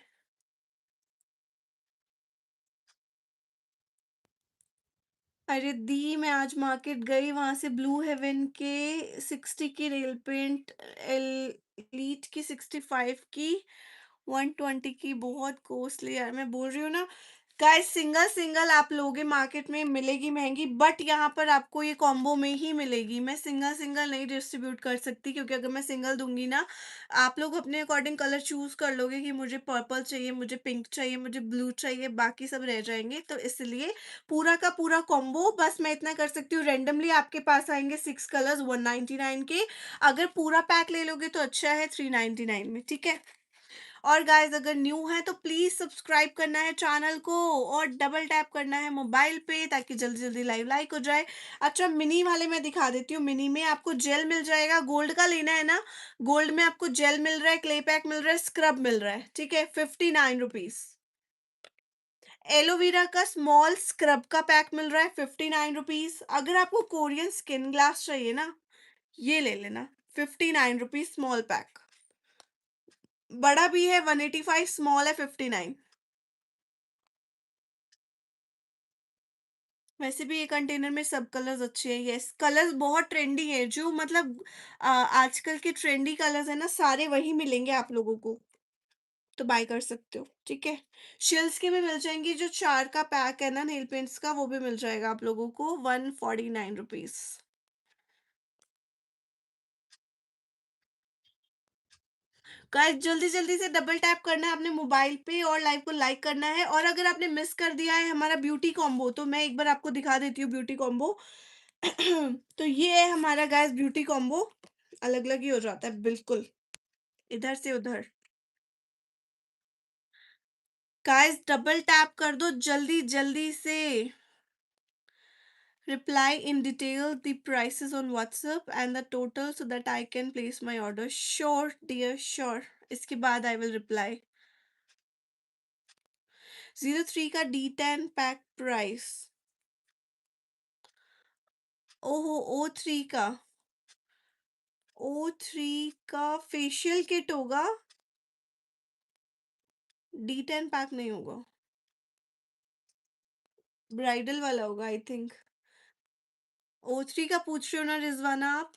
अरे दी, मैं आज मार्केट गई, वहां से ब्लू हेवन के 60 की रेल पेंट, एलीट की 65 की, 120 की, बहुत कॉस्टली यार, मैं बोल रही हूँ ना। गाइस सिंगल सिंगल आप लोगे मार्केट में मिलेगी महंगी, बट यहाँ पर आपको ये कॉम्बो में ही मिलेगी। मैं सिंगल सिंगल नहीं डिस्ट्रीब्यूट कर सकती क्योंकि अगर मैं सिंगल दूंगी ना, आप लोग अपने अकॉर्डिंग कलर चूज कर लोगे कि मुझे पर्पल चाहिए, मुझे पिंक चाहिए, मुझे ब्लू चाहिए, बाकी सब रह जाएंगे, तो इसलिए पूरा का पूरा कॉम्बो बस मैं इतना कर सकती हूँ, रेंडमली आपके पास आएंगे 6 कलर्स 199 के। अगर पूरा पैक ले लोगे तो अच्छा है 399 में, ठीक है। और गाइस अगर न्यू है तो प्लीज सब्सक्राइब करना है चैनल को, और डबल टैप करना है मोबाइल पे ताकि जल्दी जल्दी लाइव लाइक हो जाए। अच्छा, मिनी वाले मैं दिखा देती हूँ, मिनी में आपको जेल मिल जाएगा, गोल्ड का लेना है ना, गोल्ड में आपको जेल मिल रहा है, क्ले पैक मिल रहा है, स्क्रब मिल रहा है, ठीक है, 59 रुपीज। एलोवेरा का स्मॉल स्क्रब का पैक मिल रहा है 59 रुपीज। अगर आपको कोरियन स्किन ग्लास चाहिए ना, ये ले लेना, 59 रुपीज स्मॉल पैक। बड़ा भी है 185, स्मॉल है 59। वैसे भी ये कंटेनर में सब कलर्स अच्छे हैं, यस कलर्स बहुत ट्रेंडी है, जो मतलब आजकल के ट्रेंडी कलर्स है ना, सारे वही मिलेंगे आप लोगों को, तो बाय कर सकते हो, ठीक है। शिल्स के भी मिल जाएंगी, जो 4 का पैक है ना नेल पेंट्स का, वो भी मिल जाएगा आप लोगों को 149 रुपीज। गाइस जल्दी जल्दी से डबल टैप करना है अपने मोबाइल पे और लाइव को लाइक करना है, और अगर आपने मिस कर दिया है हमारा ब्यूटी कॉम्बो तो मैं एक बार आपको दिखा देती हूँ ब्यूटी कॉम्बो। तो ये है हमारा गाइस ब्यूटी कॉम्बो, अलग अलग ही हो जाता है बिल्कुल, इधर से उधर। गाइस डबल टैप कर दो जल्दी जल्दी से, reply in detail the prices on WhatsApp and the total so that I can place my order, sure dear sure, इसके बाद I will reply। 03 का D10 पैक प्राइस, ओहो, O3 का, O3 का फेशियल किट होगा। D10 पैक नहीं होगा। Bridal वाला होगा आई थिंक। O3 का पूछ रहे हो ना रिजवाना आप?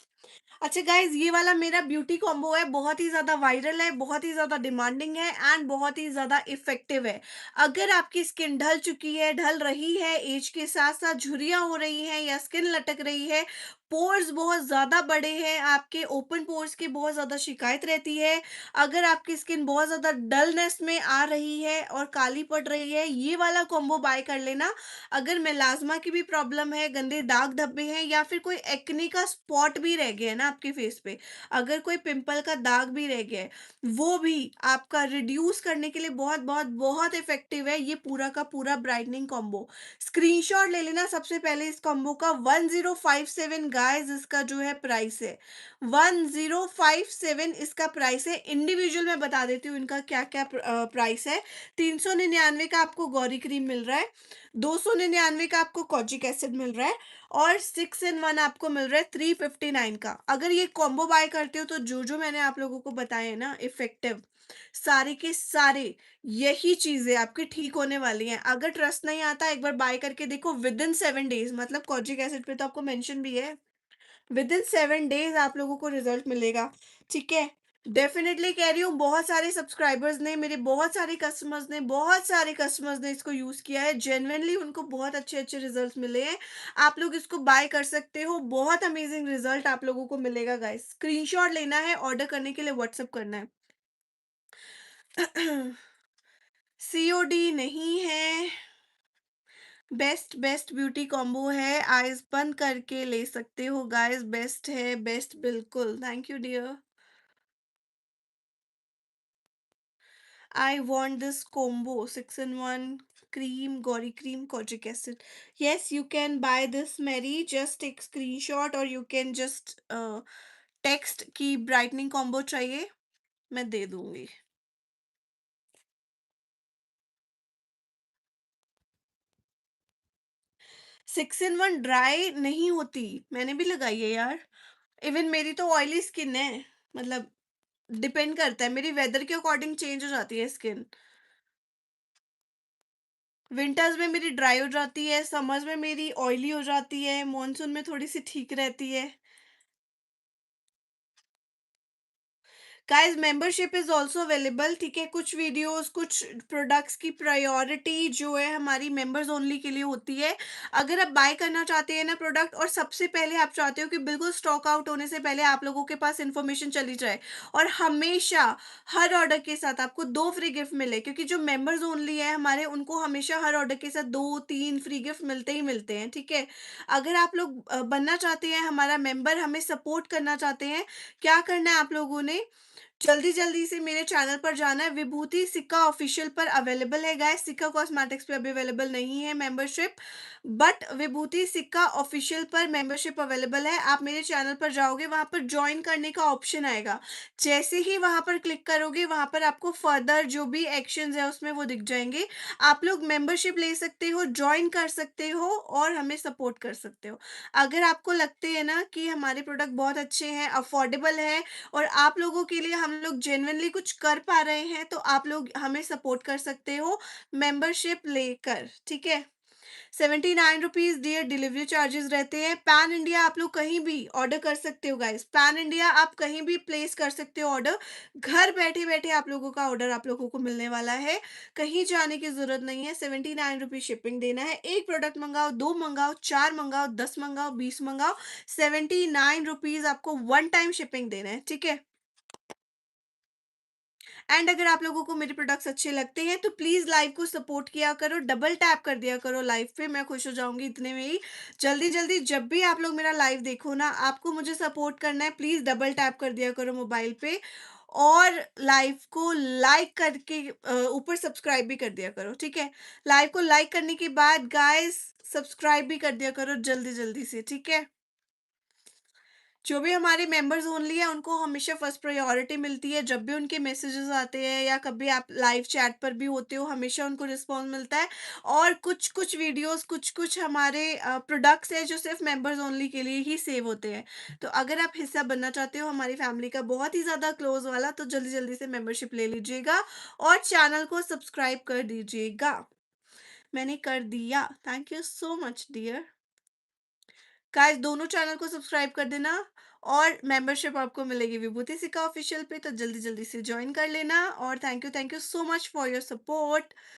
अच्छा गाइज, ये वाला मेरा ब्यूटी कॉम्बो है, बहुत ही ज़्यादा वायरल है, बहुत ही ज़्यादा डिमांडिंग है एंड बहुत ही ज़्यादा इफ़ेक्टिव है। अगर आपकी स्किन ढल चुकी है, ढल रही है, एज के साथ-साथ झुर्रियाँ हो रही हैं या स्किन लटक रही है, पोर्स बहुत ज़्यादा बड़े हैं, आपके ओपन पोर्स की बहुत ज़्यादा शिकायत रहती है, अगर आपकी स्किन बहुत ज़्यादा डलनेस में आ रही है और काली पड़ रही है, ये वाला कॉम्बो बाय कर लेना। अगर मेलाज़्मा की भी प्रॉब्लम है, गंदे दाग धब्बे हैं या फिर कोई एक्ने का स्पॉट भी रह गया है ना आपके फेस पे, अगर कोई पिंपल का दाग भी रह गया है, वो भी आपका रिड्यूस करने के लिए बहुत बहुत बहुत इफेक्टिव है ये पूरा का पूरा ब्राइटनिंग कॉम्बो। स्क्रीनशॉट ले लेना सबसे पहले इस कॉम्बो का। 1057 गाइस इसका जो है प्राइस है। 1057 इसका प्राइस है। इंडिविजुअल मैं बता देती हूँ इनका क्या क्या प्राइस है। 399 का आपको गौरी क्रीम मिल रहा है। 299 का आपको कॉजिक एसिड मिल रहा है। और 6 in 1 आपको मिल रहा है 359 का। अगर ये कॉम्बो बाय करते हो तो जो जो मैंने आप लोगों को बताए हैं ना इफेक्टिव, सारे के सारे यही चीजें आपकी ठीक होने वाली हैं। अगर ट्रस्ट नहीं आता एक बार बाय करके देखो, विद इन 7 डेज, मतलब कॉजिक एसिड पे तो आपको मेंशन भी है, विद इन 7 डेज आप लोगों को रिजल्ट मिलेगा। ठीक है, डेफिनेटली कह रही हूँ, बहुत सारे सब्सक्राइबर्स ने, मेरे बहुत सारे कस्टमर्स ने इसको यूज किया है, जेन्युइनली उनको बहुत अच्छे अच्छे रिजल्ट्स मिले हैं। आप लोग इसको बाय कर सकते हो, बहुत अमेजिंग रिजल्ट आप लोगों को मिलेगा गाइस। स्क्रीनशॉट लेना है, ऑर्डर करने के लिए व्हाट्सअप करना है। सीओडी नहीं है। बेस्ट बेस्ट ब्यूटी कॉम्बो है, आईज बंद करके ले सकते हो गाइस, बेस्ट है, बेस्ट बिल्कुल। Thank you dear. I want this combo 6 in 1 cream, Gori cream, kojic acid. Yes, you can buy this, Mary. Just take screenshot or you can just text कि brightening combo चाहिए, मैं दे दूंगी। 6 in 1 dry नहीं होती, मैंने भी लगाई है यार। इवन मेरी तो ऑयली स्किन है, मतलब डिपेंड करता है, मेरी वेदर के अकॉर्डिंग चेंज हो जाती है स्किन। विंटर्स में मेरी ड्राई हो जाती है, समर्स में मेरी ऑयली हो जाती है, मॉनसून में थोड़ी सी ठीक रहती है। Guys membership is also available. ठीक है, कुछ वीडियोस, कुछ प्रोडक्ट्स की प्रायोरिटी जो है हमारी मेंबर्स ओनली के लिए होती है। अगर आप बाय करना चाहते हैं ना प्रोडक्ट, और सबसे पहले आप चाहते हो कि बिल्कुल स्टॉक आउट होने से पहले आप लोगों के पास इंफॉर्मेशन चली जाए, और हमेशा हर ऑर्डर के साथ आपको 2 फ्री गिफ्ट मिले, क्योंकि जो मेंबर्स ओनली है हमारे, उनको हमेशा हर ऑर्डर के साथ 2-3 फ्री गिफ्ट मिलते ही मिलते हैं। ठीक है, अगर आप लोग बनना चाहते हैं हमारा मेंबर, हमें सपोर्ट करना चाहते हैं, क्या करना है आप लोगों ने, जल्दी जल्दी से मेरे चैनल पर जाना है। विभूति सिक्का ऑफिशियल पर अवेलेबल है गाइस, सिक्का कॉस्मेटिक्स पे अभी अवेलेबल नहीं है मेंबरशिप, बट विभूति सिक्का ऑफिशियल पर मेंबरशिप अवेलेबल है। आप मेरे चैनल पर जाओगे, वहां पर ज्वाइन करने का ऑप्शन आएगा। जैसे ही वहां पर क्लिक करोगे, वहां पर आपको फर्दर जो भी एक्शंस है उसमें वो दिख जाएंगे। आप लोग मेंबरशिप ले सकते हो, ज्वाइन कर सकते हो और हमें सपोर्ट कर सकते हो। अगर आपको लगते हैं ना कि हमारे प्रोडक्ट बहुत अच्छे हैं, अफोर्डेबल है, और आप लोगों के लिए हम लोग जेन्युइनली कुछ कर पा रहे हैं, तो आप लोग हमें सपोर्ट कर सकते हो मेंबरशिप लेकर। ठीक है, 79 रुपीज डियर डिलीवरी चार्जेस रहते हैं। पैन इंडिया आप लोग कहीं भी ऑर्डर कर सकते हो गाइस, पैन इंडिया आप कहीं भी प्लेस कर सकते हो ऑर्डर। घर बैठे बैठे आप लोगों का ऑर्डर आप लोगों को मिलने वाला है, कहीं जाने की जरूरत नहीं है। 79 रुपीज शिपिंग देना है। एक प्रोडक्ट मंगाओ, 2 मंगाओ, 4 मंगाओ, 10 मंगाओ, 20 मंगाओ, 79 रुपीज आपको वन टाइम शिपिंग देना है। ठीक है, एंड अगर आप लोगों को मेरे प्रोडक्ट्स अच्छे लगते हैं तो प्लीज लाइव को सपोर्ट किया करो, डबल टैप कर दिया करो लाइव पे, मैं खुश हो जाऊंगी इतने में ही। जल्दी जल्दी जब भी आप लोग मेरा लाइव देखो ना, आपको मुझे सपोर्ट करना है, प्लीज डबल टैप कर दिया करो मोबाइल पे, और लाइव को लाइक करके ऊपर सब्सक्राइब भी कर दिया करो। ठीक है, लाइव को लाइक करने के बाद गाइस सब्सक्राइब भी कर दिया करो जल्दी जल्दी से। ठीक है, जो भी हमारे मेंबर्स ओनली है उनको हमेशा फर्स्ट प्रायोरिटी मिलती है। जब भी उनके मैसेजेस आते हैं या कभी आप लाइव चैट पर भी होते हो, हमेशा उनको रिस्पॉन्स मिलता है। और कुछ कुछ वीडियोस, कुछ कुछ हमारे प्रोडक्ट्स हैं जो सिर्फ मेंबर्स ओनली के लिए ही सेव होते हैं। तो अगर आप हिस्सा बनना चाहते हो हमारी फैमिली का बहुत ही ज़्यादा क्लोज वाला, तो जल्दी जल्दी से मेंबरशिप ले लीजिएगा और चैनल को सब्सक्राइब कर दीजिएगा। मैंने कर दिया। Thank you so much dear. Guys दोनों चैनल को सब्सक्राइब कर देना। और मेंबरशिप आपको मिलेगी विभूति सिक्का ऑफिशियल पे, तो जल्दी जल्दी से ज्वाइन कर लेना। और thank you so much for your support.